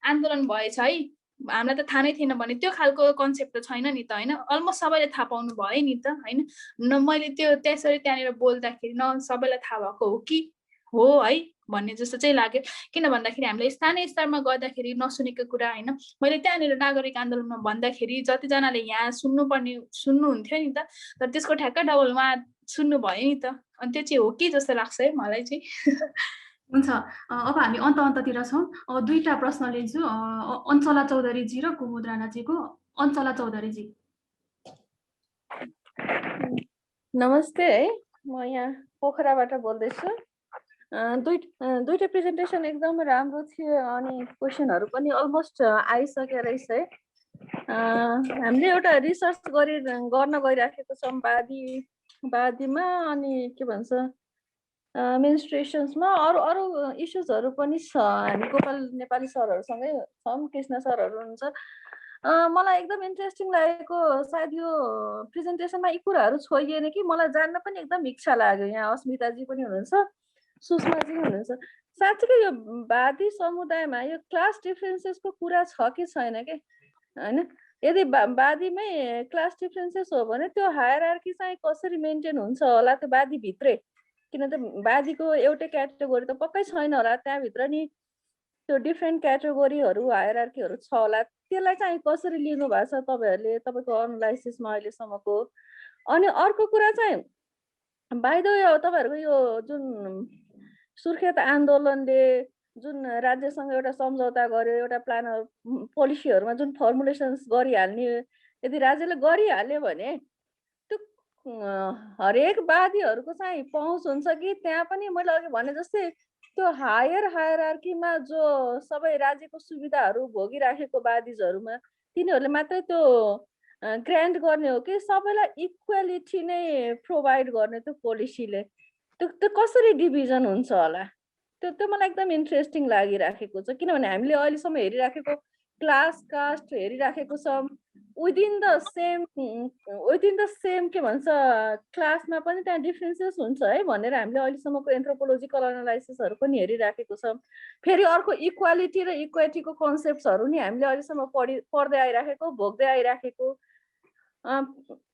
आन्दोलन भएछ है हामीलाई त थाहा नै थिएन भने त्यो खालको कन्सेप्ट त छैन नि त होइन। अलमोस्ट सबैले थाहा पाउनु भयो नि त होइन। मैले त्यसरी त्यहाँनिर बोल्दाखेरि न सबैलाई थाहा भएको हो कि हो है भन्ने जस्तो चाहिँ लाग्यो। किन भन्दाखेरि हामीले स्थानीय स्तरमा गर्दाखेरि नसुनेको कुरा होइन। मैले त्यहाँनिर नागरिक आन्दोलनमा भन्दाखेरि जतिजनाले यहाँ सुन्नुहुन्थ्यो नि त, तर त्यसको ठ्याक्कै डबल उहाँ सुन्नुभयो नि त। अनि त्यो चाहिँ हो कि जस्तो लाग्छ है मलाई चाहिँ। हुन्छ, अब हामी अन्ततिर छौँ। 2टा प्रश्न लिन्छु, अञ्चला चौधरीजी र कुमुद राणाजीको। अञ्चला चौधरीजी। नमस्ते है, म यहाँ पोखराबाट बोल्दैछु। दुईटा प्रेजेन्टेसन एकदम राम्रो थियो अनि क्वेसनहरू पनि अलमोस्ट आइसकेको रहेछ है। हामीले एउटा रिसर्च गर्न गइराखेको छौँ वादीमा अनि के भन्छ मेन्स्ट्रुएसन्समा अरू इस्युजहरू पनि छ। हामी गोपाल नेपाली सरहरूसँगै छौँ, कृष्ण सरहरू हुनुहुन्छ। मलाई एकदम इन्ट्रेस्टिङ लागेको सायद यो प्रेजेन्टेसनमा यी कुराहरू छोइएन कि मलाई जान्न पनि एकदम इच्छा लाग्यो। यहाँ अस्मिताजी पनि हुनुहुन्छ, सुषमाजी हुनुहुन्छ। साँच्चीकै यो वादी समुदायमा यो क्लास डिफ्रेन्सेसको कुरा छ कि छैन कि? होइन? यदि वादीमै क्लास डिफ्रेन्सेस हो भने त्यो हायरार्की चाहिँ कसरी मेन्टेन हुन्छ होला त्यो वादीभित्रै? किन त वादीको एउटै क्याटेगोरी त पक्कै छैन होला, त्यहाँभित्र नि त्यो डिफ्रेन्ट क्याटेगोरीहरू हायरार्कीहरू छ होला। त्यसलाई चाहिँ कसरी लिनु भएको छ तपाईँहरूले तपाईँको एनालाइसिसमा अहिलेसम्मको? अनि अर्को कुरा चाहिँ बाइ द वे तपाईँहरूको यो जुन सुर्खेत आन्दोलनले जुन राज्यसँग एउटा सम्झौता गर्यो, एउटा प्लान पोलिसीहरूमा जुन फर्मुलेसन्स गरिहाल्ने, यदि राज्यले गरिहाल्यो भने त्यो हरेक वादीहरूको चाहिँ पहुँच हुन्छ कि त्यहाँ पनि मैले अघि भने जस्तै त्यो हायरार्कीमा जो सबै राज्यको सुविधाहरू भोगिराखेको वादीजहरूमा तिनीहरूले मात्रै त्यो ग्रान्ट गर्ने हो कि सबैलाई इक्वालिटी नै प्रोभाइड गर्ने त्यो पोलिसीले? त्यो कसरी डिभिजन हुन्छ होला? त्यो मलाई एकदम इन्ट्रेस्टिङ लागिराखेको छ, किनभने हामीले अहिलेसम्म हेरिराखेको क्लास कास्ट हेरिराखेको छ, विदिन द सेम के भन्छ क्लासमा पनि त्यहाँ डिफ्रेन्सेस हुन्छ है भनेर हामीले अहिलेसम्मको एन्थ्रोपोलोजिकल एनालाइसिसहरू पनि हेरिराखेको छ। फेरि अर्को इक्वालिटी र इक्वेटीको कन्सेप्ट्सहरू नि हामीले अहिलेसम्म पढ्दै आइराखेको, भोग्दै आइराखेको।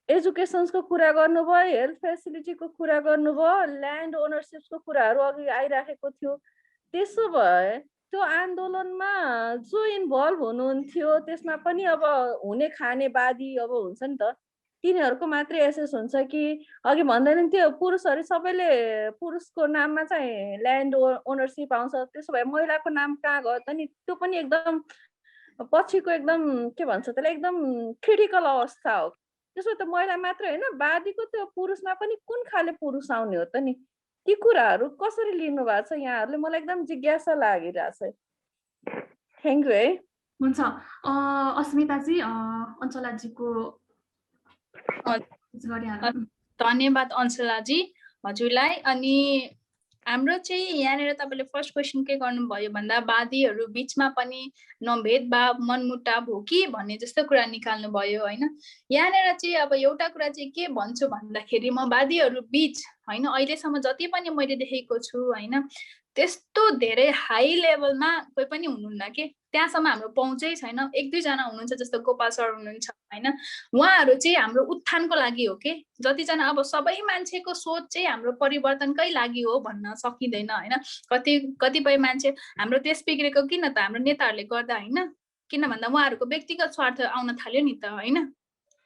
एजुकेसन्सको कुरा गर्नुभयो, हेल्थ फेसिलिटीको कुरा गर्नुभयो, ल्यान्ड ओनरसिपको कुराहरू अघि आइराखेको थियो। त्यसो भए त्यो आन्दोलनमा जो इन्भल्भ हुनुहुन्थ्यो त्यसमा पनि अब हुने खाने वादी अब हुन्छ नि त, तिनीहरूको मात्रै एसेस हुन्छ कि अघि भन्दैन थियो पुरुषहरू सबैले पुरुषको नाममा चाहिँ ल्यान्ड ओनरसिप आउँछ, त्यसो भए महिलाको नाम कहाँ गयो त नि? त्यो पनि एकदम पछिको एकदम के भन्छ त्यसलाई एकदम क्रिटिकल अवस्था हो। त्यसो त महिला मात्र होइन, वादीको त्यो पुरुषमा पनि कुन खाले पुरुष आउने हो त नि? ती कुराहरू कसरी लिनु भएको छ यहाँहरूले? मलाई एकदम जिज्ञासा लागिरहेछ। थ्याङ्क यू है। हुन्छ अस्मिताजी, अञ्चलाजीको धन्यवाद अञ्चलाजी हजुरलाई। अनि हाम्रो चाहिँ यहाँनिर तपाईँले फर्स्ट क्वेसन के गर्नुभयो भन्दा वादीहरू बिचमा पनि भेदभाव मनमुटाव हो कि भन्ने जस्तो कुरा निकाल्नु भयो होइन? यहाँनिर चाहिँ अब एउटा कुरा चाहिँ के भन्छु भन्दाखेरि म वादीहरू बिच होइन अहिलेसम्म जति पनि मैले देखेको छु होइन त्यस्तो धेरै हाई लेभलमा कोही पनि हुनुहुन्न कि त्यहाँसम्म हाम्रो पहुँचै छैन। एक दुईजना हुनुहुन्छ जस्तो गोपाल सर हुनुहुन्छ होइन, उहाँहरू चाहिँ हाम्रो उत्थानको लागि हो कि जतिजना अब सबै मान्छेको सोच चाहिँ हाम्रो परिवर्तनकै लागि हो भन्न सकिँदैन होइन। कतिपय मान्छे हाम्रो देश बिग्रेको किन त हाम्रो नेताहरूले गर्दा होइन, किन भन्दा उहाँहरूको व्यक्तिगत स्वार्थ आउन थाल्यो नि त होइन।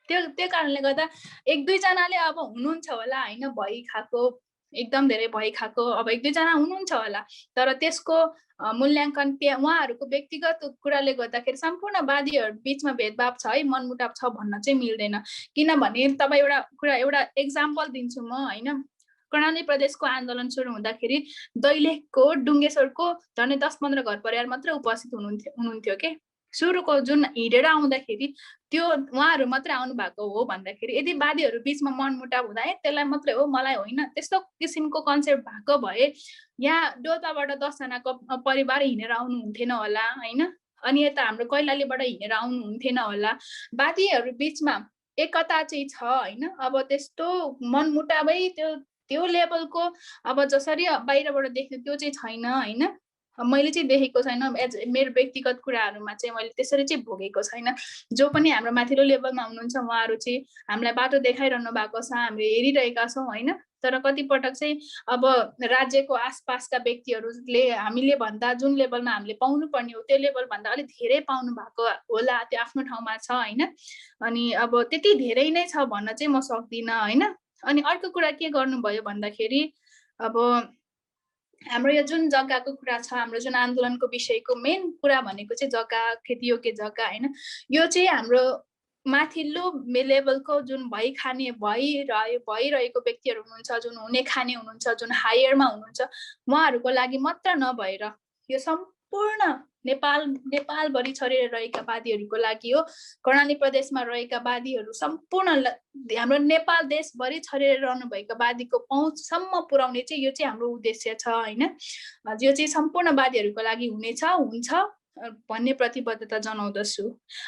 त्यो कारणले गर्दा एक दुईजनाले अब हुनुहुन्छ होला होइन, भइ खाएको एकदम धेरै भइ खाएको अब एक दुईजना हुनुहुन्छ होला, तर त्यसको मूल्याङ्कन उहाँहरूको व्यक्तिगत कुराले गर्दाखेरि सम्पूर्ण वादीहरू बिचमा भेदभाव छ है, मनमुटाव छ भन्न चाहिँ मिल्दैन। किनभने तपाईँ एउटा एक्जाम्पल दिन्छु म होइन। कर्णाली प्रदेशको आन्दोलन सुरु हुँदाखेरि दैलेखको डुङ्गेश्वरको झन्डै 10-15 घर परिवार मात्रै उपस्थित हुनुहुन्थ्यो के। सुरुको जुन हिँडेर आउँदाखेरि त्यो उहाँहरू मात्रै आउनु भएको हो भन्दाखेरि यदि वादीहरू बिचमा मनमुटाव हुँदा त्यसलाई मात्रै हो मलाई होइन त्यस्तो किसिमको कन्सेप्ट भएको भए यहाँ डोल्पाबाट 10 जनाको परिवार हिँडेर आउनुहुन्थेन होला होइन, अनि यता हाम्रो कैलालीबाट हिँडेर आउनुहुन्थेन होला। वादीहरू बिचमा एकता चाहिँ छ होइन। अब त्यस्तो मनमुटावै त्यो लेभलको अब जसरी बाहिरबाट देख्यो त्यो चाहिँ छैन होइन। मैले चाहिँ देखेको छैन, मेरो व्यक्तिगत कुराहरूमा चाहिँ मैले त्यसरी चाहिँ भोगेको छैन। जो पनि हाम्रो माथिल्लो लेभलमा हुनुहुन्छ उहाँहरू चाहिँ हामीलाई बाटो देखाइरहनु भएको छ, हामीले हेरिरहेका छौँ होइन। तर कतिपटक चाहिँ अब राज्यको आसपासका व्यक्तिहरूले हामीले भन्दा जुन लेभलमा हामीले पाउनु पर्ने हो त्यो लेभल भन्दा अलिक धेरै पाउनु भएको होला, त्यो आफ्नो ठाउँमा छ होइन। अनि अब त्यति धेरै नै छ भन्न चाहिँ म सक्दिनँ होइन। अनि अर्को कुरा के गर्नुभयो भन्दाखेरि अब हाम्रो यो जुन जग्गाको कुरा छ, हाम्रो जुन आन्दोलनको विषयको मेन कुरा भनेको चाहिँ जग्गा, खेतीयोग्य जग्गा होइन। यो चाहिँ हाम्रो माथिल्लो लेभलको जुन भइरहेको व्यक्तिहरू हुनुहुन्छ, जुन हुने खाने हुनुहुन्छ, जुन हायरमा हुनुहुन्छ उहाँहरूको लागि मात्र नभएर यो सम्पूर्ण नेपालभरि छरेर रहेका वादीहरूको लागि हो। कर्णाली प्रदेशमा रहेका वादीहरू सम्पूर्ण हाम्रो नेपाल देशभरि छरेर रहनुभएका वादीको पहुँचसम्म पुर्याउने चाहिँ यो चाहिँ हाम्रो उद्देश्य छ होइन। यो चाहिँ सम्पूर्ण वादीहरूको लागि हुन्छ भन्ने प्रतिबद्धता जनाउँदछु।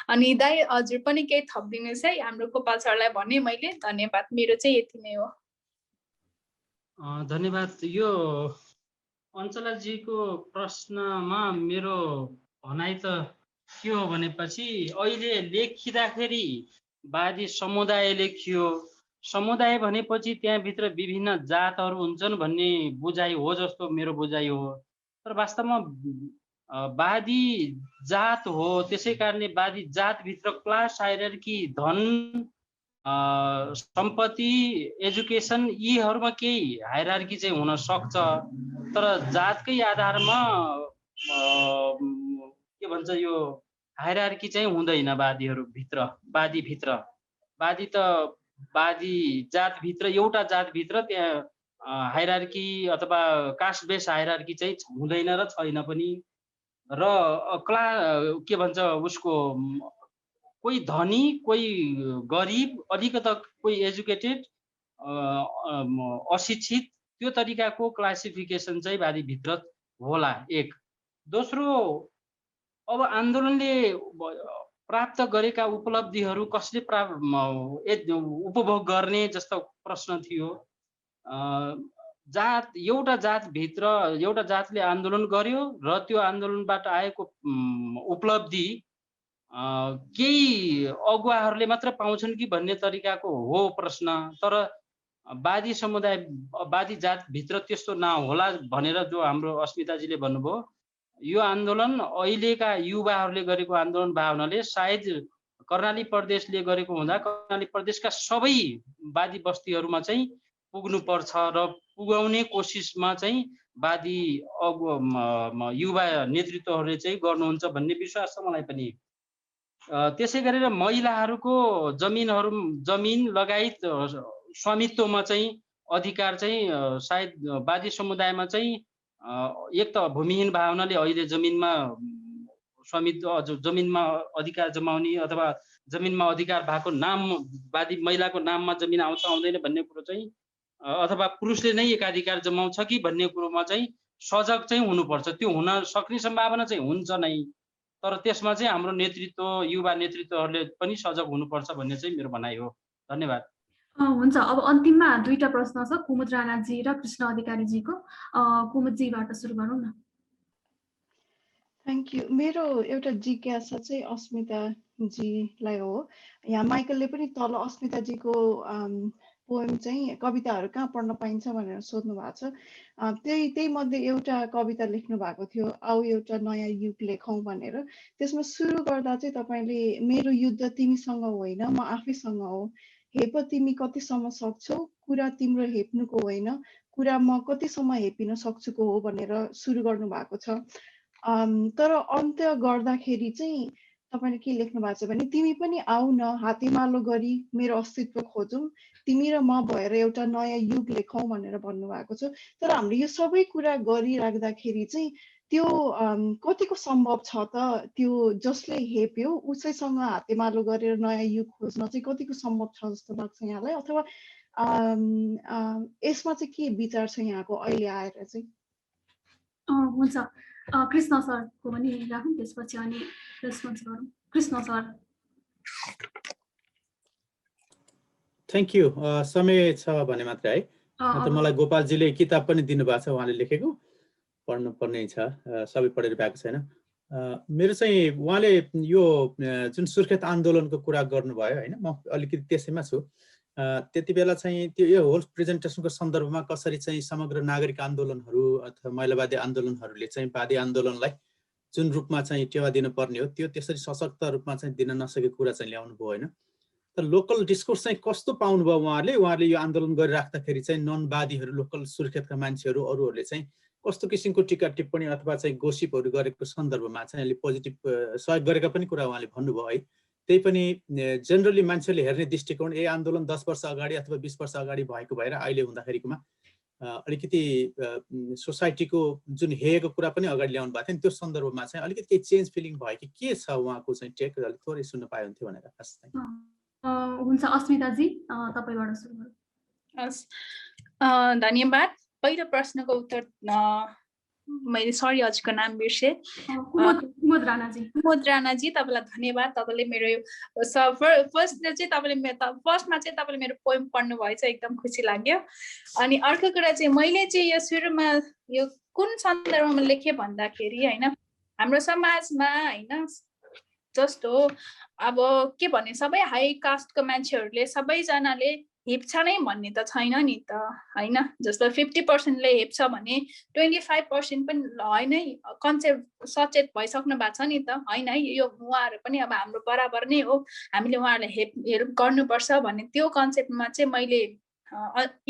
अनि दाइ हजुर पनि केही थपिदिनुहोस् है, हाम्रो गोपाल सरलाई भने मैले। धन्यवाद, मेरो चाहिँ यति नै हो। धन्यवाद। यो अञ्चलाजीको प्रश्नमा मेरो भनाइ त के हो भनेपछि अहिले लेखिँदाखेरि वादी समुदाय लेखियो। समुदाय भनेपछि त्यहाँभित्र विभिन्न जातहरू हुन्छन् भन्ने बुझाइ हो जस्तो मेरो बुझाइ हो। तर वास्तवमा वादी जात हो, त्यसै कारणले वादी जातभित्र क्लास हायरार्की, धन, सम्पत्ति, एजुकेसन यीहरूमा केही हायरार्की चाहिँ हुन सक्छ। तर जातकै आधारमा के भन्छ यो हायरार्की चाहिँ हुँदैन वादीभित्र। वादी त वादी जातभित्र, एउटा जातभित्र त्यहाँ हायरार्की अथवा कास्ट बेस हायरार्की चाहिँ हुँदैन र छैन पनि। र के भन्छ उसको कोही धनी, कोही गरिब, अलिकता कोही एजुकेटेड, अशिक्षित, त्यो तरिकाको क्लासिफिकेसन चाहिँ वादीभित्र होला एक। दोस्रो, अब आन्दोलनले प्राप्त गरेका उपलब्धिहरू कसले उपभोग गर्ने जस्तो प्रश्न थियो। एउटा जातभित्र एउटा जातले आन्दोलन गर्यो र त्यो आन्दोलनबाट आएको उपलब्धि केही अगुवाहरूले मात्र पाउँछन् कि भन्ने तरिकाको हो प्रश्न। तर वादी समुदाय, वादी जातभित्र त्यस्तो नहोला भनेर जो हाम्रो अस्मिताजीले भन्नुभयो, यो आन्दोलन अहिलेका युवाहरूले गरेको आन्दोलन भावनाले सायद कर्णाली प्रदेशले गरेको हुँदा कर्णाली प्रदेशका सबै वादी बस्तीहरूमा चाहिँ पुग्नुपर्छ र पुगाउने कोसिसमा चाहिँ वादी युवा नेतृत्वहरूले चाहिँ गर्नुहुन्छ भन्ने विश्वास छ मलाई पनि। त्यसै गरेर महिलाहरूको जमिन लगायत स्वामित्वमा चाहिँ अधिकार चाहिँ सायद वादी समुदायमा चाहिँ एक त भूमिहीन भावनाले अहिले जमिनमा स्वामित्व, जमिनमा अधिकार जमाउने अथवा जमिनमा अधिकार भएको नाम वादी महिलाको नाममा जमिन आउँछ आउँदैन भन्ने कुरो चाहिँ, अथवा पुरुषले नै एकाधिकार जमाउँछ कि भन्ने कुरोमा चाहिँ सजग चाहिँ हुनुपर्छ। त्यो हुन सक्ने सम्भावना चाहिँ हुन्छ नै, तर त्यसमा चाहिँ हाम्रो नेतृत्व, युवा नेतृत्वहरूले पनि सजग हुनुपर्छ भन्ने चाहिँ मेरो भनाइ हो। धन्यवाद। हुन्छ, अब अन्तिममा दुईटा प्रश्न छ, कुमुद राणाजी र कृष्ण अधिकारीजीको। कुमुदजीबाट सुरु गरौँ न। Thank you. मेरो एउटा जिज्ञासा चाहिँ अस्मिताजीलाई हो। यहाँ माइकलले पनि तल अस्मिताजीको पोएम चाहिँ कविताहरू कहाँ पढ्न पाइन्छ भनेर सोध्नु भएको छ। त्यही मध्ये एउटा कविता लेख्नु भएको थियो, आऊ एउटा नयाँ युग लेखौँ भनेर। त्यसमा सुरु गर्दा चाहिँ तपाईँले मेरो युद्ध तिमीसँग होइन म आफैसँग हो, हेप तिमी कतिसम्म सक्छौ, कुरा तिम्रो हेप्नुको होइन, कुरा म कतिसम्म हेपिन सक्छुको हो भनेर सुरु गर्नु भएको छ। तर अन्त्य गर्दाखेरि चाहिँ तपाईँले के लेख्नु भएको छ भने, तिमी पनि आऊ न हातेमालो गरी मेरो अस्तित्व खोजौँ, तिमी र म भएर एउटा नयाँ युग लेखौँ भनेर भन्नुभएको छ। तर हामीले यो सबै कुरा गरिराख्दाखेरि चाहिँ त्यो कतिको सम्भव छ त? त्यो जसले हेप्यो उसैसँग हातेमालो गरेर नयाँ युग खोज्न चाहिँ कतिको सम्भव छ जस्तो लाग्छ यहाँलाई? अथवा यसमा चाहिँ के विचार छ यहाँको अहिले आएर चाहिँ? हुन्छ, कृष्ण सरको पनि राखौँ, त्यसपछि अनि रेस्पोन्स गरौँ। कृष्ण सर। Thank you. समय छ भने मात्रै है, त मलाई गोपालजीले किताब पनि दिनुभएको छ, उहाँले लेखेको, पढ्नु पर्ने छ, सबै पढेर पाएको छैन। मेरो चाहिँ उहाँले यो जुन सुर्खेत आन्दोलनको कुरा गर्नुभयो होइन, म अलिकति त्यसैमा छु। त्यति बेला चाहिँ त्यो यो होल प्रेजेन्टेसनको सन्दर्भमा कसरी चाहिँ समग्र नागरिक आन्दोलनहरू अथवा महिलावादी आन्दोलनहरूले चाहिँ वादी आन्दोलनलाई जुन रूपमा चाहिँ टेवा दिनुपर्ने हो त्यो त्यसरी सशक्त रूपमा चाहिँ दिन नसकेको कुरा चाहिँ ल्याउनु भयो होइन। तर लोकल डिस्कोर्स चाहिँ कस्तो पाउनुभयो उहाँहरूले यो आन्दोलन गरिराख्दाखेरि चाहिँ नन वादीहरू, लोकल सुर्खेतका मान्छेहरू, अरूहरूले चाहिँ कस्तो किसिमको टिका टिप्पणी अथवा चाहिँ गोसिपहरू गरेको सन्दर्भमा चाहिँ अहिले पोजिटिभ सहयोग गरेका पनि कुरा उहाँले भन्नुभयो है। त्यही पनि जेनरली मान्छेले हेर्ने दृष्टिकोण आन्दोलन 10 वर्ष अगाडि अथवा 20 वर्ष अगाडि भएको भएर अहिले हुँदाखेरिकोमा अलिकति सोसाइटीको जुन हेएको कुरा पनि अगाडि ल्याउनु भएको थियो, त्यो सन्दर्भमा चाहिँ अलिकति केही चेन्ज फिलिङ भयो कि के छ उहाँको चाहिँ टेक, अलिक थोरै सुन्न पाए हुन्थ्यो भनेर खास चाहिँ। हुन्छ, अस्मिताजी तपाईँबाट सुरु गरौँ। हस्, धन्यवाद। पहिलो प्रश्नको उत्तर मैले सरी हजुरको नाम बिर्सेँ। कुमुद राणाजी। कुमुद राणाजी, तपाईँलाई धन्यवाद। तपाईँले मेरो फर्स्टमा चाहिँ तपाईँले मेरो पोएम पढ्नु भएछ, एकदम खुसी लाग्यो। अनि अर्को कुरा चाहिँ मैले चाहिँ यो सुरुमा यो कुन सन्दर्भमा लेखेँ भन्दाखेरि होइन, हाम्रो समाजमा होइन जस्ट हो अब के भने सबै हाई कास्टको मान्छेहरूले सबैजनाले हेप्छ नै भन्ने त छैन नि त हैन जस्तो 50%ले हेप्छ भने 25% पनि होइन कन्सेप्ट सचेत भइसक्नु भएको छ नि त हैन है यो उहाँहरू पनि अब हाम्रो बराबर नै हो हामीले उहाँहरूलाई हेल्प गर्नुपर्छ भन्ने त्यो कन्सेप्टमा चाहिँ मैले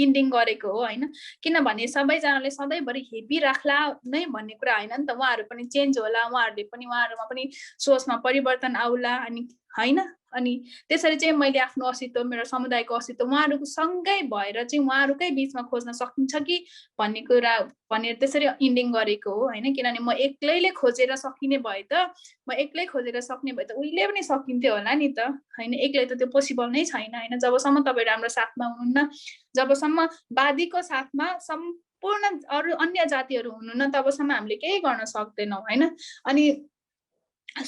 इन्डिङ गरेको हो हैन किनभने सबैजनाले सधैँभरि हेपी राख्ला नै भन्ने कुरा हैन नि त उहाँहरू पनि चेन्ज होला उहाँहरूमा पनि सोचमा परिवर्तन आउला अनि हैन अनि त्यसरी चाहिँ मैले आफ्नो अस्तित्व मेरो समुदायको अस्तित्व उहाँहरूको सँगै भएर चाहिँ उहाँहरूकै बीचमा खोज्न सकिन्छ कि भन्ने कुरा भनेर त्यसरी इन्डिङ गरेको हो हैन किनभने म एक्लैले खोजेर सकिने भए त म एक्लै खोजेर सक्ने भए त उहिले पनि सकिन्थ्यो होला नि त हैन एक्लै त त्यो पोसिबल नै छैन हैन जबसम्म तपाईहरु हाम्रो साथमा हुनुहुन्न जबसम्म वादीको साथमा सम्पूर्ण अरु अन्य जातिहरु हुनुहुन्न तबसम्म हामीले केही गर्न सक्दैनौं हैन अनि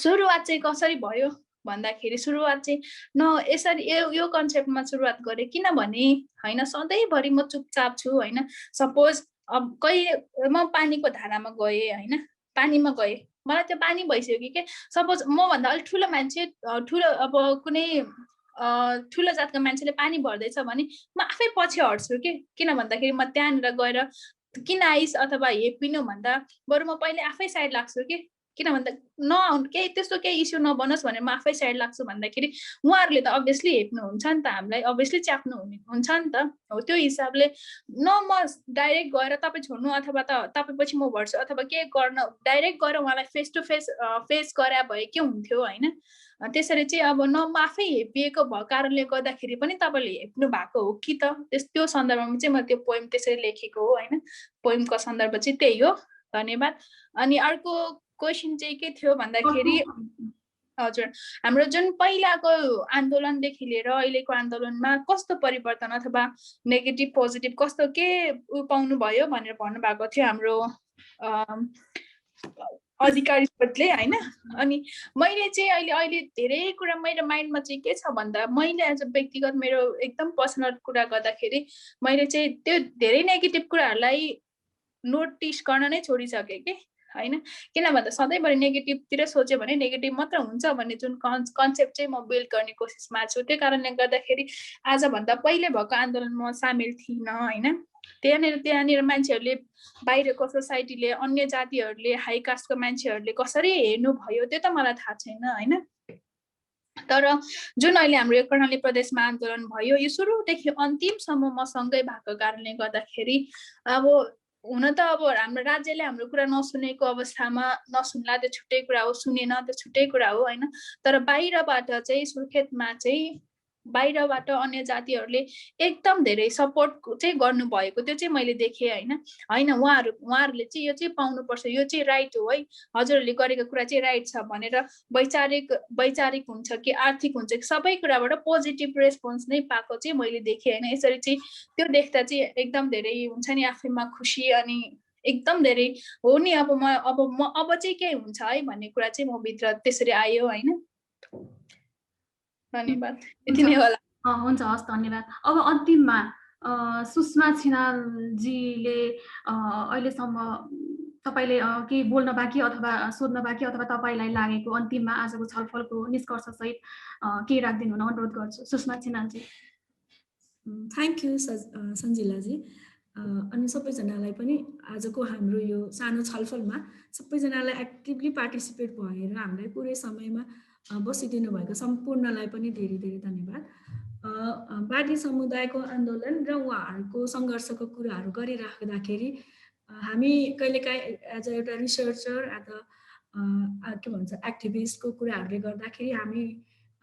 सुरुवात चाहिँ कसरी भयो भन्दाखेरि सुरुवात चाहिँ यसरी यो कन्सेप्टमा सुरुवात गरे किनभने हैन सधैँभरि म चुपचाप छु हैन सपोज अब कहिले म पानीको धारामा गए हैन पानीमा गए मलाई त्यो पानी भइसक्यो के सपोज म भन्दा अलि ठुलो मान्छे ठुलो अब कुनै ठुलो जातको मान्छेले पानी भर्दैछ भने म आफै पछि हट्छु के किन भन्दाखेरि म त्यहाँनिर गएर किन आइस अथवा हेपिनु भन्दा बरु म पहिले आफै साइड लाग्छु के किन भन्दा केही त्यस्तो केही इस्यु नबनोस् भनेर म आफै साइड लाग्छु भन्दाखेरि उहाँहरूले त अभियसली हेप्नु हुन्छ नि त हामीलाई अभियसली च्याप्नु हुन्छ नि त हो त्यो हिसाबले म डाइरेक्ट गएर तपाईँ छोड्नु अथवा त तपाईँ पछि म भर्छु अथवा के गर्न डाइरेक्ट गएर उहाँलाई फेस टु फेस गरे भए के हुन्थ्यो हैन त्यसरी चाहिँ अब म आफै हेपिएको भएको कारणले गर्दाखेरि पनि तपाईँले हेप्नु भएको हो कि त त्यो सन्दर्भमा चाहिँ म त्यो पोएम त्यसरी लेखेको हो हैन पोएमको सन्दर्भ चाहिँ त्यही हो धन्यवाद अनि अर्को क्वेशन चाहिँ के थियो भन्दाखेरि हजुर हाम्रो जुन पहिलाको आन्दोलनदेखि लिएर अहिलेको आन्दोलनमा कस्तो परिवर्तन अथवा नेगेटिभ पोजिटिभ कस्तो के पाउनु भयो भनेर भन्नु भएको थियो हाम्रो अधिकारीले हैन अनि मैले चाहिँ अहिले धेरै कुरा मेरो माइन्डमा चाहिँ के छ भन्दा मैले एज अ व्यक्तिगत मेरो एकदम पर्सनल कुरा गर्दाखेरि मैले चाहिँ त्यो धेरै नेगेटिभ कुराहरूलाई नोटिस गर्न नै छोडिसकेँ के हैन किन भन्दा सधैँभरि नेगेटिभतिर सोच्यो भने नेगेटिभ मात्र हुन्छ भन्ने जुन कन्सेप्ट चाहिँ म बिल्ड गर्ने कोसिसमा छु त्यो कारणले गर्दाखेरि आजभन्दा पहिले भएको आन्दोलनमा सामेल थिइनँ हैन त्यहाँनिर मान्छेहरूले बाहिरको सोसाइटीले अन्य जातिहरूले हाई कास्टको मान्छेहरूले कसरी हेर्नु भयो त्यो त मलाई थाहा छैन हैन तर जुन अहिले हाम्रो यो कर्णाली प्रदेशमा आन्दोलन भयो यो सुरुदेखि अन्तिमसम्म म सँगै भएको कारणले गर्दाखेरि अब हुन त अब हाम्रो राज्यले हाम्रो कुरा नसुनेको अवस्थामा नसुन्ला त्यो छुट्टै कुरा हो सुनेन त्यो छुट्टै कुरा हो हैन तर बाहिरबाट चाहिँ सुर्खेतमा चाहिँ बाहिरबाट अन्य जातिहरूले एकदम धेरै सपोर्ट चाहिँ गर्नुभएको त्यो चाहिँ मैले देखेँ हैन उहाँहरूले चाहिँ यो चाहिँ पाउनुपर्छ यो चाहिँ राइट हो है हजुरहरूले गरेको कुरा चाहिँ राइट छ भनेर वैचारिक हुन्छ कि आर्थिक हुन्छ कि सबै कुराबाट पोजिटिभ रेस्पोन्स नै पाएको चाहिँ मैले देखेँ हैन यसरी चाहिँ त्यो देख्दा चाहिँ एकदम धेरै हुन्छ नि आफैमा खुसी अनि एकदम धेरै हो नि अब चाहिँ के हुन्छ है भन्ने कुरा चाहिँ म भित्र त्यसरी आयो हैन धन्यवाद यति नै होला हुन्छ हस् धन्यवाद अब अन्तिममा सुषमा छिनालजीले अहिलेसम्म तपाईले केही बोल्न बाँकी अथवा सोध्न बाँकी अथवा तपाईलाई लागेको अन्तिममा आजको छलफलको निष्कर्ष सहित के राख्दिनु हुन अनुरोध गर्छु सुषमा छिनालजी थ्यांक यू सञ्जिलाजी अनि सबैजनालाई पनि आजको हाम्रो यो सानो छलफलमा सबैजनालाई एक्टिभली पार्टिसिपेट भएर हामीलाई पुरै समयमा बसिदिनु भएको सम्पूर्णलाई पनि धेरै धेरै धन्यवाद बादी समुदायको आन्दोलन र उहाँहरूको सङ्घर्षको कुराहरू गरिराख्दाखेरि हामी कहिलेकाहीँ एज अ एउटा रिसर्चर के भन्छ एक्टिभिस्टको कुराहरूले गर्दाखेरि हामी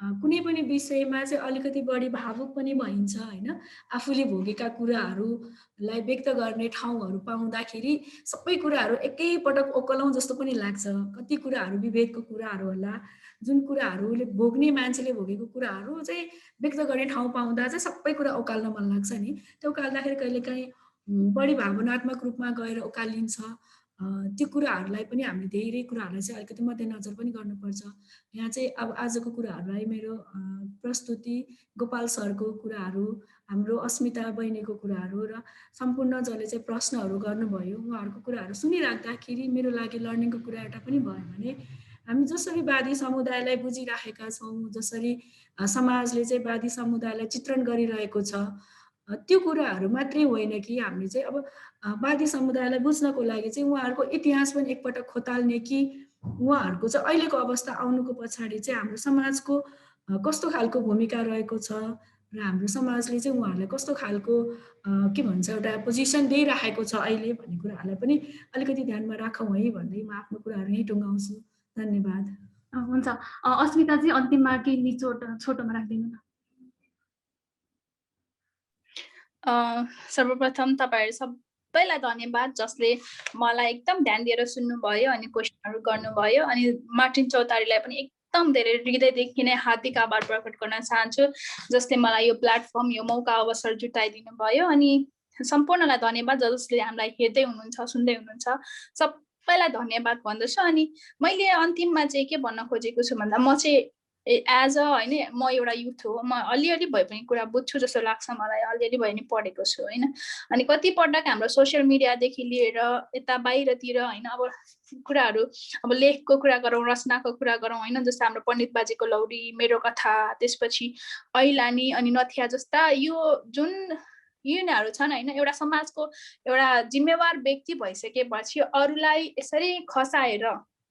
कुनै पनि विषयमा चाहिँ अलिकति बढी भावुक पनि भइन्छ हैन आफूले भोगेका कुराहरूलाई व्यक्त गर्ने ठाउँहरू पाउँदाखेरि सबै कुराहरू एकैपटक ओकलौं जस्तो पनि लाग्छ कति कुराहरू विभेदको कुराहरू होला जुन कुराहरूले भोग्ने मान्छेले भोगेको कुराहरू चाहिँ व्यक्त गर्ने ठाउँ पाउँदा चाहिँ सबै कुरा ओकाल्न मन लाग्छ नि त्यो ओकाल्दाखेरि कहिलेकाहीँ बढी भावनात्मक रूपमा गएर ओकालिन्छ त्यो कुराहरूलाई पनि हामीले धेरै कुराहरूलाई चाहिँ अलिकति मध्यनजर पनि गर्नुपर्छ यहाँ चाहिँ अब आजको कुराहरूलाई मेरो प्रस्तुति गोपाल सरको कुराहरू हाम्रो अस्मिता बहिनीको कुराहरू र सम्पूर्ण जसले चाहिँ प्रश्नहरू गर्नुभयो उहाँहरूको कुराहरू सुनिराख्दाखेरि मेरो लागि लर्निङको कुरा एउटा पनि भयो भने हामी जसरी वादी समुदायलाई बुझिराखेका छौँ, जसरी समाजले चाहिँ वादी समुदायलाई चित्रण गरिरहेको छ, त्यो कुराहरू मात्रै होइन कि हामीले चाहिँ अब वादी समुदायलाई बुझ्नको लागि चाहिँ उहाँहरूको इतिहास पनि एकपटक खोताल्ने कि उहाँहरूको चाहिँ अहिलेको अवस्था आउनुको पछाडि चाहिँ हाम्रो समाजको कस्तो खालको भूमिका रहेको छ र हाम्रो समाजले चाहिँ उहाँहरूलाई कस्तो खालको के भन्छ एउटा पोजिसन दिइराखेको छ अहिले भन्ने कुराहरूलाई पनि अलिकति ध्यानमा राखौँ है भन्दै म आफ्नो कुराहरू यहीँ टुङ्गाउँछु। धन्यवाद। हुन्छ, अस्मिताजी अन्तिममा केही निचोड छोटोमा राखिदिनु न। सर्वप्रथम तपाईँहरू सबैलाई धन्यवाद जसले मलाई एकदम ध्यान दिएर सुन्नुभयो अनि क्वेसनहरू गर्नुभयो। अनि मार्टिन चौतारीलाई पनि एकदम धेरै हृदयदेखि नै हार्दिक आभार प्रकट गर्न चाहन्छु जसले मलाई यो प्लेटफर्म, यो मौका, अवसर जुटाइदिनु भयो। अनि सम्पूर्णलाई धन्यवाद जसले हामीलाई हेर्दै हुनुहुन्छ, सुन्दै हुनुहुन्छ, सबैलाई धन्यवाद भन्दछु। अनि मैले अन्तिममा चाहिँ के भन्न खोजेको छु भन्दा म चाहिँ एज अ होइन म एउटा युथ हो, म अलिअलि भए पनि कुरा बुझ्छु जस्तो लाग्छ मलाई, अलिअलि भए पनि पढेको छु होइन। अनि कतिपटक हाम्रो सोसियल मिडियादेखि लिएर यता बाहिरतिर होइन अब कुराहरू, अब लेखको कुरा गरौँ, रचनाको कुरा गरौँ होइन, जस्तो हाम्रो पण्डित बाजेको लौरी, मेरो कथा, त्यसपछि ऐलानी अनि नथिया जस्ता यो जुन यिनीहरू छन् होइन, एउटा समाजको एउटा जिम्मेवार व्यक्ति भइसकेपछि अरूलाई यसरी खसाएर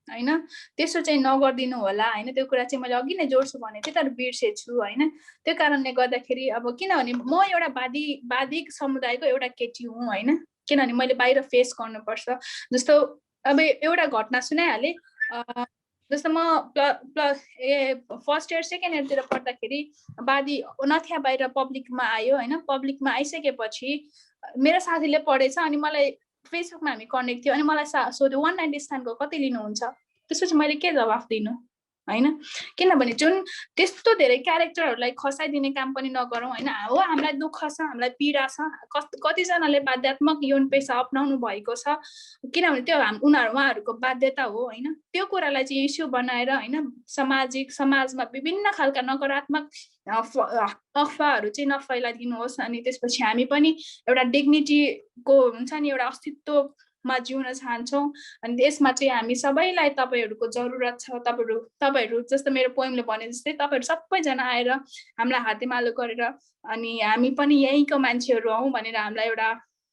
होइन त्यसो चाहिँ नगरिदिनु होला होइन। त्यो कुरा चाहिँ मैले अघि नै जोड्छु भनेको थिएँ तर बिर्सेछु होइन। त्यो कारणले गर्दाखेरि अब किनभने म एउटा वादी समुदायको एउटा केटी हुँ होइन, किनभने मैले बाहिर फेस गर्नुपर्छ। जस्तो अब एउटा घटना सुनाइहालेँ, जस्तो म फर्स्ट इयर सेकेन्ड इयरतिर पढ्दाखेरि वादी नथिया बाहिर पब्लिकमा आयो होइन। पब्लिकमा आइसकेपछि मेरो साथीले पढेछ अनि मलाई फेसबुकमा हामी कनेक्ट थियो अनि मलाई सोध्यो 190 स्थानको कति लिनुहुन्छ। त्यसपछि मैले के जवाफ दिनु होइन, किनभने जुन त्यस्तो धेरै क्यारेक्टरहरूलाई खसाइदिने काम पनि नगरौँ होइन। हो हामीलाई दुःख छ, हामीलाई पीडा छ, कतिजनाले बाध्यात्मक यौन पेसा अपनाउनु भएको छ किनभने त्यो उहाँहरूको बाध्यता हो होइन। त्यो कुरालाई चाहिँ इस्यु बनाएर होइन समाजमा विभिन्न खालका नकारात्मक अफवाहहरू चाहिँ नफैलाइदिनुहोस्। अनि त्यसपछि हामी पनि एउटा डिग्निटीको हुन्छ नि एउटा अस्तित्वमा जिउन चाहन्छौँ। अनि यसमा चाहिँ हामी सबैलाई तपाईँहरूको जरुरत छ। तपाईँहरू जस्तो मेरो पोइमले भने जस्तै तपाईँहरू सबैजना आएर हामीलाई हातेमालो गरेर अनि हामी पनि यहीँको मान्छेहरू हौँ भनेर हामीलाई एउटा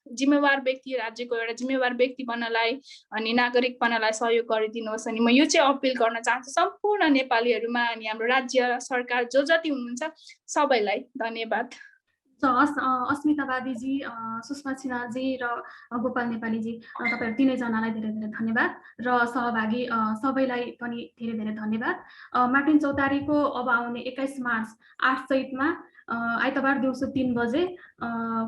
जिम्मेवार व्यक्ति, राज्यको एउटा जिम्मेवार व्यक्ति बन्नलाई अनि नागरिक बन्नलाई सहयोग गरिदिनुहोस्। अनि म यो चाहिँ अपिल गर्न चाहन्छु सम्पूर्ण नेपालीहरूमा अनि हाम्रो राज्य सरकार जो जति हुनुहुन्छ सबैलाई धन्यवाद। अस्मिता बाबीजी, सुषमा सिन्हाजी र गोपाल नेपालीजी, तपाईँहरू तिनैजनालाई धेरै धेरै धन्यवाद र सहभागी सबैलाई पनि धेरै धेरै धन्यवाद। मार्टिन चौतारीको अब आउने 21 मार्च 8 चैतमा आइतबार दिउँसो 3 बजे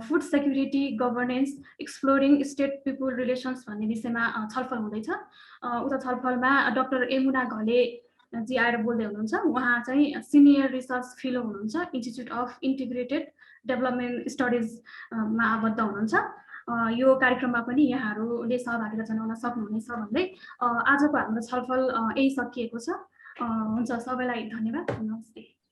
food security governance exploring state people relations भन्ने विषयमा छलफल हुँदैछ। उक्त छलफलमा डाक्टर यमुना घले जी आएर बोल्दै हुनुहुन्छ। उहाँ चाहिँ सिनियर रिसर्च फेलो हुनुहुन्छ, इन्स्टिच्युट अफ इन्टिग्रेटेड डेभलपमेन्ट स्टडिजमा आबद्ध हुनुहुन्छ। यो कार्यक्रममा पनि यहाँहरूले सहभागिता जनाउन सक्नुहुनेछ भन्दै आजको हाम्रो छलफल यही सकिएको छ। हुन्छ, सबैलाई धन्यवाद, नमस्ते।